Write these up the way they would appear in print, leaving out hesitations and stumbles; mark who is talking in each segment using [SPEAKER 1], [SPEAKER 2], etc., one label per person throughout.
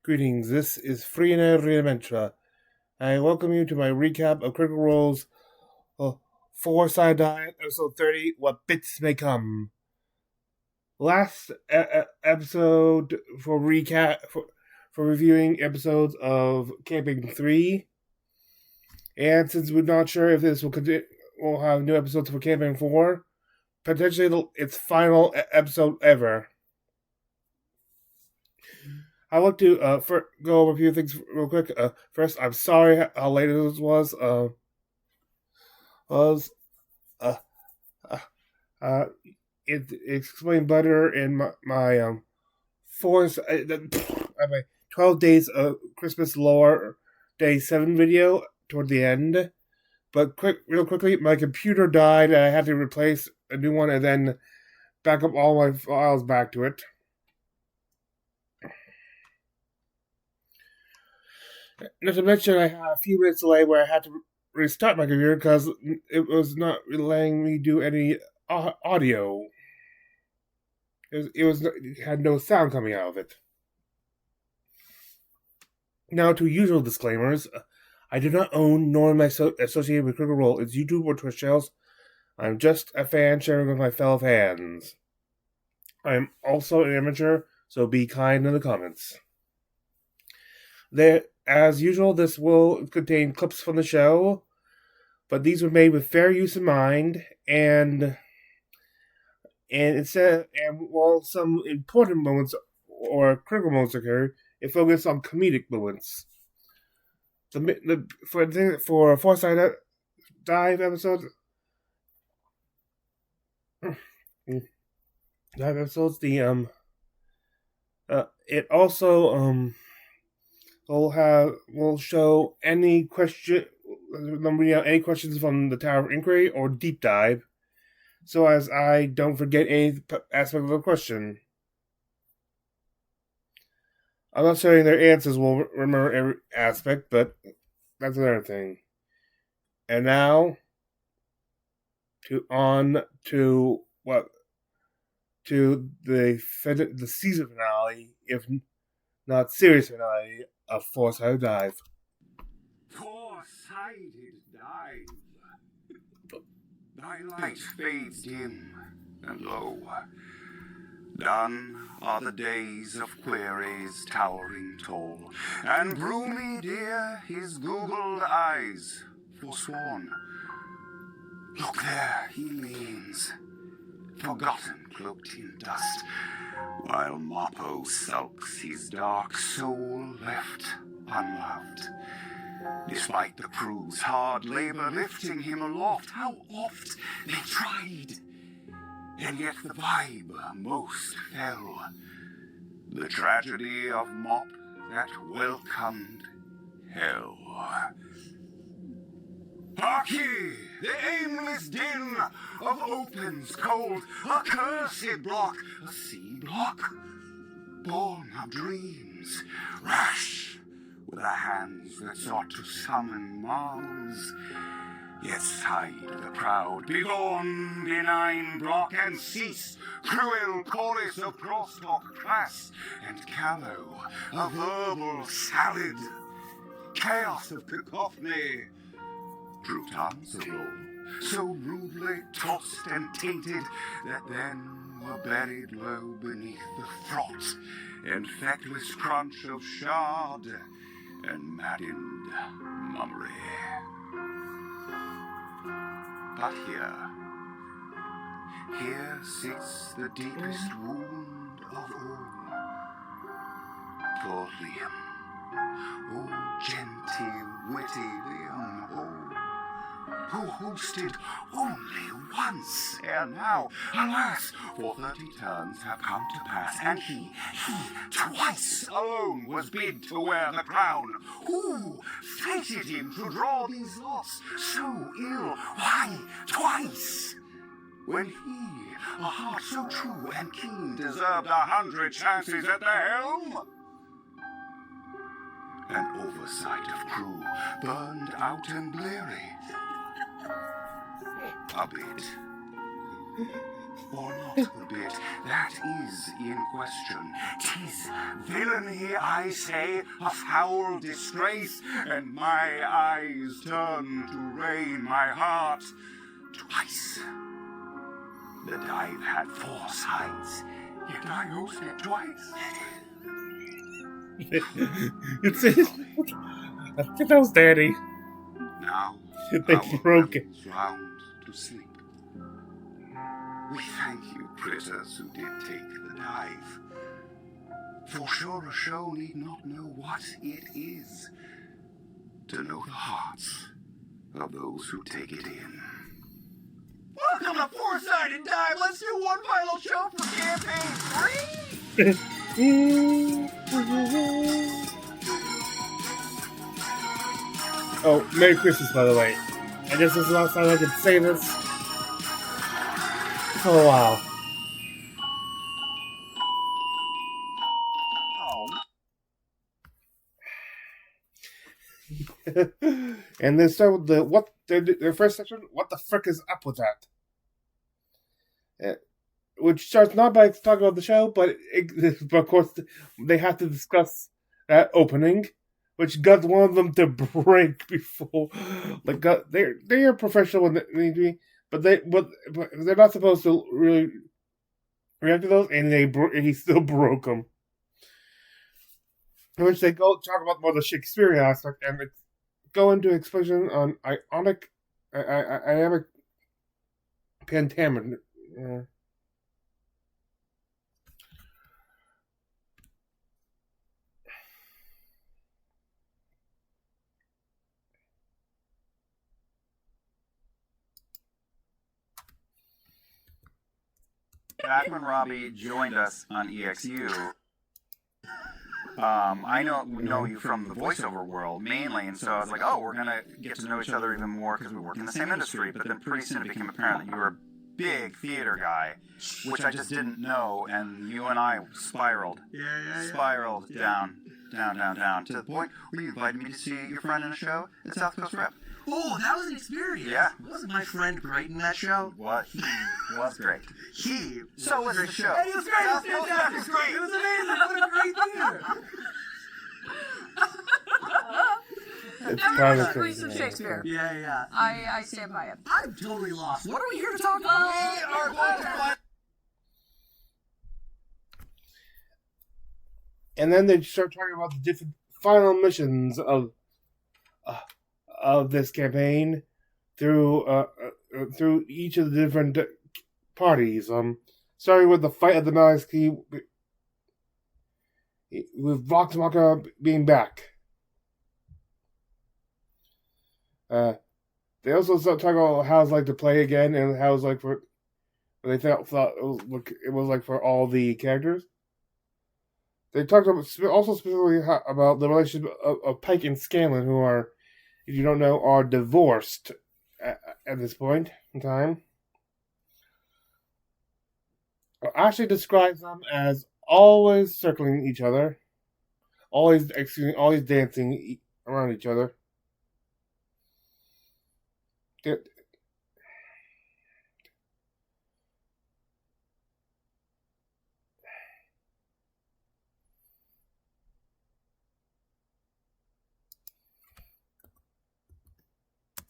[SPEAKER 1] Greetings, this is Freener Readventure. I welcome you to my recap of Critical Role's 4-Side Dive, episode 30, What Bits May Come. Last episode for reviewing episodes of Camping 3, and since we're not sure if this will continue, we'll have new episodes for Camping 4, potentially its final episode ever. I want to go over a few things real quick. First, I'm sorry how late this was. It explained better in my my 12 days of Christmas lore day 7 video toward the end. But real quickly, my computer died and I had to replace a new one and then back up all my files back to it. Not to mention, I had a few minutes delay where I had to restart my computer because it was not letting me do any audio. It had no sound coming out of it. Now to usual disclaimers. I do not own nor am I associated with Critical Role, its YouTube or Twitch channels. I'm just a fan sharing with my fellow fans. I am also an amateur, so be kind in the comments. As usual, this will contain clips from the show, but these were made with fair use in mind, and while some important moments or critical moments occur, it focused on comedic moments. For a 4-Side Dive episode, it also will show any questions from the Tower of Inquiry or Deep Dive, so as I don't forget any aspect of the question. I'm not saying their answers will remember every aspect, but that's another thing. And now, to the season finale, if not series finale, of 4-Sided Dive.
[SPEAKER 2] 4-Sided Dive. Thy light fades dim and low. Done are the days of Queries towering tall, and Broomy dear his googled eyes forsworn. Look there he leans, forgotten cloaked in dust, while Moppo sulks his dark soul left unloved. Despite the crew's hard labor lifting him aloft, how oft they tried, and yet the vibe most fell. The tragedy of Mop that welcomed hell. Hark ye, the aimless din of opens cold, a cursed block, a sea block, born of dreams, rash, with the hands that sought to summon Mars. Yet sighed the proud, begone, benign block, and cease, cruel chorus of crosstalk class, and callow, a verbal salad, chaos of cacophony. True tongues of law, so rudely tossed and tainted, that then were buried low beneath the fraught and feckless crunch of shard and maddened mummery. But here sits the deepest wound of all. Poor Liam, oh genty, witty Liam, oh, who hosted only once ere now. Alas, for 30 turns have come to pass, and he twice alone was bid to wear the crown. Who fated him to draw these lots so ill? Why twice? When he, a heart so true and keen, deserved 100 chances at the helm? An oversight of crew, burned out and bleary. A bit or not the bit that is in question. 'Tis villainy, I say, a foul disgrace, and my eyes turn to rain, my heart to ice. The dive had 4 sides, yet I opened it twice.
[SPEAKER 1] It's I think that was Daddy.
[SPEAKER 2] Now
[SPEAKER 1] They
[SPEAKER 2] our
[SPEAKER 1] broke it.
[SPEAKER 2] rebels round to sleep. We thank you, critters, who did take the dive. For sure a show need not know what it is to know the hearts of those who take it in. Welcome to Four-Sided Dive. Let's do one final show for campaign 3.
[SPEAKER 1] Oh, Merry Christmas, by the way. I guess this is the last time I can say this for a while. And they start with their first section. What the frick is up with that? Which starts not by talking about the show, but of course they have to discuss that opening, which got one of them to break before. Like they are professional when they need to be, but they're not supposed to really react to those, and he still broke them. In which they go talk about more the Shakespearean aspect and go into expression on ionic pentameter.
[SPEAKER 3] Back when Robbie joined us on EXU, I know you from the voiceover world mainly, and so I was like, oh, we're gonna get to know each other even more because we work in the same industry. But then pretty soon it became apparent that you were a big theater guy, which I just didn't know, and you and I spiraled down to the point where you invited me to see your friend in a show at South Coast Rep.
[SPEAKER 4] Oh, that was an experience.
[SPEAKER 3] Yeah.
[SPEAKER 4] Wasn't my friend great in that show?
[SPEAKER 3] What? He was great.
[SPEAKER 4] So
[SPEAKER 3] was the show.
[SPEAKER 4] It was great. It was fantastic. It was great. It was amazing. What a great theater.
[SPEAKER 1] It's
[SPEAKER 5] Grease of Shakespeare.
[SPEAKER 4] Yeah.
[SPEAKER 5] I stand by it.
[SPEAKER 4] I'm totally lost. What are we here to talk about?
[SPEAKER 3] We are going to find.
[SPEAKER 1] And then they start talking about the different final missions of this campaign through each of the different parties. Starting with the fight at the Malice Key, with Voxmaka being back. They also start talking about how it's like to play again and how it's like for. They thought it was like for all the characters. They talked also specifically about the relationship of Pike and Scanlan, who are, if you don't know, are divorced at this point in time. Ashley describes them as always circling each other, always dancing around each other.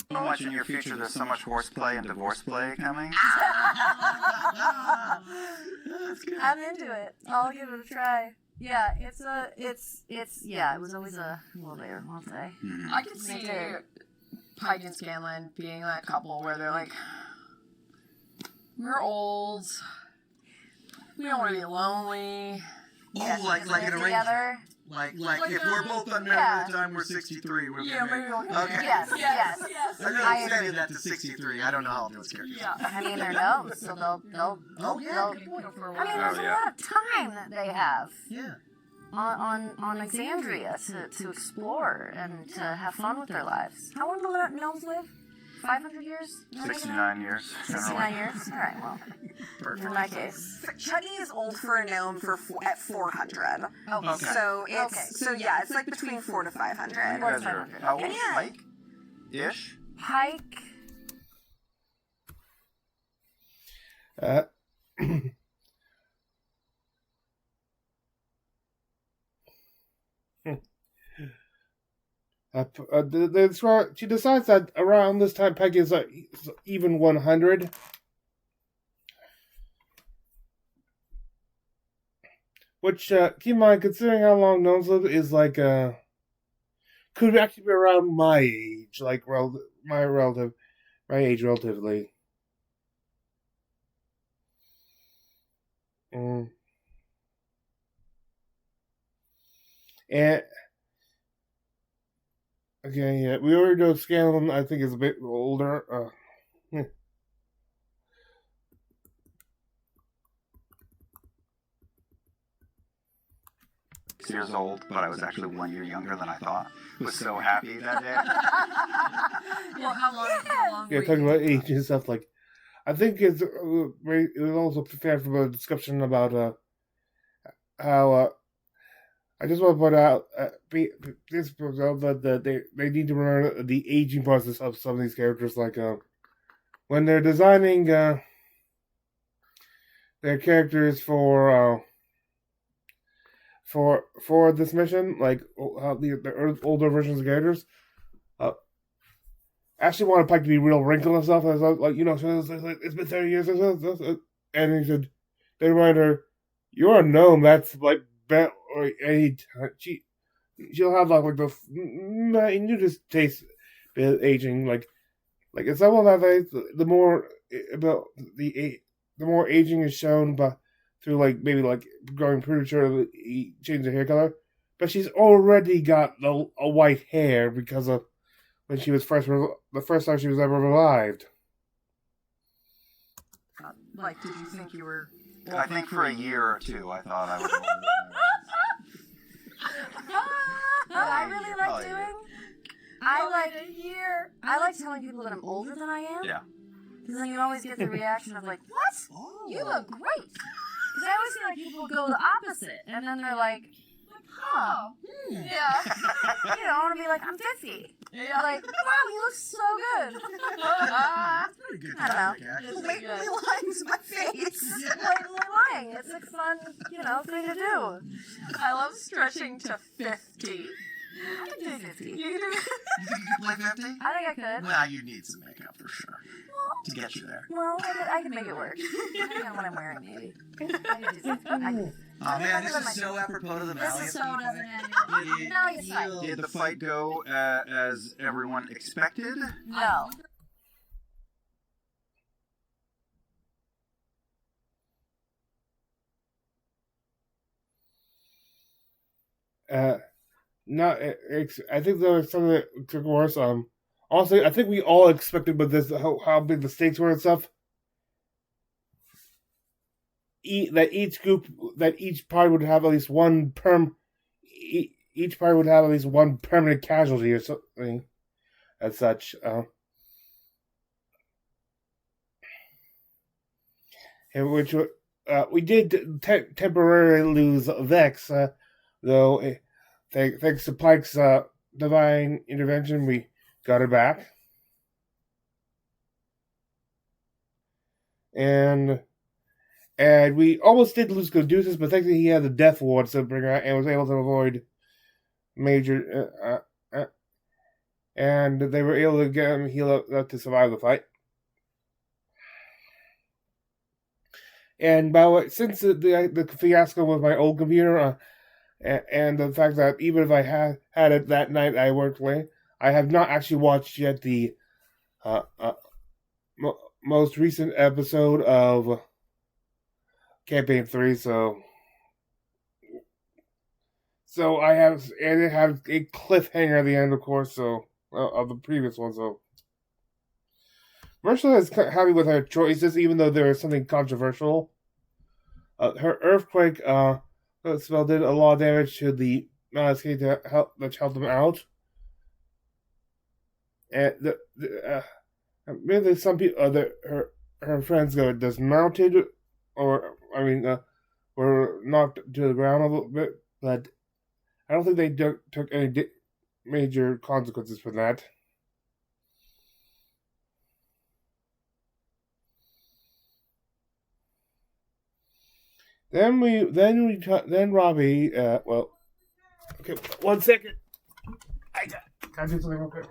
[SPEAKER 3] So much in your future, there's so much horseplay and divorce play coming.
[SPEAKER 5] I'm into it. I'll give it a try. Yeah, it was always a little there, won't they?
[SPEAKER 6] I could see Pike and Scanlan being that couple where they're like, we're old, we don't want to be lonely.
[SPEAKER 4] Oh, like an arrangement.
[SPEAKER 5] Together.
[SPEAKER 4] Like if we're both unmarried at the time we're 63, we're
[SPEAKER 6] Yeah, maybe we'll
[SPEAKER 4] Okay.
[SPEAKER 5] Yes.
[SPEAKER 4] I'm not extending that to 63. I don't know how old those characters.
[SPEAKER 6] Yeah.
[SPEAKER 5] I mean, they're gnomes, so they'll.
[SPEAKER 4] Oh yeah.
[SPEAKER 5] they'll
[SPEAKER 4] Good point.
[SPEAKER 6] For a
[SPEAKER 5] I mean,
[SPEAKER 6] while.
[SPEAKER 5] there's a lot of time that they have
[SPEAKER 4] Yeah.
[SPEAKER 5] on Exandria to explore and to have fun with their lives. How long do gnomes live? 500 years?
[SPEAKER 3] 69 years.
[SPEAKER 5] 69 years? All right, well, in my case.
[SPEAKER 7] Chutney is old for a gnome at 400.
[SPEAKER 5] Okay.
[SPEAKER 7] So it's
[SPEAKER 5] Okay.
[SPEAKER 7] it's like between 4 to 500.
[SPEAKER 3] You guys are, how old is
[SPEAKER 7] Yeah.
[SPEAKER 3] Mike? Ish?
[SPEAKER 5] Pike.
[SPEAKER 1] She decides that around this time Peggy is even 100. Which, keep in mind, considering how long gnomes live, is could actually be around my age, my age relatively. And okay, yeah, we already know Scanlan. I think is a bit older.
[SPEAKER 3] 6 years old, but I was actually 1 year younger than I thought. Was so happy that day.
[SPEAKER 6] Well, how long
[SPEAKER 1] Yeah,
[SPEAKER 6] were
[SPEAKER 1] talking
[SPEAKER 6] you?
[SPEAKER 1] about age and stuff I think it was also fair for a discussion about how I just want to point out that they need to remember the aging process of some of these characters, when they're designing their characters for this mission, like how the older versions of characters. Actually wanted Pike to be real wrinkled and stuff. I was it's been 30 years. And he said, they remind her, you're a gnome. That's like, or she'll have you just taste aging. It's someone that the more about the more aging is shown, but through maybe growing prematurely, change the hair color. But she's already got a white hair because of when she was the first time she was ever revived.
[SPEAKER 6] Did you think you were?
[SPEAKER 3] I think for a year or two, I thought I was.
[SPEAKER 5] What I really like doing, I like telling people that I'm older than I am.
[SPEAKER 3] Yeah.
[SPEAKER 5] Because then you always get the reaction of what? You look great. Because I always feel like people go the opposite, and then they're like,
[SPEAKER 6] Yeah.
[SPEAKER 5] I want to be like, I'm 50.
[SPEAKER 6] Yeah.
[SPEAKER 5] Wow, you look so good.
[SPEAKER 4] Pretty good
[SPEAKER 5] I don't know.
[SPEAKER 4] graphic, actually.
[SPEAKER 7] Blatantly lying to my face.
[SPEAKER 5] Blatantly lying. It's a fun, thing to do.
[SPEAKER 6] I love stretching to 50.
[SPEAKER 5] I can do 50.
[SPEAKER 6] You can do
[SPEAKER 4] You think you could play 50?
[SPEAKER 5] I think I could.
[SPEAKER 4] Well, you need some makeup for sure to get you there.
[SPEAKER 5] Well, I can make it work. Depending on what I'm wearing, maybe. I can do 50.
[SPEAKER 4] Oh man, this is so apropos to the Valley
[SPEAKER 5] This is
[SPEAKER 4] of
[SPEAKER 5] so
[SPEAKER 4] People.
[SPEAKER 5] doesn't end. No, it's fine.
[SPEAKER 3] Did the fight go as everyone expected?
[SPEAKER 5] No.
[SPEAKER 1] No, I think there was something that took worse. Also, I think we all expected, but this how big the stakes were and stuff. That each party would have at least one each party would have at least one permanent casualty or something, as such. And which we did temporarily lose Vex, though. Thanks to Pike's divine intervention, we got her back. And we almost did lose Caduceus, but thankfully he had the death ward to bring her out and was able to avoid major. And they were able to get him healed up to survive the fight. And by the way, since the fiasco with my old computer, and the fact that even if I had it that night I worked late, I have not actually watched yet the most recent episode of Campaign 3, so I have a cliffhanger at the end, of course, so of the previous one. So Mercer is happy with her choices, even though there is something controversial. Her earthquake spell did a lot of damage to the Mountain to help them out, and maybe some people, her friends got dismounted, or were knocked to the ground a little bit, but I don't think they took any major consequences for that. Then Robbie, Okay, 1 second. Can I do something real quick?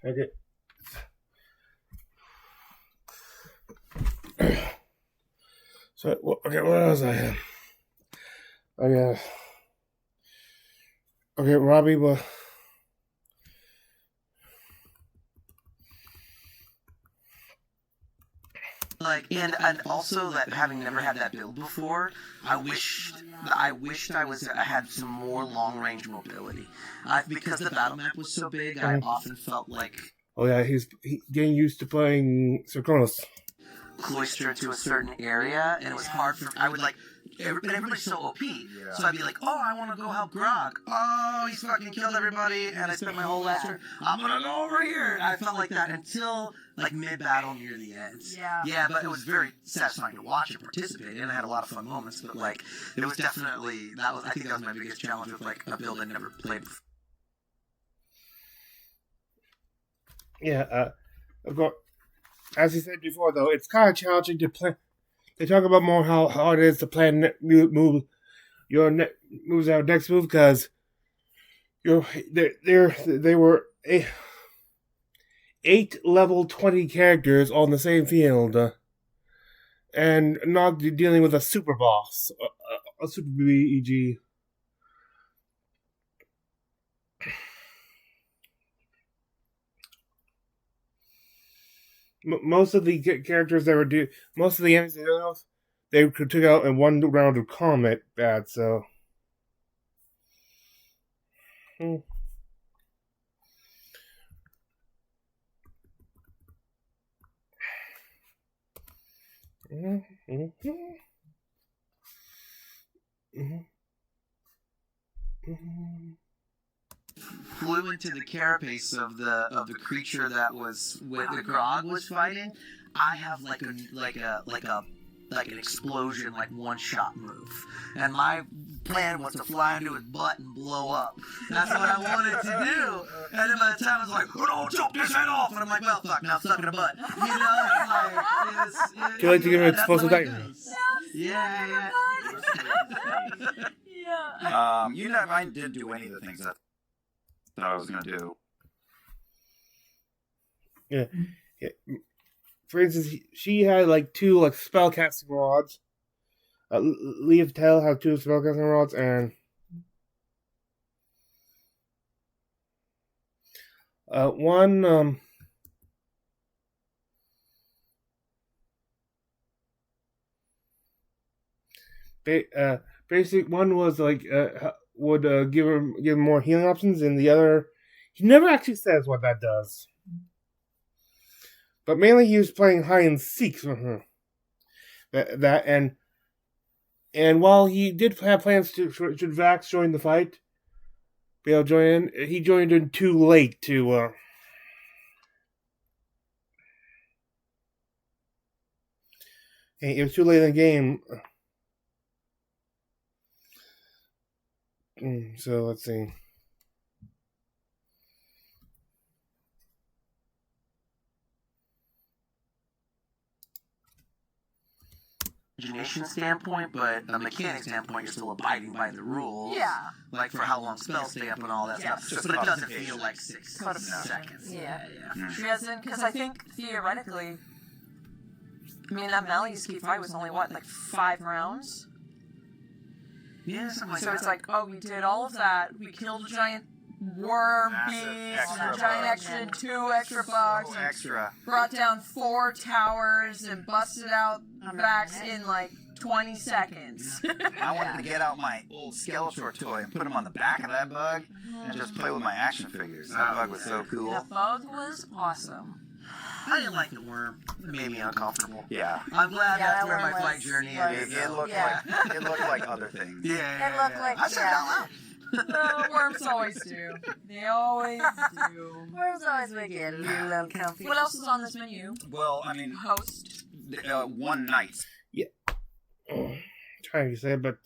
[SPEAKER 1] Okay. So, okay, what else I have? Okay, Robbie, well,
[SPEAKER 4] Like, and also that having never had that build before, I wished I had some more long range mobility. Because the battle map was so big, I often felt like
[SPEAKER 1] oh yeah, he's getting used to playing Synchronous.
[SPEAKER 4] cloistered to a certain area, and it was hard for I would like. Everybody's so OP, so I'd be like, "Oh, I want to go help Grog. Oh, he's fucking killed everybody," and I spent my whole last turn. I'm gonna go over here. I felt like that until like mid battle near the end. Yeah, but it was very satisfying to watch and participate, and I had a lot of fun moments. But like, it was definitely I think that was my biggest challenge with like a build I never played before.
[SPEAKER 1] Yeah, of course, as you said before, though, it's kind of challenging to play. They talk about more how hard it is to plan your moves out next move because they were 8 level 20 characters on the same field, and not dealing with a super boss, a super BEG. Most of the characters that were most of the enemies they took out in one round of combat. Bad, so.
[SPEAKER 4] Flew into the carapace of the creature that was with the Grog was fighting. I have like an explosion, like one shot move, and my plan was to fly into his butt and blow up. That's what I wanted to do. And then by the time I was like, "Oh no, chop this head off," and I'm like, "Well, fuck, now I'm stuck in a butt." You know,
[SPEAKER 1] Do you like to give him explosive dice?
[SPEAKER 4] Yeah.
[SPEAKER 3] You know, I didn't do any of the things that I was going to do.
[SPEAKER 1] Yeah. For instance, she had like 2 like spellcasting rods. Leave Tail had 2 spellcasting rods, and one basic one was like would give him more healing options, and the other he never actually says what that does. But mainly he was playing hide and seek for her. That and while he did have plans to should Vax join the fight, be able to join in, he joined in too late to. It was too late in the game. So let's see.
[SPEAKER 4] imagination standpoint, but a mechanic standpoint, you're still abiding by the rules.
[SPEAKER 6] Yeah.
[SPEAKER 4] Like for how long spells stay up and all that
[SPEAKER 6] Yes.
[SPEAKER 4] stuff. But it doesn't feel like 6 seconds.
[SPEAKER 6] Yeah.
[SPEAKER 4] Yeah.
[SPEAKER 6] She hasn't, because I think theoretically, I mean, that Maliuski fight was only, what, like 5 rounds?
[SPEAKER 4] Yeah, something like
[SPEAKER 6] So
[SPEAKER 4] that.
[SPEAKER 6] it's like, oh, we did all of that. We killed a giant worm
[SPEAKER 3] Massive
[SPEAKER 6] beast,
[SPEAKER 3] extra
[SPEAKER 6] and a giant
[SPEAKER 3] bug.
[SPEAKER 6] action, 2 extra bugs,
[SPEAKER 3] So extra.
[SPEAKER 6] brought down 4 towers, and busted out backs in like 20 seconds.
[SPEAKER 3] I wanted to get out my old Skeletor toy and put him on the back of that bug and just play with my action figures. That bug was so cool.
[SPEAKER 6] That bug was awesome.
[SPEAKER 4] I didn't like the worm. It made me uncomfortable.
[SPEAKER 3] Yeah.
[SPEAKER 4] I'm glad
[SPEAKER 5] Yeah,
[SPEAKER 4] that's
[SPEAKER 5] that
[SPEAKER 4] where my
[SPEAKER 5] worm
[SPEAKER 4] flight
[SPEAKER 5] was-
[SPEAKER 4] journey
[SPEAKER 5] was-
[SPEAKER 4] is.
[SPEAKER 3] It looked
[SPEAKER 5] Yeah.
[SPEAKER 3] like it looked like other things.
[SPEAKER 4] Yeah.
[SPEAKER 5] It looked like,
[SPEAKER 4] I said it out loud.
[SPEAKER 6] The worms always do. They always do.
[SPEAKER 5] Worms always make you a little uncomfy.
[SPEAKER 6] What else is on this menu?
[SPEAKER 3] Well, I mean,
[SPEAKER 6] Host.
[SPEAKER 3] one night.
[SPEAKER 1] Trying to say it, but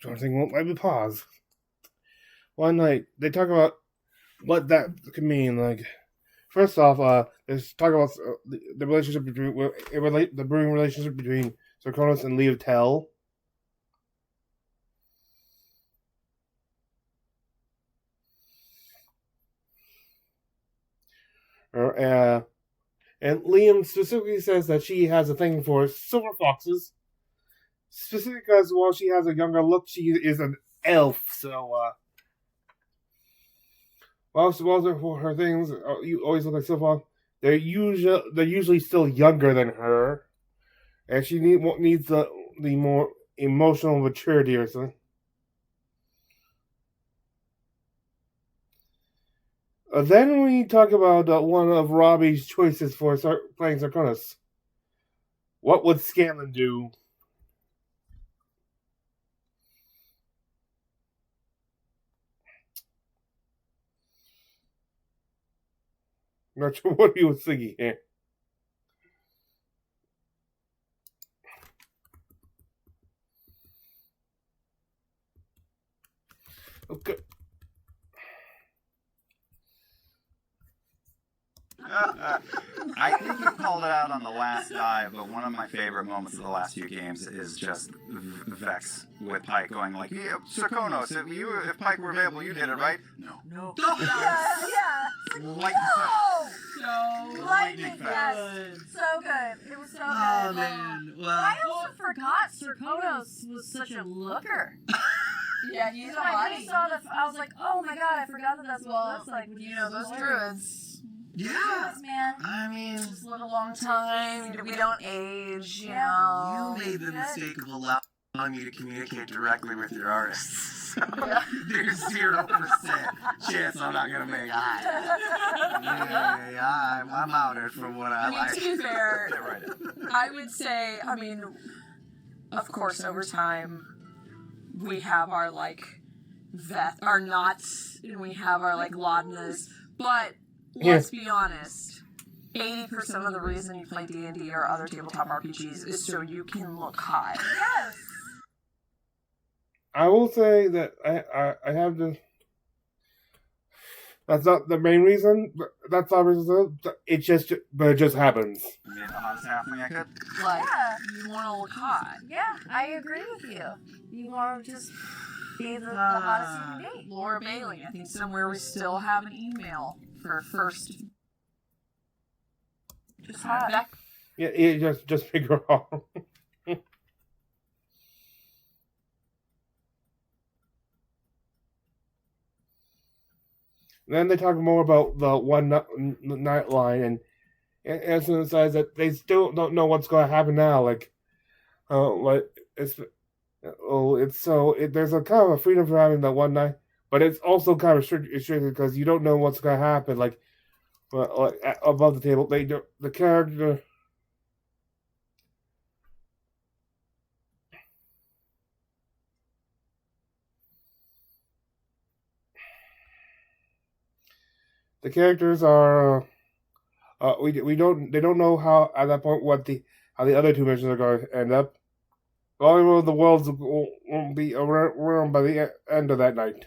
[SPEAKER 1] something won't let me pause. One night, they talk about what that could mean. Like, first off, they talk about the relationship between the brewing relationship between Sarkonos and Leotel. And Liam specifically says that she has a thing for silver foxes. Specifically because while she has a younger look, she is an elf. So, while her things, you always look like silver fox. They're usually still younger than her, and she needs the more emotional maturity or something. Then we talk about one of Robbie's choices for playing Sarkonos. What would Scanlan do? Not sure what he was thinking here. Okay.
[SPEAKER 3] I think you called it out on the last dive, but one of my favorite moments of the last few games is just Vex with Pike going like, yeah, Sarkonos, if Pike were available, you did it, right? No.
[SPEAKER 5] Yeah.
[SPEAKER 3] Lightning
[SPEAKER 6] So
[SPEAKER 5] Lightning
[SPEAKER 6] good.
[SPEAKER 5] fast. So good. It was so
[SPEAKER 4] Oh,
[SPEAKER 5] good.
[SPEAKER 4] man. Well,
[SPEAKER 5] I also forgot Sarkonos was such a looker.
[SPEAKER 6] Yeah, he's a
[SPEAKER 5] Like, when
[SPEAKER 6] hottie.
[SPEAKER 5] I saw I was like, oh my god, I forgot that that's what it looks like.
[SPEAKER 6] You know, those druids.
[SPEAKER 4] yeah.
[SPEAKER 5] Druids, man.
[SPEAKER 4] I mean,
[SPEAKER 6] Just live a long time. We don't age, you
[SPEAKER 5] Yeah.
[SPEAKER 6] know.
[SPEAKER 4] you made the mistake of allowing me to communicate directly with your artists. So
[SPEAKER 6] Yeah.
[SPEAKER 4] there's 0% chance I'm not gonna make eye. Yeah, I'm out it for what I
[SPEAKER 6] I mean,
[SPEAKER 4] like.
[SPEAKER 6] to be fair,
[SPEAKER 3] Get right in.
[SPEAKER 6] I would say, I mean, of course, over time, we have our, like, our knots, and we have our, like, Laudnas, but let's be honest, 80% of the reason you play D&D or other tabletop RPGs is so you can look hot.
[SPEAKER 5] Yes.
[SPEAKER 1] I will say that I have to. That's not the main reason. But that's not the reason. It just happens.
[SPEAKER 3] I mean, the hottest happening I could.
[SPEAKER 6] Like,
[SPEAKER 5] Yeah.
[SPEAKER 6] you want to look hot.
[SPEAKER 5] Yeah, I agree with you. You want to just be the hottest you can be.
[SPEAKER 6] Laura Bailey, I think somewhere we still have an email for first.
[SPEAKER 5] Just hot.
[SPEAKER 6] Beck.
[SPEAKER 1] Yeah, just figure out. Then they talk more about the one night line, and Anson says that they still don't know what's going to happen now. Like there's a kind of a freedom for having that one night, but it's also kind of restricted because you don't know what's going to happen. Like above the table, the character. The characters are they don't know how at that point how the other two missions are going to end up. All of the worlds won't be around by the end of that night.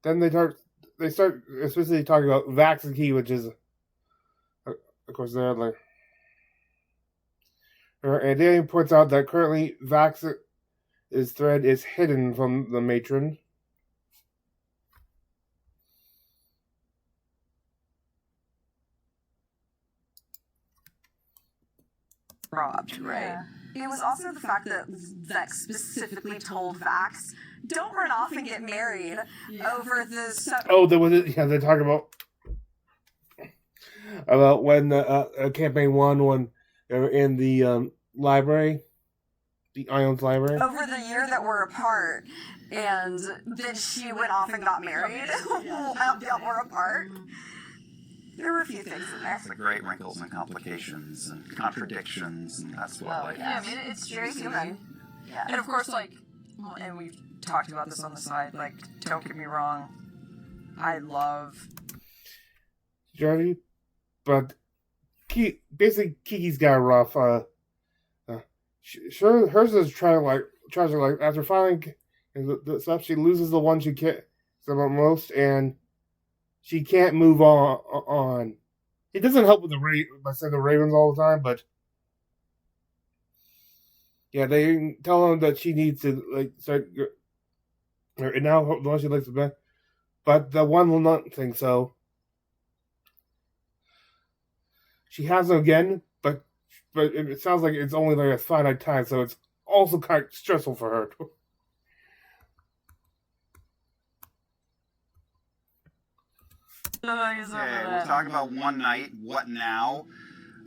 [SPEAKER 1] Then they start especially talking about Vax and Key, which is of course, they're like. And Danny points out that currently Vax's thread is hidden from the matron.
[SPEAKER 7] Robbed, right? It was also the fact that Vex specifically told Vax, "Don't run off and get married over this."
[SPEAKER 1] Oh, there was it. Yeah, they talk about when campaign 1 when they were in the library, the Ions library.
[SPEAKER 7] Over the year that we're apart, and then she went off and got married while we're apart. There were a few things in there.
[SPEAKER 3] The great wrinkles and complications and contradictions, and that's what life
[SPEAKER 5] yeah,
[SPEAKER 3] is.
[SPEAKER 5] I mean, it's
[SPEAKER 7] Very human.
[SPEAKER 5] Yeah.
[SPEAKER 6] And of course, like, and we've talked about this on the side, like, don't get me wrong, I love
[SPEAKER 1] Journey, but basically Kiki's got a rough. Sure, hers is tragic. After finding the stuff, she loses the one she cares about most, and she can't move on. It doesn't help with by saying the Ravens all the time, but yeah, they tell her that she needs to start. And now the one she likes the best, but the one will not think so. She has them again, but it sounds like it's only like a finite time, so it's also kind of stressful for her.
[SPEAKER 3] Okay, we'll talk about one night. What now?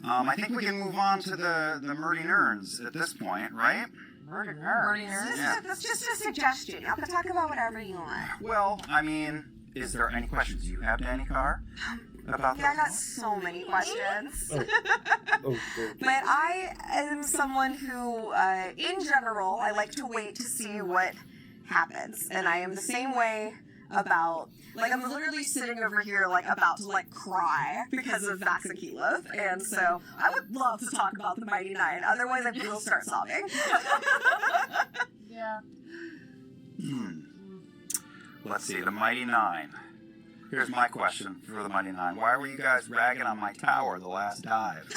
[SPEAKER 3] I think we can move on to the Murdy Nerds at this point, right?
[SPEAKER 5] Murder nerds.
[SPEAKER 3] Yeah.
[SPEAKER 7] That's just a suggestion. Y'all can talk about whatever you want.
[SPEAKER 3] Well, I mean, is there any questions you have, Danny Carr, about
[SPEAKER 7] Yeah, I got
[SPEAKER 3] this?
[SPEAKER 7] so many questions.
[SPEAKER 1] Oh,
[SPEAKER 7] But I am someone who, in general, I like to wait to see what happens. And I am the same way about, like, I'm literally sitting over here, like, about to, like, cry because of Vax and Keyleth. And so I would love to talk about the Mighty Nine. Otherwise, I will start sobbing.
[SPEAKER 5] Yeah.
[SPEAKER 3] Let's see, the Mighty Nine. Here's my question for the Mighty Nine. Why were you guys ragging on my tower the last dive?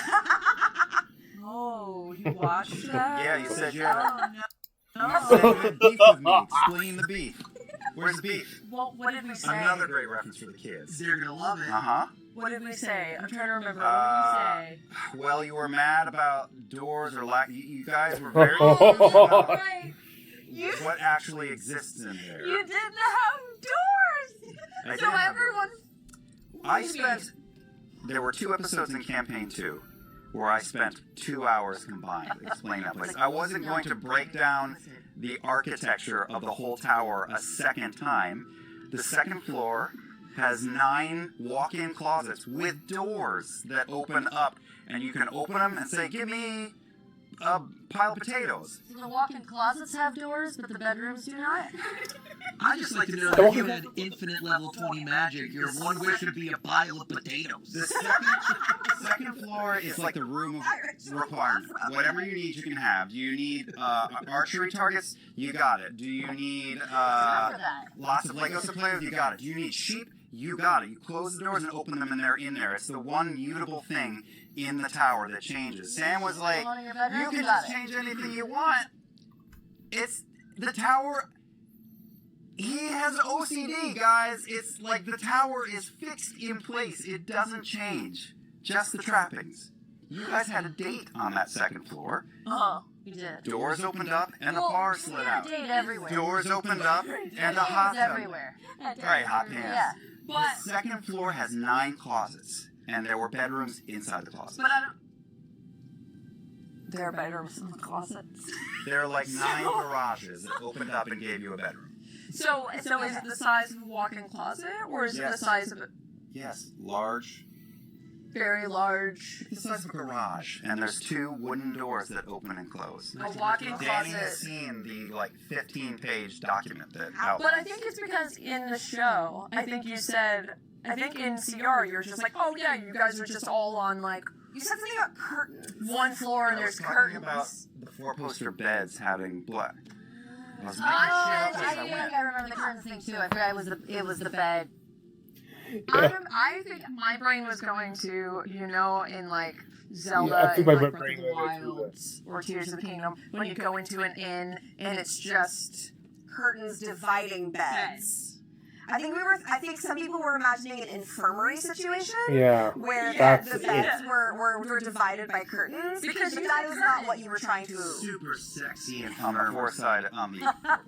[SPEAKER 6] Oh, you watched that?
[SPEAKER 3] Yeah, you said you
[SPEAKER 6] Oh,
[SPEAKER 3] had
[SPEAKER 6] no.
[SPEAKER 3] you said you had beef with me. Explain the beef. Where's the beef?
[SPEAKER 6] Well, what did we say?
[SPEAKER 3] Another great reference for the kids.
[SPEAKER 4] They're gonna love it.
[SPEAKER 3] Uh-huh.
[SPEAKER 6] What did we say? I'm trying to remember. What did we say?
[SPEAKER 3] Well, you were mad about doors or lack. You guys were very
[SPEAKER 6] Right.
[SPEAKER 3] what actually exists in there.
[SPEAKER 6] You didn't have doors.
[SPEAKER 3] I
[SPEAKER 6] So
[SPEAKER 3] did have
[SPEAKER 6] everyone.
[SPEAKER 3] I spent. There were 2 episodes in campaign 2 where I spent 2 hours combined explaining that place. I wasn't going to break down the architecture of the whole tower a second time. The second floor has 9 walk-in closets with doors that open up, and you can open them and say, "Give me a pile of potatoes."
[SPEAKER 5] So the walk-in closets have doors, but the bedrooms do not?
[SPEAKER 4] I just like to know that if you had infinite level 20 magic, your one wish would be a pile of potatoes.
[SPEAKER 3] The second floor is like the room of requirement. Whatever you need, you can have. Do you need archery targets? You got it. Do you need lots of Lego to play with? You got it. Do you need sheep? You got it. You close the doors and open them, and they're in there. It's the one mutable thing in the tower that changes. Sam was like, "You can just change anything you want." It's the tower. He has OCD, guys. It's like the tower is fixed in place. It doesn't change. Just the trappings. You guys had a date on that second floor.
[SPEAKER 5] Oh, we did.
[SPEAKER 3] Doors opened up and the bar slid out.
[SPEAKER 5] Date everywhere.
[SPEAKER 3] Doors opened up and a hot tub.
[SPEAKER 5] everywhere.
[SPEAKER 3] Right, hot pants.
[SPEAKER 5] Yeah.
[SPEAKER 3] The second floor has 9 closets, and there were bedrooms inside the closets.
[SPEAKER 6] But I don't. There are bedrooms in the closets.
[SPEAKER 3] There are like 9 garages that opened up and gave you a bedroom.
[SPEAKER 6] So is it the size of a walk-in closet, or is it the
[SPEAKER 3] Yes.
[SPEAKER 6] size of a
[SPEAKER 3] Yes, large.
[SPEAKER 6] very large?
[SPEAKER 3] The size of a garage, and there's 2 wooden doors that open and close.
[SPEAKER 6] A walk-in
[SPEAKER 3] Danny has
[SPEAKER 6] closet.
[SPEAKER 3] seen the 15-page document that
[SPEAKER 6] But
[SPEAKER 3] outlines.
[SPEAKER 6] I think it's because in the show, I think you said, I think in CR, you're just like, oh yeah, you guys are just all on like
[SPEAKER 7] You said something about curtains.
[SPEAKER 6] one floor and
[SPEAKER 3] I was
[SPEAKER 6] there's
[SPEAKER 3] talking
[SPEAKER 6] curtains.
[SPEAKER 3] about the 4-poster beds having black. I was
[SPEAKER 5] Oh,
[SPEAKER 3] making shit up as I
[SPEAKER 5] I
[SPEAKER 3] went.
[SPEAKER 5] remember the curtains thing too. I forgot it was the bed.
[SPEAKER 6] I think my brain was going to, in like Zelda,
[SPEAKER 1] I think
[SPEAKER 6] in
[SPEAKER 1] my
[SPEAKER 6] like
[SPEAKER 1] brain
[SPEAKER 6] Breath of the
[SPEAKER 1] went into
[SPEAKER 6] Wilds or Tears of the Kingdom, when you go into an inn and it's just
[SPEAKER 7] Curtains dividing beds. I think some people were imagining an infirmary situation.
[SPEAKER 1] Yeah.
[SPEAKER 7] Where
[SPEAKER 1] That's
[SPEAKER 7] the
[SPEAKER 1] it.
[SPEAKER 7] beds were divided by curtains.
[SPEAKER 6] Because
[SPEAKER 7] But
[SPEAKER 6] you
[SPEAKER 7] that
[SPEAKER 6] said
[SPEAKER 7] is not
[SPEAKER 6] curtain.
[SPEAKER 7] what you were trying to.
[SPEAKER 3] Super sexy and on the foreside. On the
[SPEAKER 6] foreside.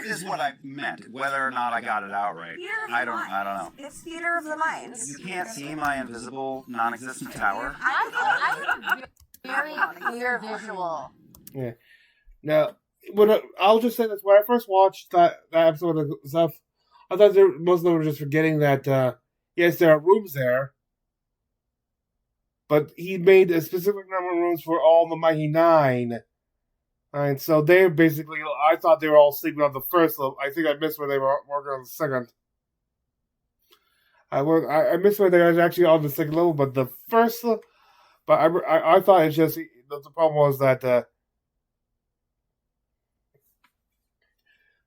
[SPEAKER 3] is what I meant. Whether or not I got it out right,
[SPEAKER 7] Theater of
[SPEAKER 3] I
[SPEAKER 7] the
[SPEAKER 3] don't
[SPEAKER 7] mind.
[SPEAKER 3] know.
[SPEAKER 7] It's theater of the minds.
[SPEAKER 3] You can't see my invisible, non-existent tower.
[SPEAKER 5] I have a very clear visual.
[SPEAKER 1] Yeah. Now, I'll just say this: when I first watched that episode of the stuff, I thought most of them were just forgetting that yes, there are rooms there, but he made a specific number of rooms for all the Mighty Nine. And so they basically, I thought they were all sleeping on the first level. I think I missed where they were working on the second. I missed where they were actually on the second level, but the first level. But I thought it's just the problem was that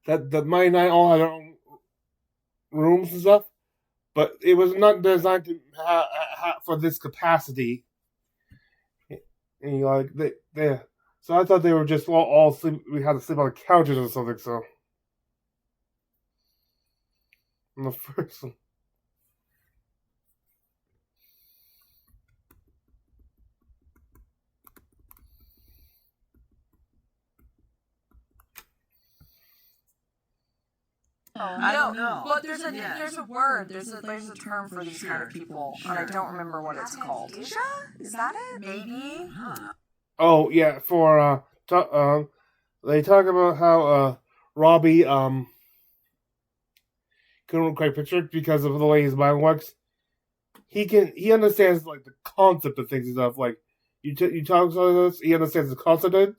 [SPEAKER 1] the Mighty Nine all had their own rooms and stuff, but it was not designed to for this capacity. And they so I thought they were just all sleep. We had to sleep on the couches or something. So on the first one.
[SPEAKER 3] I don't know.
[SPEAKER 6] But there's a word, there's a term for these kind of people, and I don't remember what it's called.
[SPEAKER 7] Aphantasia? Is that it?
[SPEAKER 6] Maybe.
[SPEAKER 1] Oh yeah, for they talk about how Robbie couldn't quite picture it because of the way his mind works. He understands like the concept of things and stuff. Like you talk about this, he understands the concept of it.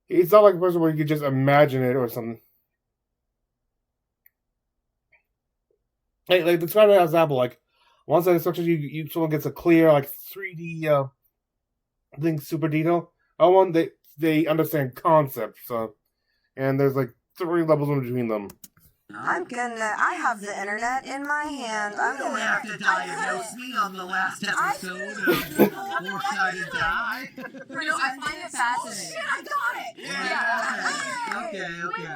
[SPEAKER 1] He's not like a person where you could just imagine it or something. Like describe it as an example. Like once that instruction, someone gets a clear like 3D thing, super detail. I want they understand concept. So, and there's like 3 levels in between them.
[SPEAKER 7] I have the internet in my hand. I'm
[SPEAKER 4] don't
[SPEAKER 7] gonna
[SPEAKER 4] have to diagnose me on the last episode of Four-Sided Die.
[SPEAKER 6] I find it fascinating.
[SPEAKER 7] Shit, I got it!
[SPEAKER 6] Yeah.
[SPEAKER 4] Okay.
[SPEAKER 6] Wait,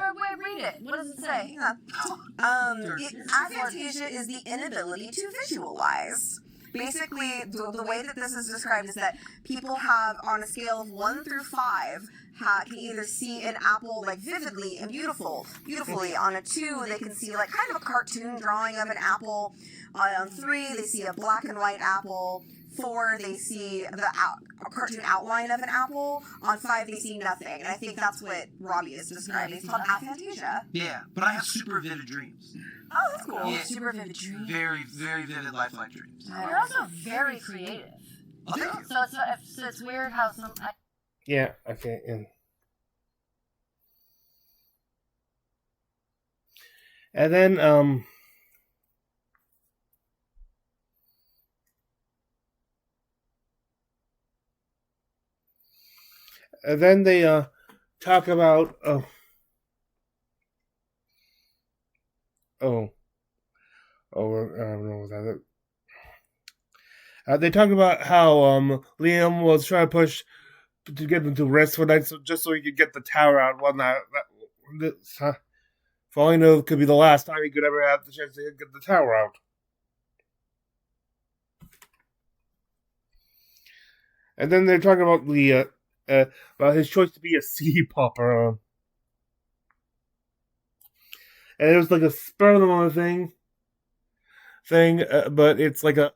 [SPEAKER 6] read it. What does it say?
[SPEAKER 7] Aphantasia is the inability to visualize. Basically, the way that this is described is that people have, on a scale of 1 through 5, can either see an apple like vividly and beautifully. On a 2, they can see like kind of a cartoon drawing of an apple. On 3, they see a black and white apple. 4, they see a cartoon outline of an apple. On 5, they see nothing. And I think that's what Robbie is describing. It's called aphantasia.
[SPEAKER 4] Yeah, but I have super vivid dreams.
[SPEAKER 7] Oh, that's cool.
[SPEAKER 4] Yeah.
[SPEAKER 6] Super vivid dream.
[SPEAKER 4] Very, very vivid lifelike dreams.
[SPEAKER 5] You're also very creative.
[SPEAKER 4] Oh, thank you.
[SPEAKER 5] So it's weird how some.
[SPEAKER 1] Yeah. Okay. And then they talk about I don't know what that is. They talk about how Liam was trying to push to get them to rest for night, just so he could get the tower out. For all I know, it could be the last time he could ever have the chance to get the tower out. And then they're talking about about his choice to be a sea popper. And it was like a spur of the moment thing, but it's like a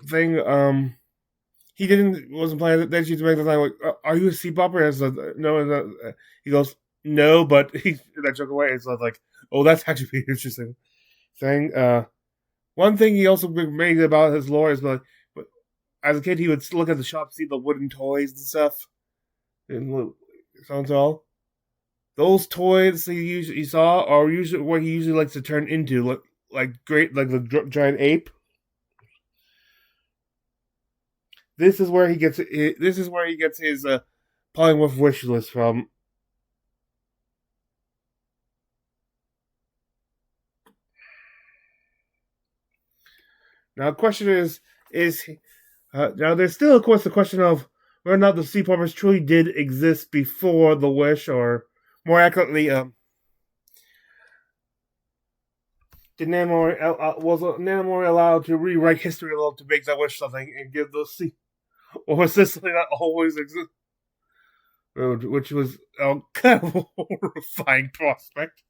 [SPEAKER 1] thing. He wasn't planning. Then she's making the time like, "Are you a sea popper?" And so, no. He goes, "No," but he that joke away. It's like, "Oh, that's actually an interesting thing." One thing he also made about his lore is like, as a kid, he would look at the shop, see the wooden toys and stuff, and so all. Those toys he saw are usually what he usually likes to turn into, like the giant ape. This is where he gets his polymorph wish list from. Now, the question is now there's still, of course, the question of whether or not the sea puppets truly did exist before the wish, or more accurately, was Nanamori allowed to rewrite history a little to make that wish something and give those sea, or was this something that always existed? Which was kind of a horrifying prospect.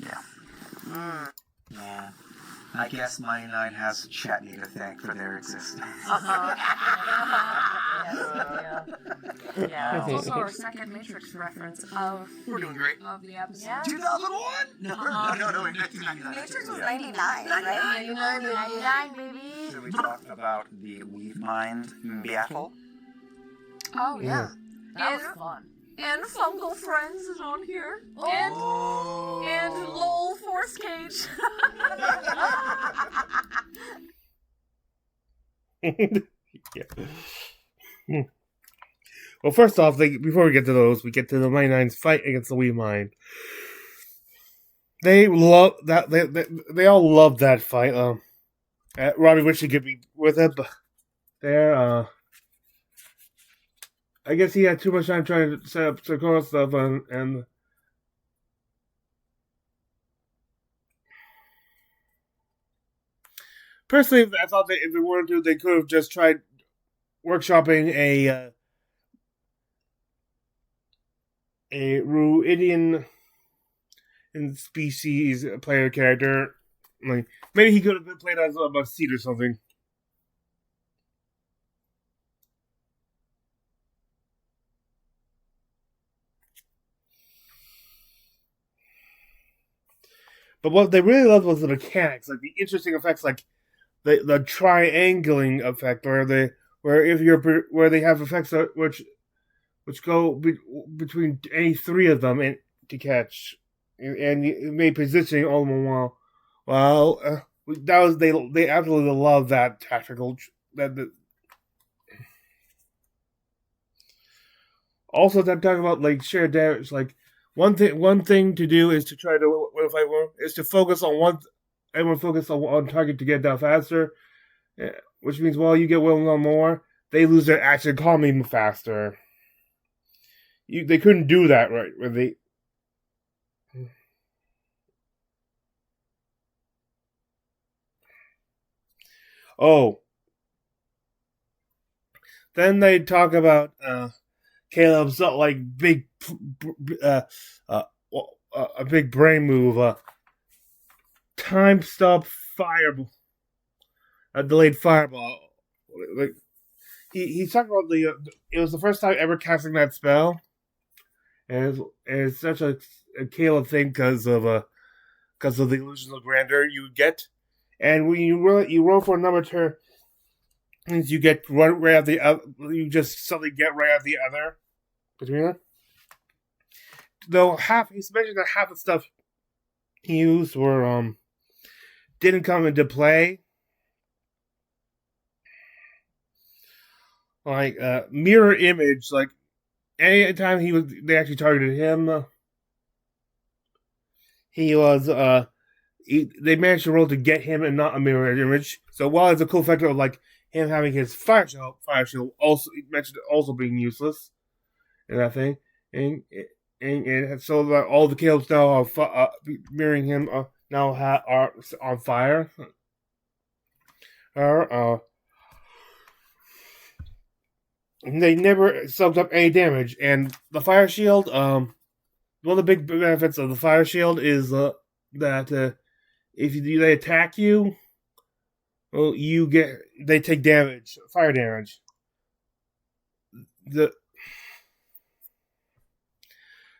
[SPEAKER 3] Yeah. Yeah. I guess Mighty Nine has Chetney to thank for their existence.
[SPEAKER 5] Yeah.
[SPEAKER 6] It's also our second Matrix reference of
[SPEAKER 4] We're doing great.
[SPEAKER 6] of the episode.
[SPEAKER 5] Yeah.
[SPEAKER 4] 2001? No, in 1999.
[SPEAKER 7] Matrix was 99, right?
[SPEAKER 5] 99, baby.
[SPEAKER 3] Should we talk about the Weave Mind battle?
[SPEAKER 6] Oh yeah.
[SPEAKER 5] That was fun.
[SPEAKER 6] And Fungal Friends is on here.
[SPEAKER 4] Oh.
[SPEAKER 6] And LOL Force Cage.
[SPEAKER 1] Yeah. Well, first off, before we get to those, we get to the Mighty Nine's fight against the Weave Mind. They love that. They all love that fight. Robbie wished he could be with it, but there. I guess he had too much time trying to set up Sakura stuff, and personally, I thought that if they wanted to, they could have just tried workshopping a Ruidian species player character. Like maybe he could have been played as a seed or something. But what they really loved was the mechanics, like the interesting effects, like the triangling effect, where they have effects which go between any three of them and to catch, and you made positioning all the while. Well, that was they absolutely love that tactical Also, that talk about like shared damage, like. One thing to do is to try to is to focus on everyone focus on target to get down faster, which means while you get willing on more, they lose their action calming faster. They couldn't do that right when they. Oh. Then they talk about Caleb's like big, a big brain move, time stop fireball, a delayed fireball. Like he's talking about it was the first time ever casting that spell, and it's such a Caleb thing because of the illusion of grandeur you get, and when you roll for a number turn. Means you get right at the other, you just suddenly get right at the other between them. Though he's mentioned that half the stuff he used were didn't come into play, like mirror image. Like any time they actually targeted him, he was they managed to roll to get him and not a mirror image. So while it's a cool factor of like. Him having his fire shield also mentioned also being useless in that thing, and so that all the Calebs now are mirroring him now are on fire. They never soaked up any damage, and the fire shield. One of the big benefits of the fire shield is that if they attack you. Well, they take damage, fire damage. The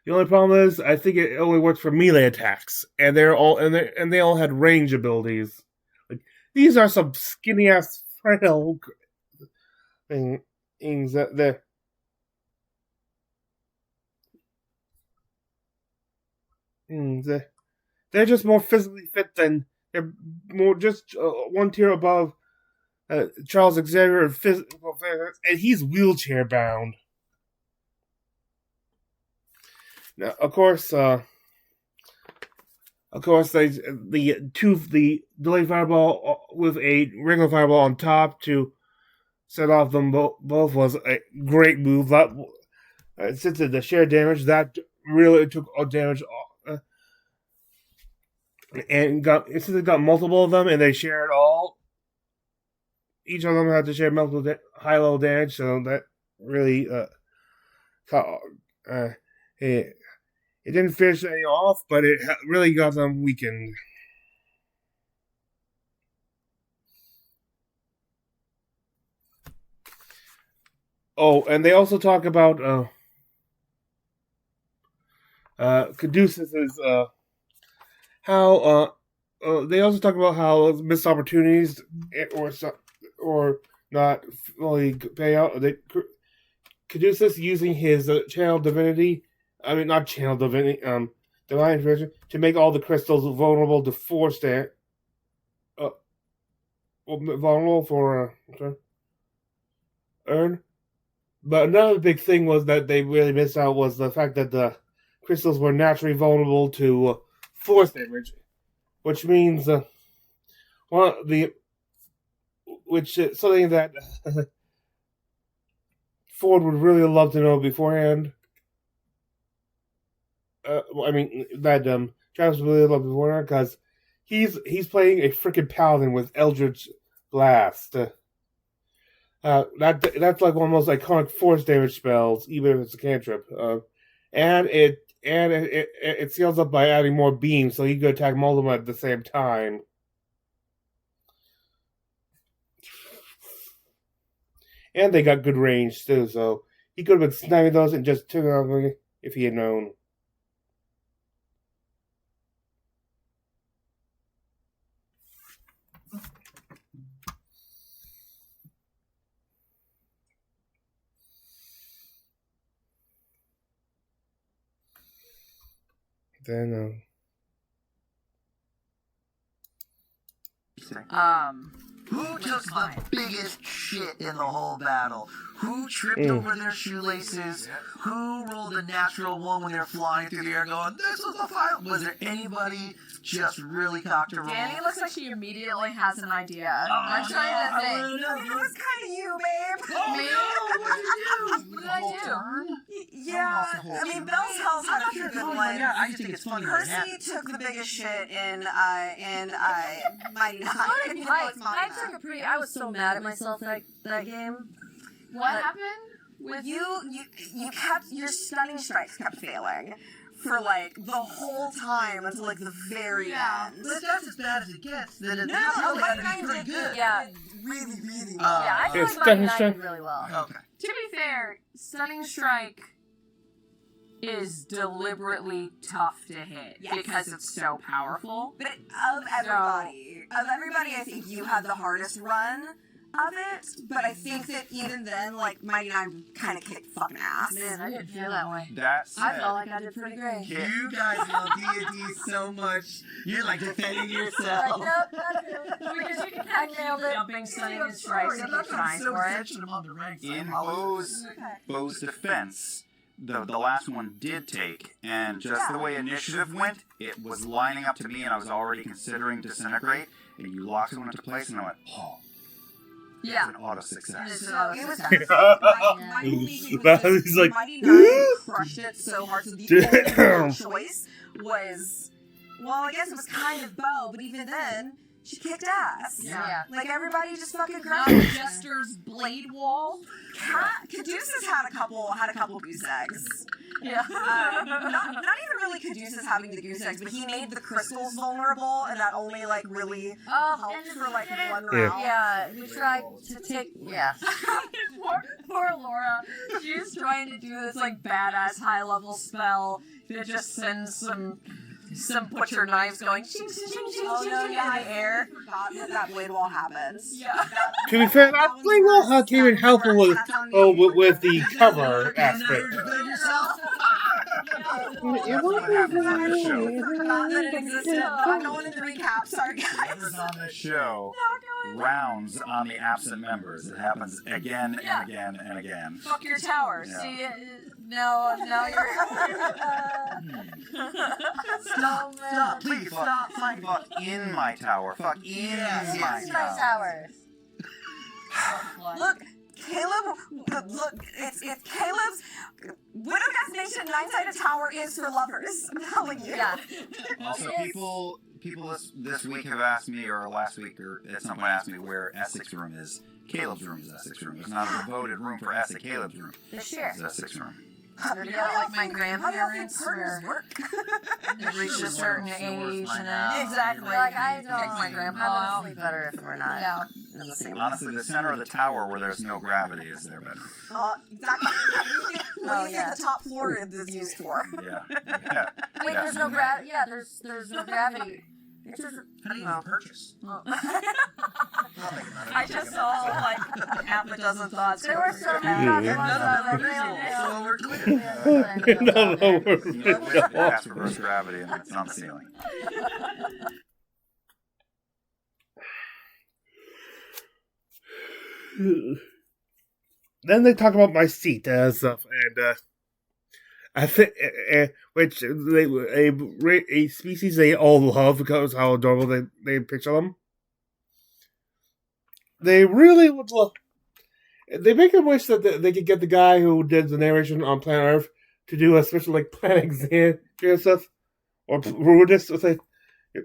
[SPEAKER 1] only problem is, I think it only works for melee attacks, and they all had range abilities. Like these are some skinny ass frail things that they're just more physically fit than. They're more just one tier above Charles Xavier in physical physics, and he's wheelchair bound. Now, of course, the delayed fireball with a regular fireball on top to set off them both was a great move. Since the shared damage, that really took all damage off. And since it got multiple of them, and they shared all, each of them had to share multiple high-level damage, so that really it didn't finish any off, but it really got them weakened. Oh, and they also talk about Caduceus's how they also talk about how missed opportunities or not fully pay out. Caduceus using his channel divinity. I mean, not channel divinity. Divine vision to make all the crystals vulnerable to force damage. Vulnerable for earn. But another big thing was that they really missed out was the fact that the crystals were naturally vulnerable to force damage, which means which is something that Ford would really love to know beforehand. That Travis would really love beforehand because he's playing a freaking paladin with Eldritch Blast. That's like one of the most iconic force damage spells, even if it's a cantrip. And it scales up by adding more beams, so you can attack multiple at the same time. And they got good range too, so he could have been sniping those and just took it off if he had known. Then,
[SPEAKER 4] Who took the biggest shit in the whole battle? Who tripped over their shoelaces? Who rolled a natural one when they're flying through the air going, this was the final? Was there anybody just really cocked a roll?
[SPEAKER 6] Danny looks like she immediately has an idea.
[SPEAKER 5] I'm trying to think.
[SPEAKER 7] It was kind of you, babe.
[SPEAKER 6] Me? What'd you do? What did I do?
[SPEAKER 7] Yeah, I mean, Bell's Hell's had a few good ones.
[SPEAKER 4] I just think it's funny when it
[SPEAKER 7] Percy
[SPEAKER 4] happens.
[SPEAKER 7] took the biggest shit in Mighty Nine.
[SPEAKER 5] I was so mad at myself that game.
[SPEAKER 6] What happened? With
[SPEAKER 7] You kept your stunning strikes kept failing for like the whole time until like the very end.
[SPEAKER 4] But that's as bad as it gets. Then it's
[SPEAKER 7] No,
[SPEAKER 4] probably
[SPEAKER 7] Mighty
[SPEAKER 4] gotta be
[SPEAKER 7] Nine
[SPEAKER 4] pretty
[SPEAKER 7] did
[SPEAKER 4] good.
[SPEAKER 5] Yeah.
[SPEAKER 7] Really, really
[SPEAKER 5] Yeah, I feel
[SPEAKER 1] It's
[SPEAKER 5] like Mighty Nine
[SPEAKER 1] Stunning
[SPEAKER 5] did really well.
[SPEAKER 4] Okay.
[SPEAKER 6] To be fair, Stunning Strike is deliberately tough to hit because it's so powerful.
[SPEAKER 7] But of everybody, I think you had the hardest run of it. But I think that even then, like Mighty Nine kind of kicked fucking ass.
[SPEAKER 5] Man, I didn't feel that way.
[SPEAKER 3] That
[SPEAKER 5] I
[SPEAKER 3] said,
[SPEAKER 5] felt like I did pretty great.
[SPEAKER 4] You guys love D&D so much. You're like defending yourself.
[SPEAKER 6] Because you can kind of keep jumping, stunning, and strikes and keep trying for it.
[SPEAKER 3] in Bo's defense, the last one did take, and just the way initiative went, it was lining up to me, and I was already considering disintegrate, and you locked it into place, and I went, oh,
[SPEAKER 6] Yeah.
[SPEAKER 3] it's an auto success.
[SPEAKER 7] So it was my belief was
[SPEAKER 1] He's like,
[SPEAKER 7] Mighty Nine crushed it so hard. So the only choice was, well, I guess it was kind of Bo, but even then, she kicked ass.
[SPEAKER 6] Yeah.
[SPEAKER 7] Like everybody just fucking
[SPEAKER 6] Not
[SPEAKER 7] crushed.
[SPEAKER 6] Jester's blade wall.
[SPEAKER 7] Caduceus had a couple goose eggs.
[SPEAKER 6] Yeah.
[SPEAKER 7] Not even really Caduceus having the goose eggs, but he made the crystals vulnerable, and that only like really helped for like one round.
[SPEAKER 5] Yeah, we tried to take. Yeah.
[SPEAKER 6] poor Laura. She's trying to do this like badass high level spell that just sends some butcher knives going ching ching ching ching
[SPEAKER 7] Oh
[SPEAKER 6] ching
[SPEAKER 7] no,
[SPEAKER 6] ching
[SPEAKER 7] yeah,
[SPEAKER 6] in the air.
[SPEAKER 7] I forgot that blade wall happens.
[SPEAKER 6] Yeah.
[SPEAKER 1] to be fair, that blade wall came in helpful with the cover aspect.
[SPEAKER 3] what happens on this show.
[SPEAKER 7] Forgot that it existed. Not going in the recap. Sorry, guys.
[SPEAKER 3] Whoever's on this show rounds on the absent members. It happens again and again and again.
[SPEAKER 6] Fuck your tower.
[SPEAKER 3] Yeah.
[SPEAKER 6] See, now you're.
[SPEAKER 4] Stop, please, stop.
[SPEAKER 3] Fuck in my tower. Fuck in my tower.
[SPEAKER 5] Towers.
[SPEAKER 7] Look, Caleb. Look, it's Caleb's. Widowdeath Nation nine-sided tower is for lovers. I'm telling you.
[SPEAKER 5] Yeah.
[SPEAKER 3] Also, people this week have asked me, or last week, or at some point asked me where Essex room is. Caleb's room is Essex room. There's not a devoted room for Essex. Caleb's room
[SPEAKER 5] The share.
[SPEAKER 3] is Essex room.
[SPEAKER 6] You're like my grandparents
[SPEAKER 7] Partners
[SPEAKER 6] where
[SPEAKER 7] work.
[SPEAKER 6] they reach a certain age and then
[SPEAKER 7] Exactly.
[SPEAKER 5] Like, I
[SPEAKER 6] pick my
[SPEAKER 5] don't.
[SPEAKER 6] grandpa
[SPEAKER 5] I would
[SPEAKER 6] out.
[SPEAKER 5] sleep better if we're not
[SPEAKER 6] Yeah.
[SPEAKER 5] in the same.
[SPEAKER 3] Honestly, the center of the tower where there's no gravity is their bedroom.
[SPEAKER 7] Exactly. What do you
[SPEAKER 5] yeah.
[SPEAKER 7] think the top floor is used for?
[SPEAKER 3] Yeah.
[SPEAKER 5] Wait, there's no gravity. Yeah, there's no gravity. It's just.
[SPEAKER 4] How do you even purchase?
[SPEAKER 6] I just saw like half a dozen thoughts.
[SPEAKER 5] There were so many
[SPEAKER 4] So we're clear.
[SPEAKER 1] No, we're
[SPEAKER 3] That's reverse gravity and it's on the ceiling.
[SPEAKER 1] Then they talk about my seat and stuff, and I think which a species they all love because how adorable they picture them. They really would love. They make a wish that they could get the guy who did the narration on Planet Earth to do a special like Planet Exandria stuff or Ruinous with it,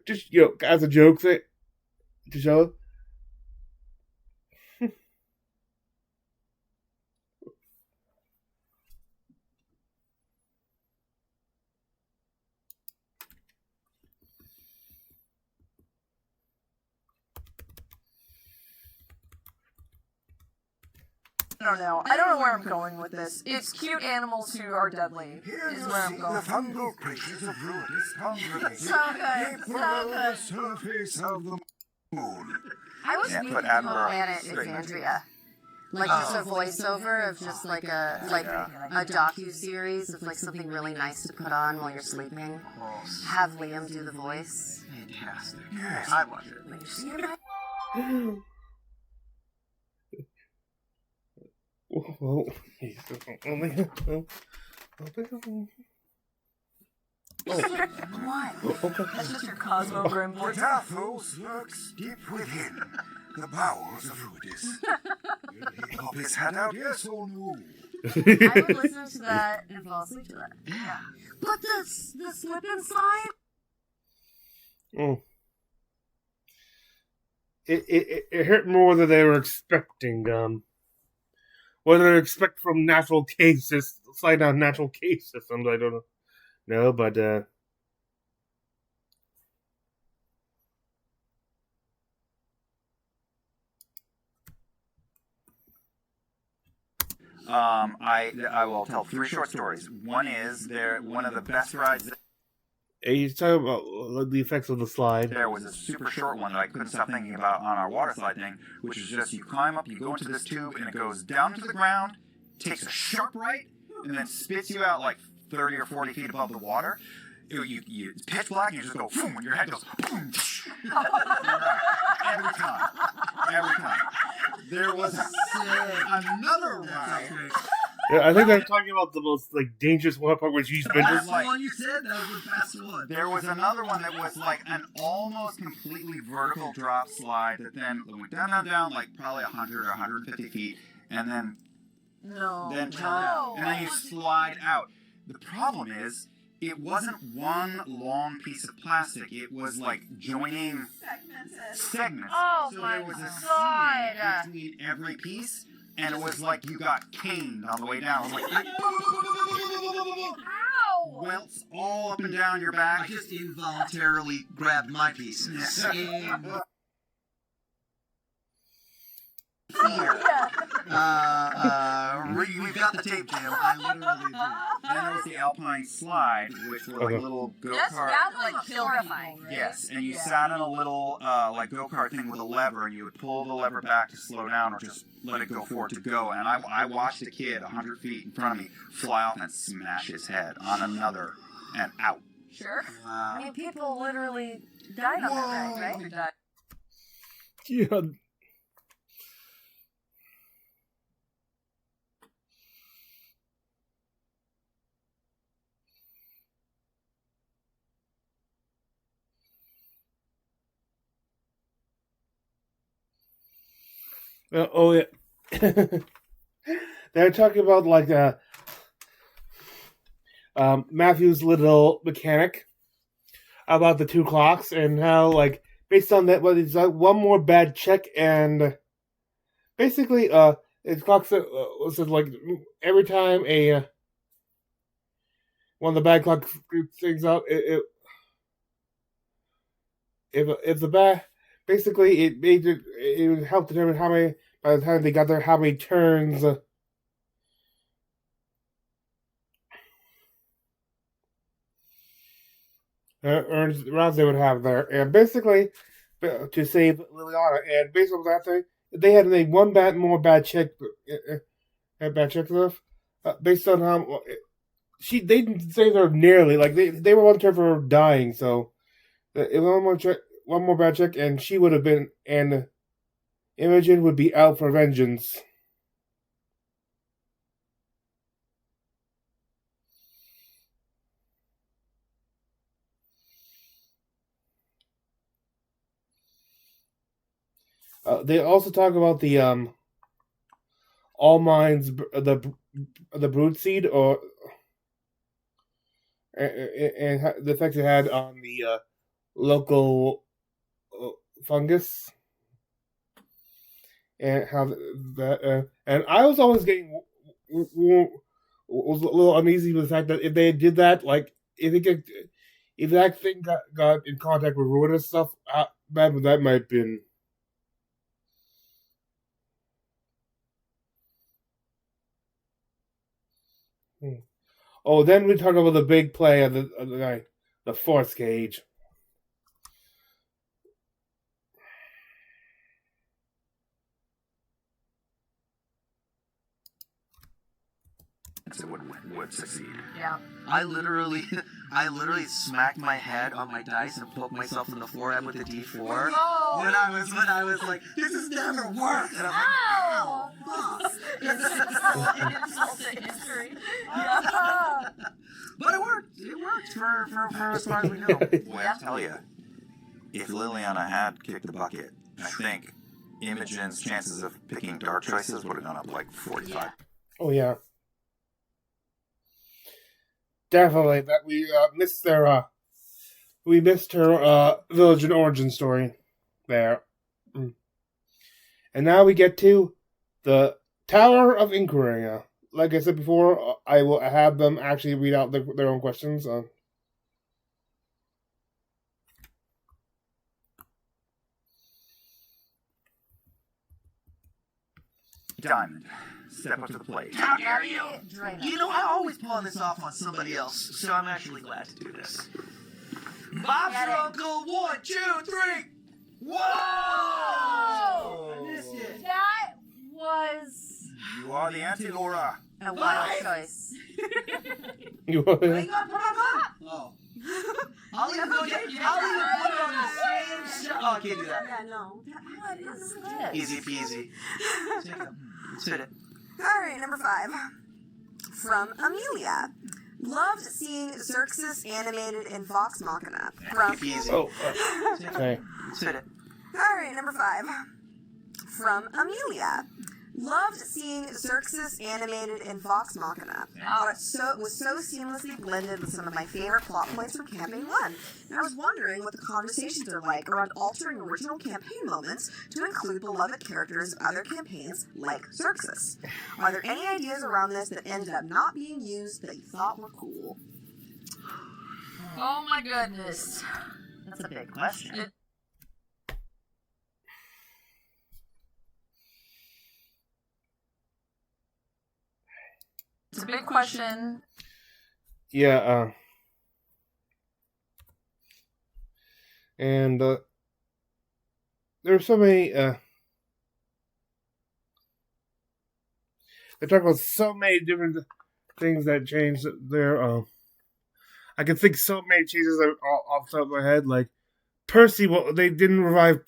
[SPEAKER 1] just as a joke thing to show.
[SPEAKER 6] I don't know where I'm going with this. It's cute animals who are deadly.
[SPEAKER 2] Here
[SPEAKER 6] Is
[SPEAKER 2] you
[SPEAKER 6] where I'm
[SPEAKER 2] see
[SPEAKER 6] going.
[SPEAKER 2] the fungal creatures of Ruinous congregate.
[SPEAKER 5] So good.
[SPEAKER 2] They follow the surface of the moon.
[SPEAKER 5] I was
[SPEAKER 3] Yeah,
[SPEAKER 5] reading
[SPEAKER 3] put
[SPEAKER 5] about
[SPEAKER 3] Admiral
[SPEAKER 5] Planet
[SPEAKER 3] straight.
[SPEAKER 5] Exandria. Like just a voiceover of just like a docu-series of like something really nice to put on while you're sleeping. Have Liam do the voice.
[SPEAKER 4] Fantastic.
[SPEAKER 2] Yes.
[SPEAKER 4] I watch it.
[SPEAKER 5] When you see him.
[SPEAKER 1] Well,
[SPEAKER 5] What?
[SPEAKER 1] okay.
[SPEAKER 6] That's just your Cosmo Grim voice.
[SPEAKER 2] But Athos lurks deep within the bowels of Ruinous. Will he pop his hat out, yes or no?
[SPEAKER 5] I would listen to that and fall asleep to that.
[SPEAKER 4] Yeah.
[SPEAKER 5] But the slip and slide?
[SPEAKER 1] Oh. It hurt more than they were expecting. What do they expect from natural cave systems? Slide down natural cave systems, I don't know, but
[SPEAKER 3] I will tell 3 short stories. One is one of the best rides
[SPEAKER 1] he's talking about the effects of the slide.
[SPEAKER 3] there was a super short one that I couldn't stop thinking about on our water slide thing, which is just you climb up, you go into this tube, and it goes down to the ground, takes a sharp right, and then spits you out like 30 or 40 feet above the water. It's pitch black, and you just go, boom, and your head goes, boom. Every time. There was another ride.
[SPEAKER 1] Yeah, I think they're talking about the most dangerous one part where she's been
[SPEAKER 4] That's
[SPEAKER 1] to.
[SPEAKER 4] the one you said. That was the best one.
[SPEAKER 3] There was another one that was like an almost completely vertical drop slide that then went down, like probably 100 or 150 feet, and then turned down. And then you slide out. The problem is, it wasn't one long piece of plastic. It was like joining segments.
[SPEAKER 5] Oh
[SPEAKER 3] so
[SPEAKER 5] my
[SPEAKER 3] there was a
[SPEAKER 5] God.
[SPEAKER 3] seam between every piece, and it was like you got caned on the way down. It was like welts all up and down your
[SPEAKER 4] I
[SPEAKER 3] back.
[SPEAKER 4] just involuntarily grabbed my piece. Same fear. We've got the tape, Jim. I literally do.
[SPEAKER 3] Then there was the Alpine slide, which were like little
[SPEAKER 5] That
[SPEAKER 3] go-kart.
[SPEAKER 5] was horrifying.
[SPEAKER 3] Yes, and you sat in a little like go-kart thing with a lever, and you would pull the lever back to slow down or just let it go forward to go. And I watched a kid 100 feet in front of me fly off and smash his head on another and out.
[SPEAKER 6] Sure.
[SPEAKER 5] I mean, people literally died on that day, right?
[SPEAKER 1] Yeah. Oh yeah. They're talking about like Matthew's little mechanic about the 2 clocks and how like based on that, what it's like one more bad check and basically it clocks was it like every time a one of the bad clocks things out if the bad basically it would help determine how many by the time they got there how many turns. Earns rounds they would have there, and basically to save Liliana, and based on that thing, they had made one more bad check, bad check stuff, based on how they didn't save her nearly like they were one turn for her dying, so one more bad check, and she would have been, and Imogen would be out for vengeance. They also talk about the all minds the brood seed or and the effect it had on the local fungus and how that and I was always getting was a little uneasy with the fact that if they did that, like if that thing got in contact with ruinous stuff, bad that might have been. Oh, then we talk about the big play of the night, the force cage.
[SPEAKER 3] It would succeed.
[SPEAKER 6] Yeah.
[SPEAKER 4] I literally smacked my head on my dice and poked myself in the forehead with a D4 when I was like, this has never worked. And I'm like, ow!
[SPEAKER 6] Insult to history. Yeah.
[SPEAKER 4] But it worked. It worked for as far as we know.
[SPEAKER 3] Boy, I tell you, if Liliana had kicked the bucket, I think Imogen's chances of picking dark choices would have gone up like 45.
[SPEAKER 6] Yeah.
[SPEAKER 1] Oh yeah. Definitely, that we missed her village and origin story there. And now we get to the Tower of Inquiry. Like I said before, I will have them actually read out their own questions.
[SPEAKER 3] Diamond, step up to the plate.
[SPEAKER 4] How dare you?
[SPEAKER 5] Draina.
[SPEAKER 4] You know, I always pawn this off on somebody else, so I'm actually glad to do this. Bob's your uncle. 1, 2, 3. Whoa! I missed it.
[SPEAKER 5] That was
[SPEAKER 3] You are the Anti-Laura.
[SPEAKER 5] a wild choice.
[SPEAKER 1] You
[SPEAKER 4] Hang on, put on top. Oh. I'll even put it on the same shot. Oh, I can't do that.
[SPEAKER 7] Yeah, no.
[SPEAKER 5] What is this?
[SPEAKER 4] Easy peasy. Let's hit it.
[SPEAKER 7] Alright, number 5. From Amelia. Loved seeing Xerxes animated in Vox Machina. From
[SPEAKER 4] Easy.
[SPEAKER 1] Oh, okay.
[SPEAKER 4] Let's hit it.
[SPEAKER 7] Alright, number 5. From Amelia. Loved seeing Xerxes animated in Vox Machina. It was so seamlessly blended with some of my favorite plot points from Campaign 1. And I was wondering what the conversations are like around altering original campaign moments to include beloved characters of other campaigns like Xerxes. Are there any ideas around this that ended up not being used that you thought were cool?
[SPEAKER 6] Oh my goodness.
[SPEAKER 5] That's a big question.
[SPEAKER 6] It's a big question.
[SPEAKER 1] Yeah, and there are so many. They talk about so many different things that changed there. I can think so many changes off the top of my head. Like Percy, well, they didn't revive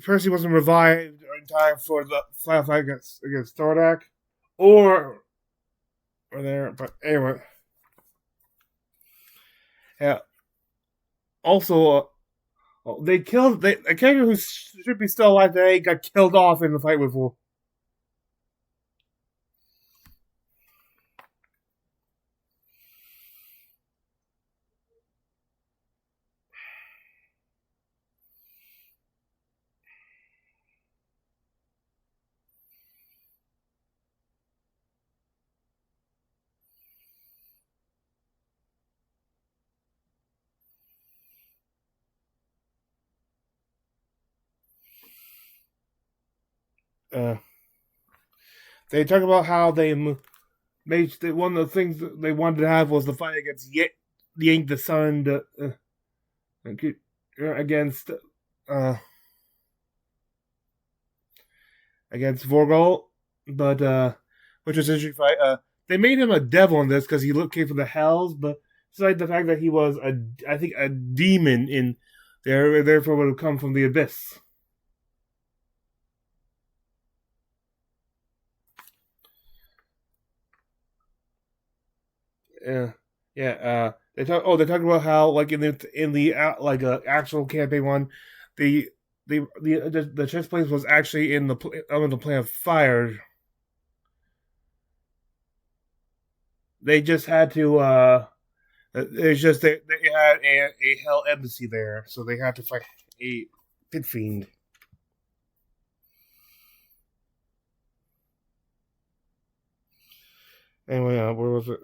[SPEAKER 1] Percy wasn't revived in time for the final fight against Thordak, or there. But anyway, yeah. Also, they killed a character who should be still alive today got killed off in the fight with Wolf. They talk about how they made one of the things that they wanted to have was the fight against Yank the Sun against Vorgol, but which was an interesting fight. They made him a devil in this because he came from the Hells, but besides the fact that he was I think a demon in there, therefore would have come from the abyss. Yeah. They talk about how like in the actual campaign one, the chess place was actually in the planet Fire. They just had to. It's just they had a Hell embassy there, so they had to fight a pit fiend. Anyway, where was it?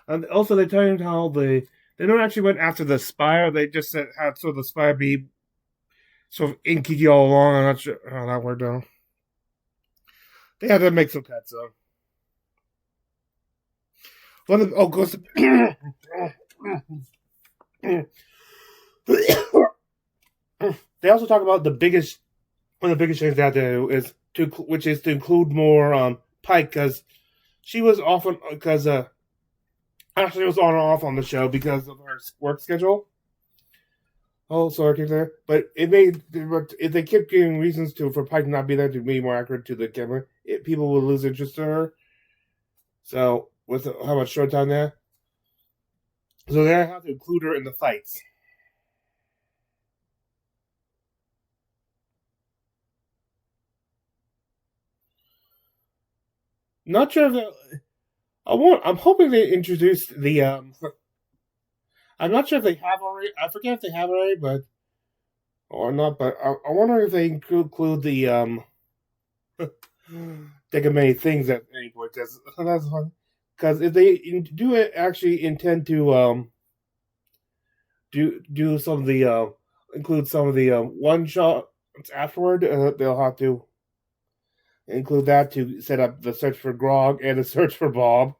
[SPEAKER 1] And also, they tell you how they don't actually went after the Spire. They just had sort of the Spire be sort of inky all along. I'm not sure how that worked out. They had to make some cuts, though. Goes they also talk about one of the biggest things they had to do is to include more Pike, because she was often Ashley was on and off on the show because of her work schedule. Oh, sorry, there. But if they kept giving reasons for Pike not be there to be more accurate to the camera, people would lose interest in her. So with how much short time there, so they have to include her in the fights. Not sure if I'm hoping they introduced the I'm not sure if they have already. I forget if they have already, but or not. But I wonder if they include the think of many things at any point. That's fun. Because if they do actually intend to do some of the include some of the one shots afterward, they'll have to include that to set up the search for Grog and the search for Bob.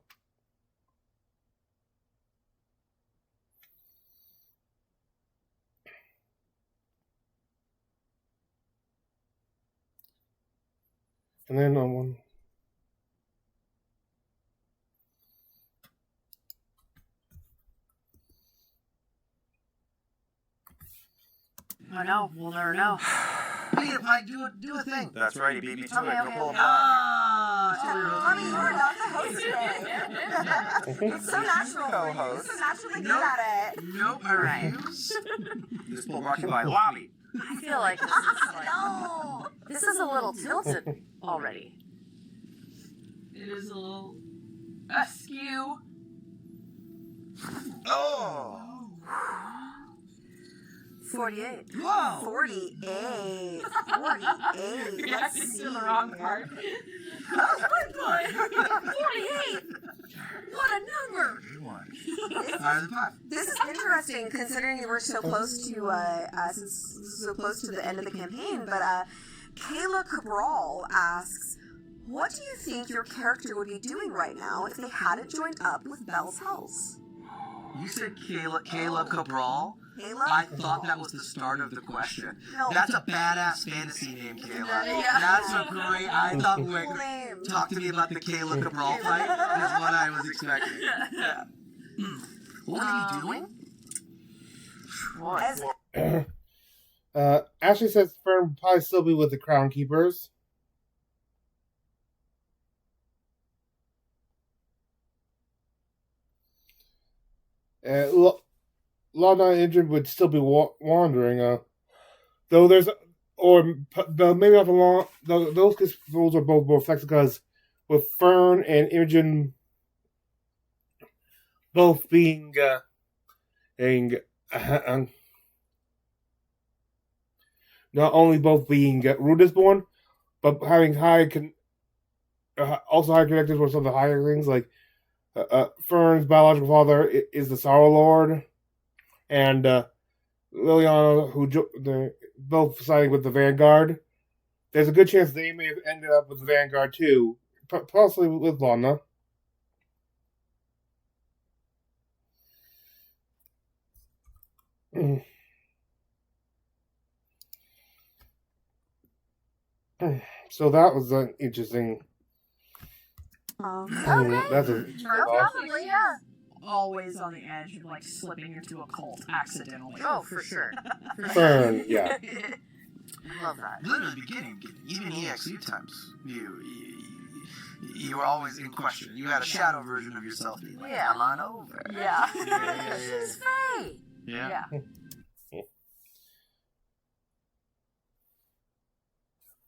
[SPEAKER 1] And then one.
[SPEAKER 5] I know. We'll never know.
[SPEAKER 4] Hey, Pike, do a thing.
[SPEAKER 3] That's right. He beat me to it.
[SPEAKER 5] Okay.
[SPEAKER 3] Go pull him
[SPEAKER 7] I mean, you're not the host today. It's so natural.
[SPEAKER 3] Co-host.
[SPEAKER 7] You're so naturally good at it.
[SPEAKER 4] Nope. All right.
[SPEAKER 3] This pull brought to you by Lolly.
[SPEAKER 5] I feel like this is a little tilted already.
[SPEAKER 6] It is a little askew.
[SPEAKER 3] Oh.
[SPEAKER 5] 48.
[SPEAKER 4] Whoa.
[SPEAKER 7] 48. 48.
[SPEAKER 6] Reacting to the wrong part.
[SPEAKER 5] 48. What a number!
[SPEAKER 7] This is interesting considering you were so close to the end of the campaign. But Kayla Cabral asks, what do you think your character would be doing right now if they hadn't joined up with Bell's Hells?
[SPEAKER 4] You said Caleb Cabral?
[SPEAKER 7] Caleb?
[SPEAKER 4] I thought that was the start of the question.
[SPEAKER 7] No.
[SPEAKER 4] That's a badass fantasy name, Kayla.
[SPEAKER 7] Yeah.
[SPEAKER 4] That's a great. I thought
[SPEAKER 7] Cool name.
[SPEAKER 4] talk to me about the Caleb Cabral fight. That's what I was expecting. Yeah. What are you doing?
[SPEAKER 7] As-
[SPEAKER 1] Ashley says Fern will probably still be with the Crown Keepers. Lana and Injured would still be wandering. Though there's, or maybe not for long. Those rules are both more flexible because with Fern and Imogen both being not only both being Rudis born, but having also high connections with some of the higher things like Fern's biological father is the Sorrow Lord, and Liliana, who they're both siding with the Vanguard. There's a good chance they may have ended up with the Vanguard too, possibly with Lana. So that was an interesting. That's a
[SPEAKER 5] Probably, yeah.
[SPEAKER 6] Always on the edge of like slipping into a cult accidentally.
[SPEAKER 5] Oh, for sure.
[SPEAKER 1] Fern, yeah.
[SPEAKER 5] Love that.
[SPEAKER 4] Literally beginning, even EXE times, you were always in question. You had a shadow version of yourself.
[SPEAKER 5] Yeah, I'm on over.
[SPEAKER 6] Yeah.
[SPEAKER 5] She's Faye.
[SPEAKER 6] Yeah.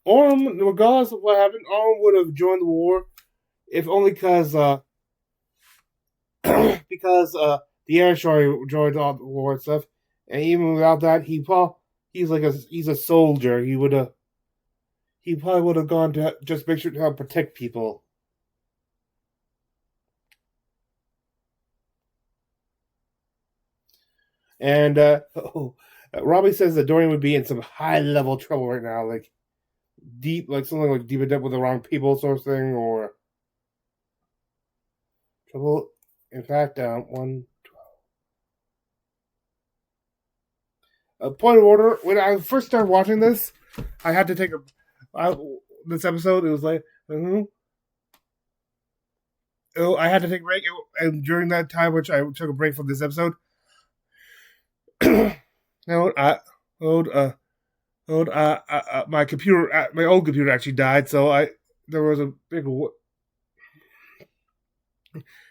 [SPEAKER 1] Orm, regardless of what happened, Orm would have joined the war, if only because the Air Destroyer joined all the war and stuff. And even without that, he's a soldier. He probably would have gone to just make sure to help protect people. And Robbie says that Dorian would be in some high level trouble right now, like deep in debt with the wrong people, sort of thing, or trouble. In fact, a point of order. When I first started watching this, I had to take this episode. It was like, I had to take a break, and during that time, which I took a break from this episode. My computer, my old computer actually died, so there was a big.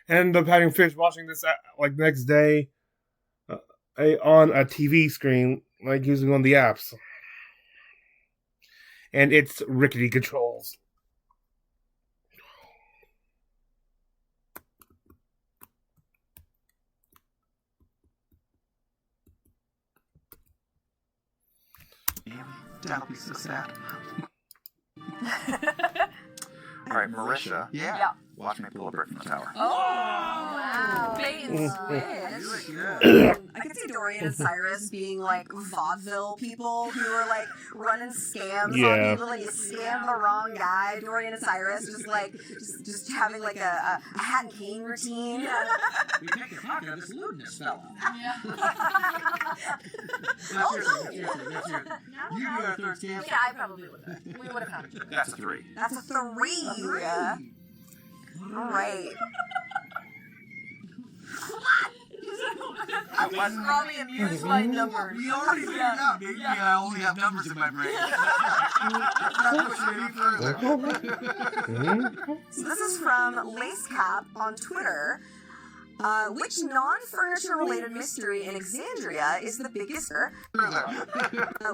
[SPEAKER 1] Ended up having finished watching this like next day on a TV screen, like using one of the apps, and it's rickety controls.
[SPEAKER 4] That'll be so sad.
[SPEAKER 3] All right, Marisha.
[SPEAKER 4] Yeah.
[SPEAKER 3] Watch me pull a brick from the tower.
[SPEAKER 6] Oh, wow. Bait and switch.
[SPEAKER 7] I could see Dorian and Cyrus being like vaudeville people who are like running scams on people, and you scam the wrong guy. Dorian and Cyrus just having like a hat and cane routine.
[SPEAKER 4] We take your pocket of this lewdness fella.
[SPEAKER 6] Yeah.
[SPEAKER 4] That's your. You do our third scam.
[SPEAKER 5] Yeah, I probably would have. We would have found it.
[SPEAKER 3] That's a 3.
[SPEAKER 7] That's a 3. All right.
[SPEAKER 6] I wasn't Robbie amused by numbers.
[SPEAKER 4] We already figured out, maybe I only have numbers in my brain. Not pushing any further.
[SPEAKER 7] So this is from Lacecap on Twitter. Which non-furniture related mystery in Exandria is the biggest?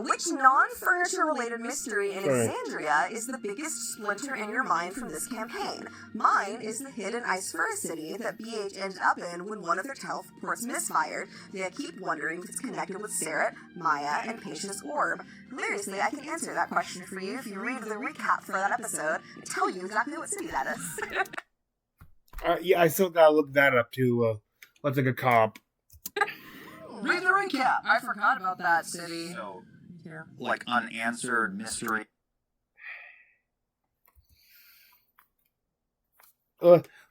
[SPEAKER 7] Which non-furniture related mystery in Exandria is the biggest splinter in your mind from this campaign? Mine is the hidden Icefera city that BH ended up in when one of their teleports misfired. They keep wondering if it's connected with Sarah, Maya, and Patient's orb. Hilariously, I can answer that question for you if you read the recap for that episode and tell you exactly what city that is.
[SPEAKER 1] Yeah, I still gotta look that up too. Let's take a comp.
[SPEAKER 6] Read the recap. I forgot about that city.
[SPEAKER 3] So, like unanswered mystery.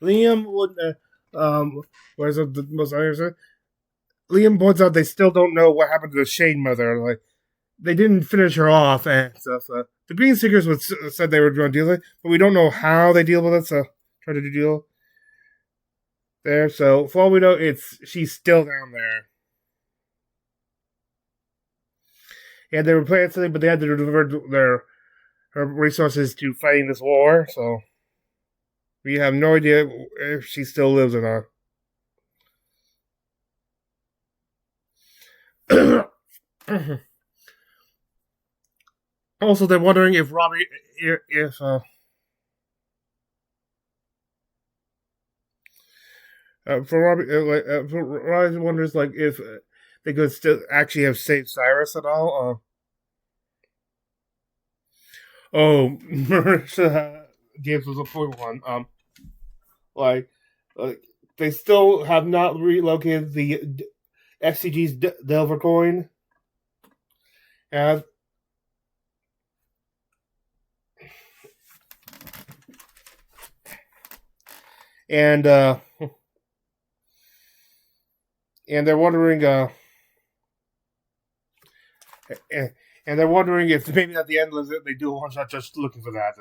[SPEAKER 1] Liam would. Where's the most unanswered? Liam points out they still don't know what happened to the Shade Mother. Like, they didn't finish her off and stuff. The Green Seekers said they were going to deal with it, but we don't know how they deal with it, so try to deal there. So, for all we know, she's still down there. Yeah, they were planning something, but they had to divert her resources to fighting this war, so we have no idea if she still lives or not. Also, they're wondering if Robbie, Robbie wonders like if they could still actually have saved Cyrus at all. Marisha gives us a point one. Like they still have not relocated the FCG's Delver coin. And they're wondering they're wondering if maybe at the end of it they do one shot just looking for that.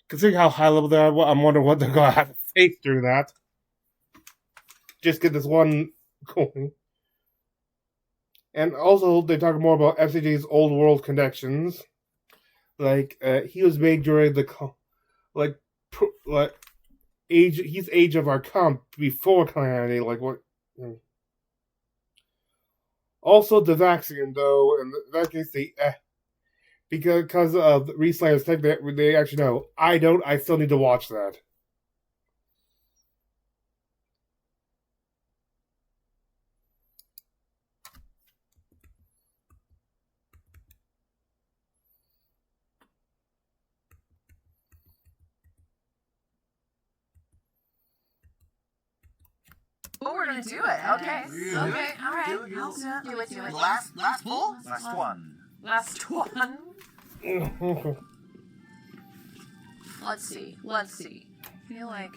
[SPEAKER 1] Considering how high level they are, I'm wondering what they're gonna have to face through that. Just get this one coin. And also they talk more about FCG's old world connections. Like he was made during the age of our comp before Calamity, like what. Also, the vaccine, though, in that case, because of Reslayer's tech, they actually know. I don't. I still need to watch that.
[SPEAKER 6] Oh, we're gonna do it. Okay.
[SPEAKER 2] Really?
[SPEAKER 6] Okay. All right.
[SPEAKER 2] Do it.
[SPEAKER 6] Do it.
[SPEAKER 4] Last pull?
[SPEAKER 3] Last one.
[SPEAKER 6] Last one. Let's see. I feel like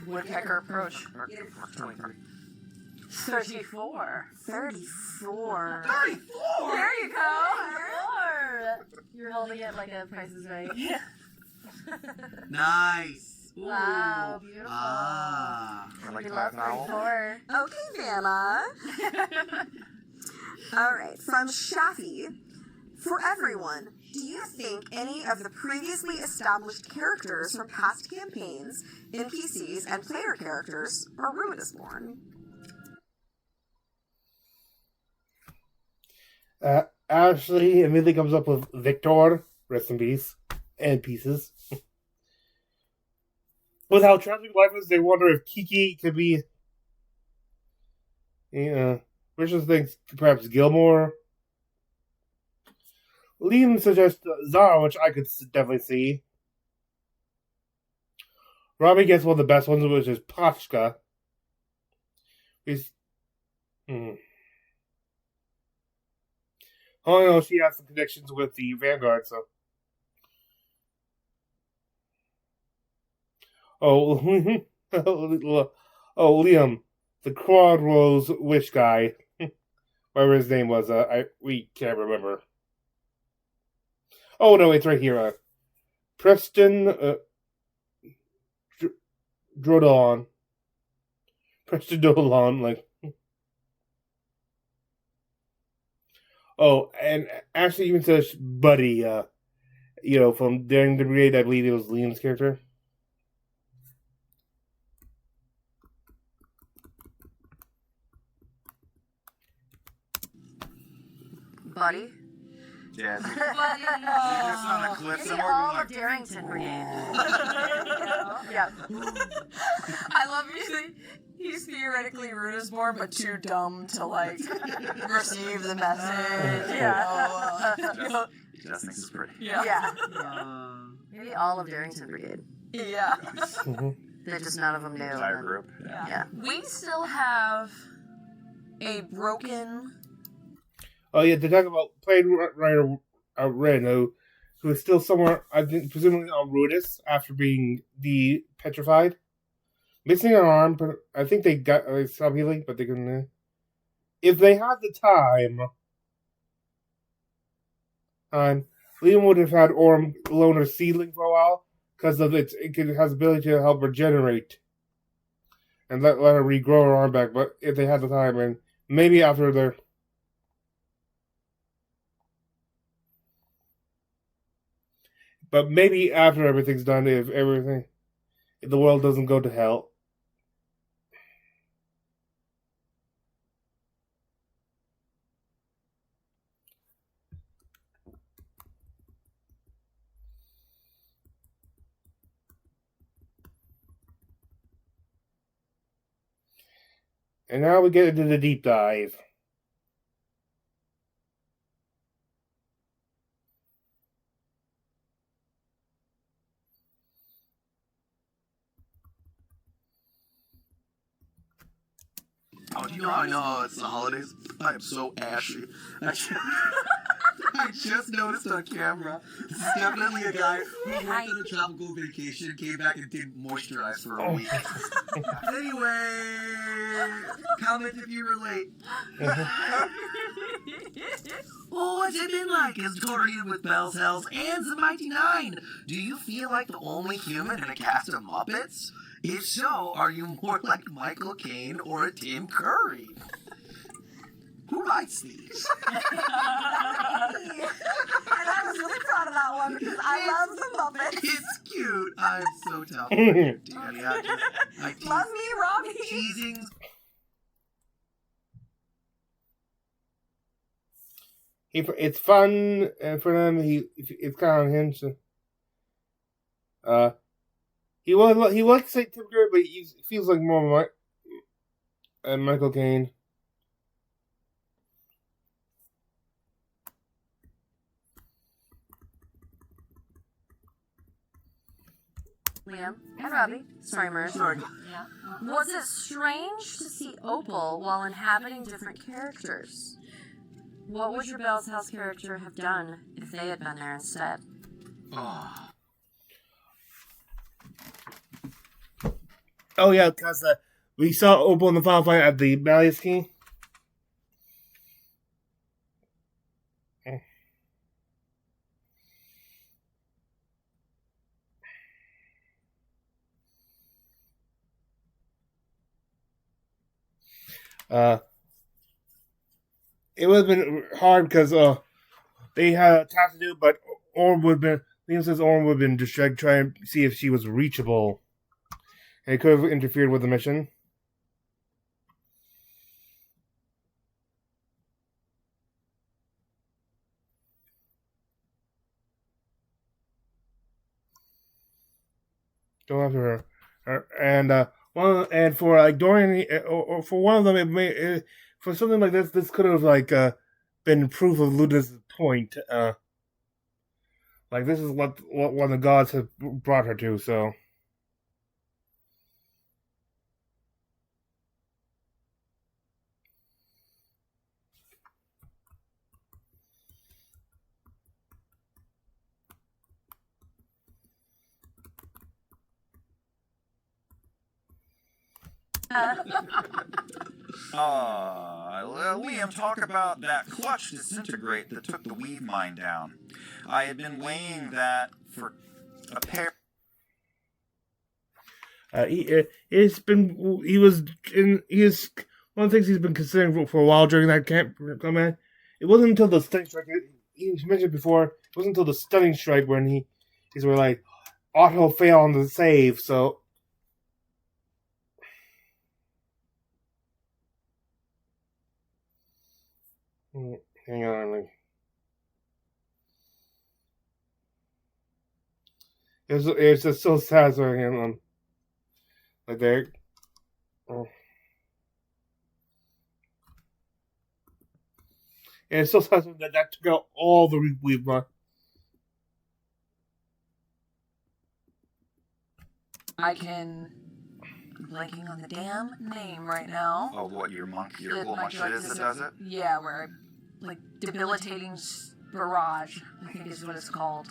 [SPEAKER 6] woodpecker approach.
[SPEAKER 4] 23.
[SPEAKER 6] 34.
[SPEAKER 7] 34.
[SPEAKER 4] 34!
[SPEAKER 6] There you go.
[SPEAKER 5] You're holding it like a Price is Right.
[SPEAKER 6] Yeah.
[SPEAKER 4] Nice. Ooh.
[SPEAKER 5] Wow, beautiful.
[SPEAKER 4] Ah.
[SPEAKER 3] I like
[SPEAKER 5] We
[SPEAKER 3] that
[SPEAKER 5] love
[SPEAKER 3] now.
[SPEAKER 5] 34.
[SPEAKER 7] Okay, Vanna. All right, from Shafi. For everyone, do you think any of the previously established characters from past campaigns, NPCs, and player characters are Ruinous Born?
[SPEAKER 1] Ashley immediately comes up with Victor, rest in peace, and pieces. With how tragic life is, they wonder if Kiki could be. Richard thinks perhaps Gilmore. Liam suggests Zara, which I could definitely see. Robbie gets one of the best ones, which is Pachka. Oh no, she has some connections with the Vanguard, so. Oh, Liam, the Quad Rose Wish guy, whatever his name was, we can't remember. Oh no, it's right here. Preston Drodon. Preston Drodon, like. Oh, and actually even says Buddy, from during the raid, I believe it was Liam's character.
[SPEAKER 5] Buddy.
[SPEAKER 3] Yeah.
[SPEAKER 6] Buddy,
[SPEAKER 3] It's on a cliff
[SPEAKER 5] Maybe
[SPEAKER 3] somewhere.
[SPEAKER 5] all
[SPEAKER 3] Like,
[SPEAKER 5] of Darrington Brigade.
[SPEAKER 6] Yeah. I love he's theoretically Ruinous Born, but too dumb to receive the message. Yeah.
[SPEAKER 3] Jess thinks it's pretty.
[SPEAKER 6] Yeah.
[SPEAKER 5] Maybe all of Darrington Brigade.
[SPEAKER 6] Yeah.
[SPEAKER 5] That just none of them knew.
[SPEAKER 3] Entire group.
[SPEAKER 5] Yeah.
[SPEAKER 6] We still have a broken.
[SPEAKER 1] Oh yeah, to talk about Plaid Rider Reno, who is still somewhere, I think, presumably on Rudis after being petrified. missing an arm, but I think they got stop healing, but they couldn't. If they had the time, Liam would have had Orm loner seedling for a while because of it has the ability to help regenerate and let her regrow her arm back. But if they had the time, and maybe after their maybe after everything's done, if the world doesn't go to hell. And now we get into the deep dive.
[SPEAKER 4] Oh, do you know how I know it's the holidays? I am so ashy. I just noticed on camera. This is definitely a guy who went on a tropical vacation, came back and didn't moisturize for a week. Anyway, comment if you relate. Oh, what's it been like as Dorian with Bell's Hells and the Mighty Nine? Do you feel like the only human in a cast of Muppets? If so, are you more like Michael Caine or a Tim Curry? Who writes these?
[SPEAKER 7] And I was really proud of that one because I love the Muppets.
[SPEAKER 4] It's cute. I'm so tough. Danny, I tease,
[SPEAKER 7] Love me, Robbie.
[SPEAKER 4] teasing.
[SPEAKER 1] It's fun for them. It's kind of on him. So, he was to say Tim Curry, but he feels like more Michael Caine.
[SPEAKER 5] Liam and Robbie. Sorry, Merce.
[SPEAKER 4] Sorry.
[SPEAKER 5] Yeah. Was it strange to see Opal while inhabiting different characters? What would your Bell's House character have done if they had been there instead?
[SPEAKER 1] Oh yeah, because we saw Opal in the final fight at the Ballet Ski. It would have been hard because they had a task to do, but Liam says Orm would have been distracted trying to see if she was reachable. And it could have interfered with the mission. Go after her. And for like Dorian, or for one of them, for something like this could have been proof of Luda's point. Like this is what one of the gods have brought her to. So.
[SPEAKER 3] Liam, talk about that clutch disintegrate that took the weave mine down. I had been weighing that for a pair.
[SPEAKER 1] He is one of the things he's been considering for a while during that camp command. It wasn't until the stunning strike. He mentioned before. It wasn't until the stunning strike when he's were like auto fail on the save. So. Hang on. It's just so satisfying. Like there. Oh. And it's so satisfying that took out all the weave mark.
[SPEAKER 6] I can. Blanking on the damn name right now.
[SPEAKER 3] Oh, what your cool monk shit is that does it?
[SPEAKER 6] Yeah, where debilitating barrage, I think is what it's called.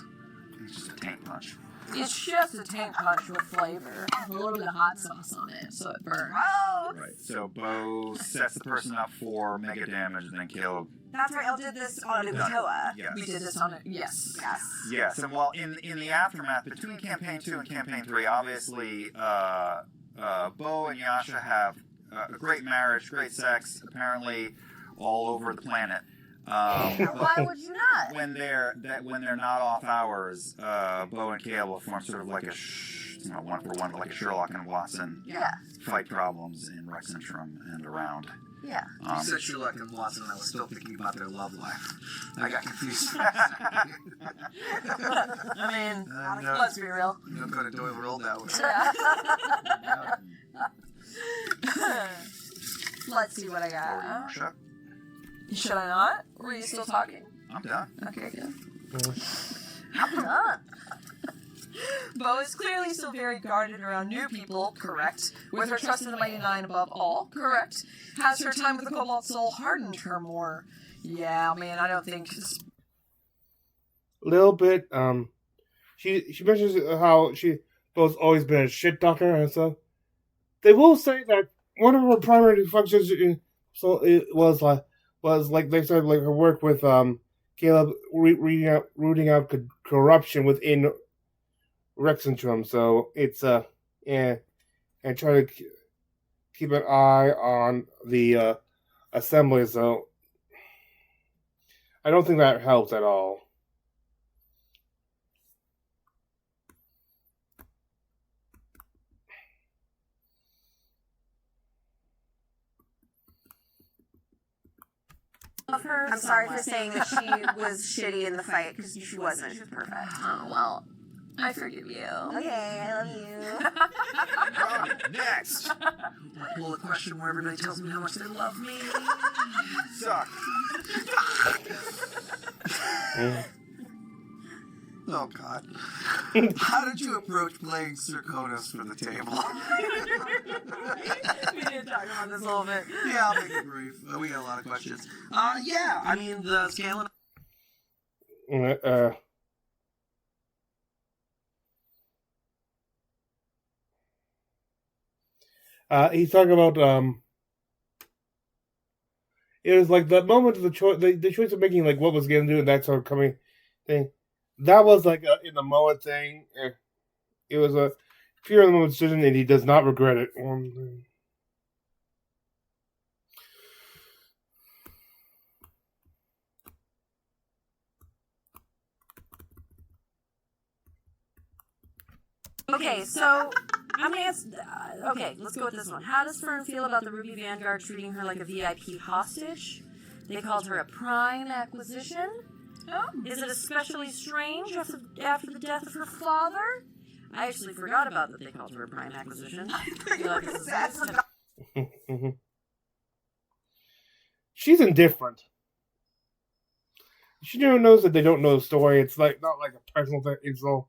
[SPEAKER 3] It's just a tank punch.
[SPEAKER 6] It's just a tank punch with flavor. A little bit of hot sauce on it, so it burns.
[SPEAKER 7] Oh,
[SPEAKER 3] Right. So Bo sets the person up for mega damage, and then Caleb.
[SPEAKER 7] that's right. I did this on Ubatoa.
[SPEAKER 3] Yes.
[SPEAKER 6] We did this on it. Yes.
[SPEAKER 7] Yes.
[SPEAKER 3] Yes, and well, in the aftermath between campaign 2 and campaign 3, obviously, Bo and Yasha have a great marriage, great sex, apparently all over the planet.
[SPEAKER 5] Why would you not?
[SPEAKER 3] When they're not off hours, Bo and Caleb will form sort of like a one for one, like a Sherlock and Watson
[SPEAKER 5] Yeah.
[SPEAKER 3] fight problems in Rexentrum and around.
[SPEAKER 5] Yeah.
[SPEAKER 4] You said Sherlock and Watson, and I was still thinking about their love life. I got confused.
[SPEAKER 6] I mean, let's be real.
[SPEAKER 4] You know, Conan Doyle rolled that one.
[SPEAKER 6] Let's see what I got.
[SPEAKER 3] Shut.
[SPEAKER 6] Should I not? Or are you still talking?
[SPEAKER 3] I'm done.
[SPEAKER 6] Okay, good.
[SPEAKER 5] I'm done.
[SPEAKER 6] Bo is clearly still very guarded around new people, correct. With her trust in the Mighty Nine above all, correct. Has her time with the Cobalt Soul hardened her more? Yeah, man, I don't think...
[SPEAKER 1] Little bit. She mentions how Bo's always been a shit doctor and stuff. They will say that one of her primary functions was like they said, like her work with Caleb rooting out corruption within Rexentrum. So it's and try to keep an eye on the assembly. So I don't think that helps at all.
[SPEAKER 7] I'm sorry for saying that she was shitty in the fight because she wasn't. She was perfect.
[SPEAKER 6] Oh, well, I forgive you.
[SPEAKER 7] Okay, I love you.
[SPEAKER 3] Next.
[SPEAKER 4] Pull a question where everybody tells me how much they love me.
[SPEAKER 3] Suck.
[SPEAKER 4] Oh, God. How did you approach playing Circonus for the table?
[SPEAKER 6] We did talk about this a little bit.
[SPEAKER 4] Yeah, I'll make it brief. We got a lot of questions. Yeah, I mean, the scaling...
[SPEAKER 1] He's talking about it was like the moment of the choice of making like what was going to do and that sort of coming thing. That was like in the moment thing. It was a pure in the moment decision, and he does not regret it.
[SPEAKER 5] Okay, so I'm gonna ask. Okay, let's go with this one. How does Fern feel about the Ruby Vanguard treating her like a VIP hostage? They called her a prime acquisition.
[SPEAKER 6] Oh.
[SPEAKER 5] Is it especially strange after the death of her father? I actually forgot about that they called her a prime acquisition.
[SPEAKER 1] She's indifferent. She never knows that they don't know the story. It's like not like a personal thing. It's all.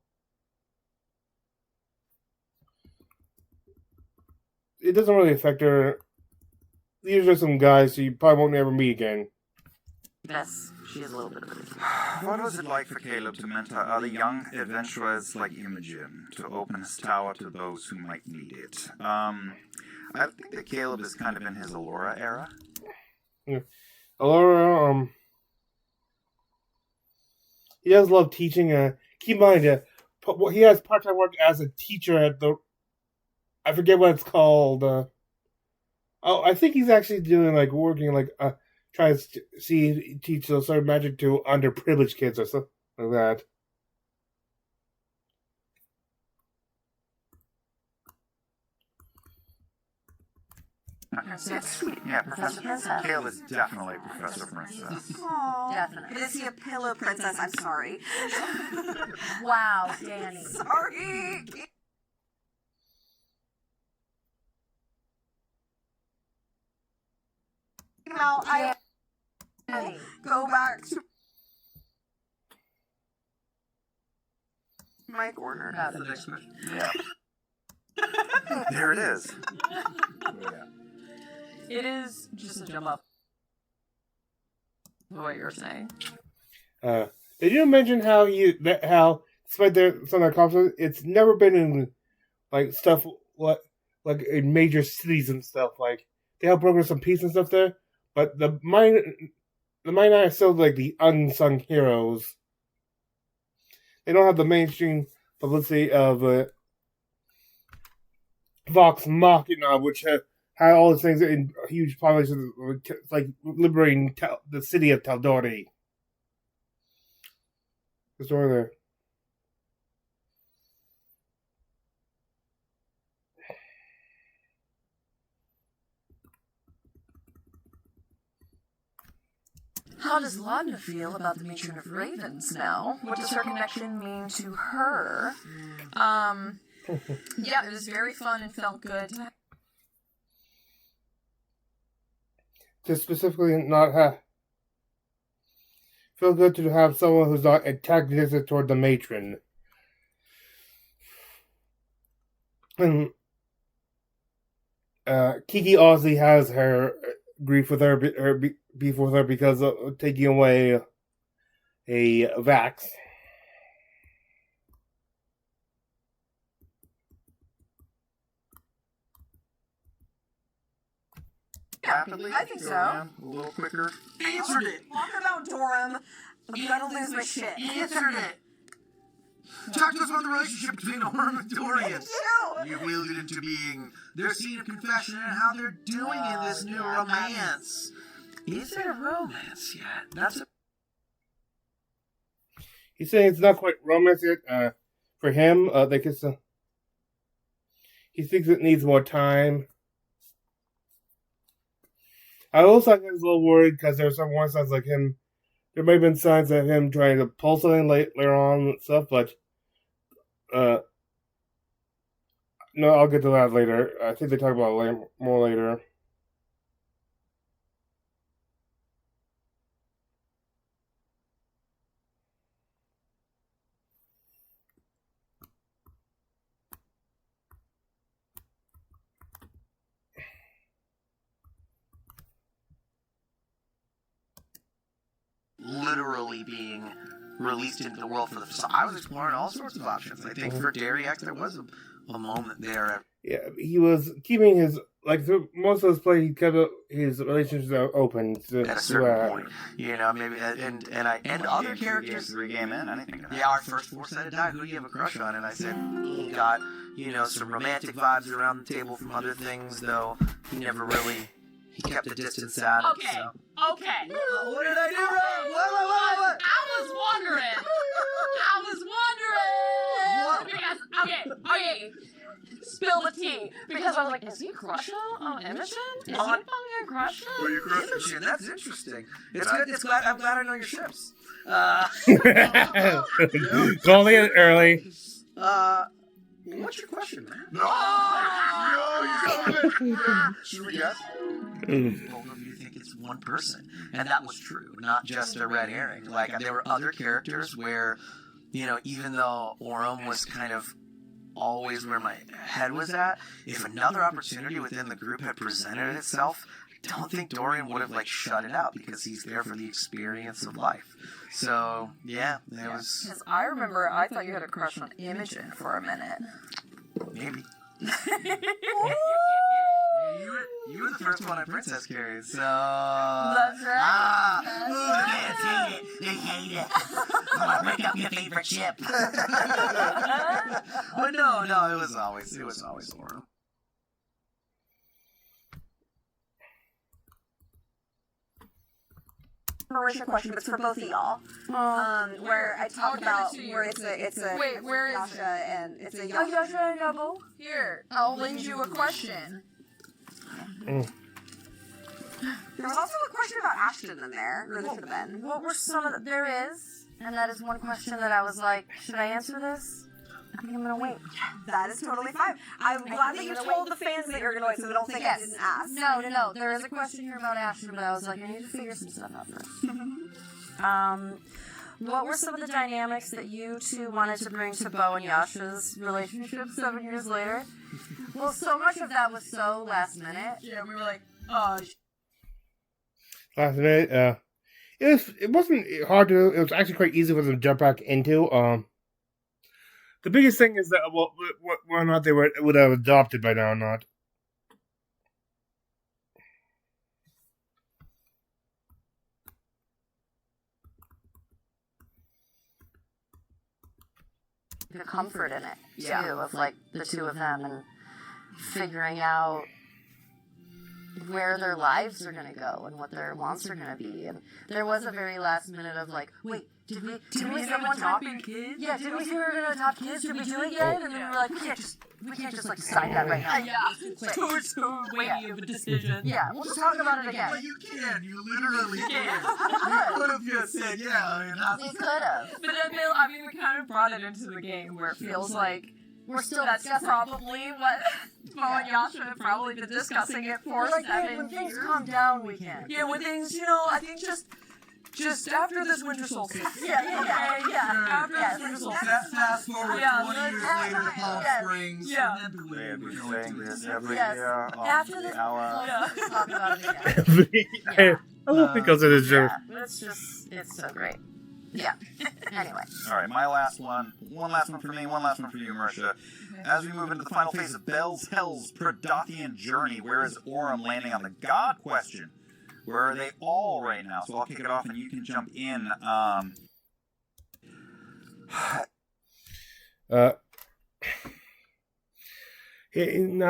[SPEAKER 1] It doesn't really affect her. These are some guys who you probably won't ever meet again.
[SPEAKER 5] Yes, she is a little bit of a
[SPEAKER 3] What was it like for Caleb to mentor other young adventurers like Imogen to open his tower to those who might need it? I think that Caleb is kind of in his Allura era.
[SPEAKER 1] Yeah. Allura, he does love teaching. Keep in mind, he has part-time work as a teacher at the. I forget what it's called. I think he's actually doing like working like trying to teach those sort of magic to underprivileged kids or something like that.
[SPEAKER 3] That's sweet. Yeah, Professor Caleb is definitely Professor Princess.
[SPEAKER 7] Aww.
[SPEAKER 5] Definitely.
[SPEAKER 7] Is he a pillow princess? I'm sorry.
[SPEAKER 5] Wow, Danny.
[SPEAKER 7] Sorry. Now I go back to my corner.
[SPEAKER 4] The next question.
[SPEAKER 3] Yeah. There it is. Yeah.
[SPEAKER 6] It is just a jump up. What you're saying.
[SPEAKER 1] Did you mention how despite some of their accomplishments, it's never been in like stuff like in major cities and stuff. Like they help broker some peace and stuff there, but the Mighty Nine are still like the unsung heroes. They don't have the mainstream publicity of Vox Machina, which had all these things in huge populations, like liberating the city of Taldori. The story there.
[SPEAKER 6] How does Laudna feel about the matron of ravens now? What does her connection mean to her? Yeah, it was very fun and felt good.
[SPEAKER 1] To specifically not have feel good to have someone who's not antagonistic toward the matron. And Kiki Ozzy has her grief with her beef with her because of taking away a Vax.
[SPEAKER 3] Rapidly,
[SPEAKER 6] I think so.
[SPEAKER 3] A little quicker.
[SPEAKER 7] Answered it. Talk about Durham. I'm gonna lose my shit.
[SPEAKER 2] Answered it. Talk to us about the relationship between Orm and Dorian. You willed it into being their scene of confession and how they're doing in this new romance. Is there a romance yet? That's a...
[SPEAKER 1] He's saying it's not quite romance yet. For him, they could. He thinks it needs more time. I also think he's a little worried because there's some more signs like him. There may have been signs of him trying to pull something later on and stuff, but no, I'll get to that later. I think they talk about it more later.
[SPEAKER 4] Literally being released into the world for the first time. I was exploring all sorts of options. I think for Dariax there was a moment there.
[SPEAKER 1] Yeah, he was keeping his through most of his play. He kept his relationships open
[SPEAKER 4] at a certain point, you know, maybe and other characters.
[SPEAKER 3] 3 game in, anything can happen.
[SPEAKER 4] Yeah, our first 4-sided die. Who do you have a crush on? And I said he got some romantic vibes around the table from other things, though he never really. He kept a distance at it.
[SPEAKER 6] Okay.
[SPEAKER 4] So.
[SPEAKER 6] Okay.
[SPEAKER 4] What did I do wrong? What?
[SPEAKER 6] I was wondering. Because, okay. Spill the tea. Because I was like, is he crushing on Imogen? Is he fucking crushing?
[SPEAKER 2] Are you crushing?
[SPEAKER 4] Imogen, that's interesting. It's good. I'm glad I know your ships.
[SPEAKER 1] Calling it early.
[SPEAKER 4] What's your question, man?
[SPEAKER 2] No, you got it. Should we guess?
[SPEAKER 4] Both of you think it's one person, and that was true, not just a red herring. Like there were other characters where, even though Orem was kind of always where my head was at, if another opportunity within the group had presented itself, I don't think Dorian would have shut it out because he's there for the experience of life. So yeah, there was.
[SPEAKER 6] Because I remember, I thought you had a crush on Imogen for a minute.
[SPEAKER 4] Maybe. You were the first one at Princess carried, so...
[SPEAKER 6] That's right.
[SPEAKER 4] The fans hate it. They hate it. Oh, break up your favorite ship. But no, it was always Orem.
[SPEAKER 7] Marisha question, but it's for both of y'all. Where I talk about where it's a
[SPEAKER 6] Wait, where is
[SPEAKER 7] Yasha
[SPEAKER 6] it?
[SPEAKER 7] and it's a
[SPEAKER 6] Oh,
[SPEAKER 7] Yasha.
[SPEAKER 6] Yasha and Noble? Here, I'll lend you a question.
[SPEAKER 7] There was also a question about Ashton in there, or there should have been.
[SPEAKER 5] What were some of the... There is, and that is one question that I was like, should I answer this? I think I'm going to wait.
[SPEAKER 7] That is totally fine. I'm glad that you told the fans that you're going to wait, so they don't think I didn't ask.
[SPEAKER 5] No. There is a question here about Ashton, but I was like, I need to figure some stuff out first. What were some of the dynamics that you two wanted to bring to Bo and Yasha's relationship 7 years later? Well, so much of that was so last minute.
[SPEAKER 6] Yeah, we were like,
[SPEAKER 1] Last minute, it wasn't hard to. It was actually quite easy for them to jump back into. The biggest thing is that whether or not they would have adopted by now or not.
[SPEAKER 5] The comfort in it too, of like the two of them and figuring out where their lives are going to go and what their wants are going to be. And there was a very last minute of like, wait, did we say one time?
[SPEAKER 6] Kids?
[SPEAKER 5] Yeah, did we say we were going to adopt kids? Did we do it yet? And then we were like, we can't just like decide that right now.
[SPEAKER 6] Yeah, it's too weighty of a decision.
[SPEAKER 5] Yeah, we'll just talk about it again.
[SPEAKER 2] Well, you can. You literally can.
[SPEAKER 5] Yeah.
[SPEAKER 2] You could have just said, yeah. I mean,
[SPEAKER 5] We could have.
[SPEAKER 6] But then, I mean, we kind of brought it into the game where it feels like
[SPEAKER 5] We're still
[SPEAKER 6] that's
[SPEAKER 5] discussing.
[SPEAKER 6] probably what Bo and Yasha have probably been discussing it for
[SPEAKER 5] We're like, hey,
[SPEAKER 6] 7
[SPEAKER 5] when things
[SPEAKER 6] years.
[SPEAKER 5] calm down, we can.
[SPEAKER 6] Yeah, when things, I think just after this winter solstice.
[SPEAKER 5] Yeah.
[SPEAKER 6] After
[SPEAKER 5] Yes.
[SPEAKER 6] this winter solstice.
[SPEAKER 2] Fast forward
[SPEAKER 6] Yeah,
[SPEAKER 2] 20 years later to Palm
[SPEAKER 5] yes.
[SPEAKER 2] Springs.
[SPEAKER 6] Yeah.
[SPEAKER 2] Inevitably,
[SPEAKER 3] They've
[SPEAKER 2] we're
[SPEAKER 3] been
[SPEAKER 2] going
[SPEAKER 3] saying
[SPEAKER 2] to
[SPEAKER 3] this
[SPEAKER 2] be
[SPEAKER 3] every
[SPEAKER 5] Yes.
[SPEAKER 3] year on
[SPEAKER 5] After
[SPEAKER 3] the
[SPEAKER 5] this,
[SPEAKER 3] hour.
[SPEAKER 6] Yeah.
[SPEAKER 5] talk about it again.
[SPEAKER 1] I love because it is
[SPEAKER 5] Yeah, it's so great. Yeah. Anyway.
[SPEAKER 3] All right, my last one. One last one for me, one last one for you, Marisha. As we move into the final phase of Bell's Hell's Prodothian journey, where is Orem landing on the God question? Where are they all right now? So I'll kick it off and you can jump in.
[SPEAKER 1] Now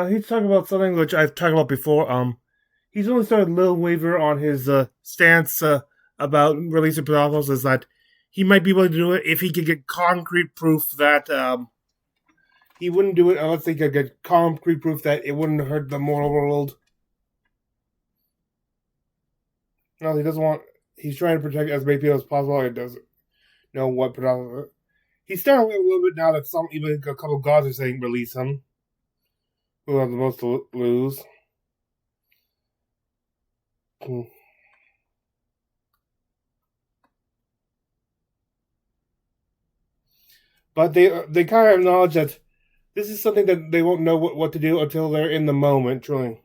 [SPEAKER 1] he's talking about something which I've talked about before. He's only started a little waver on his stance about releasing Pedophiles, is that he might be willing to do it if he could get concrete proof that he wouldn't do it unless he could get concrete proof that it wouldn't hurt the moral world. No, he doesn't want. He's trying to protect as many people as possible. He doesn't know what Pedophiles. He's starting to wait a little bit now that even a couple gods are saying release him. Who have the most to lose? But they kind of acknowledge that this is something that they won't know what to do until they're in the moment, truly.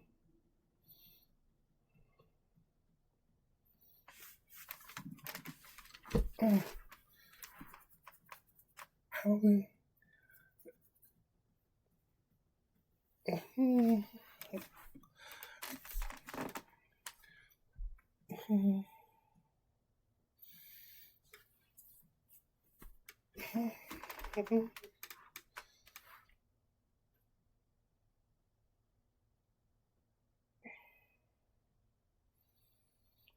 [SPEAKER 1] How we...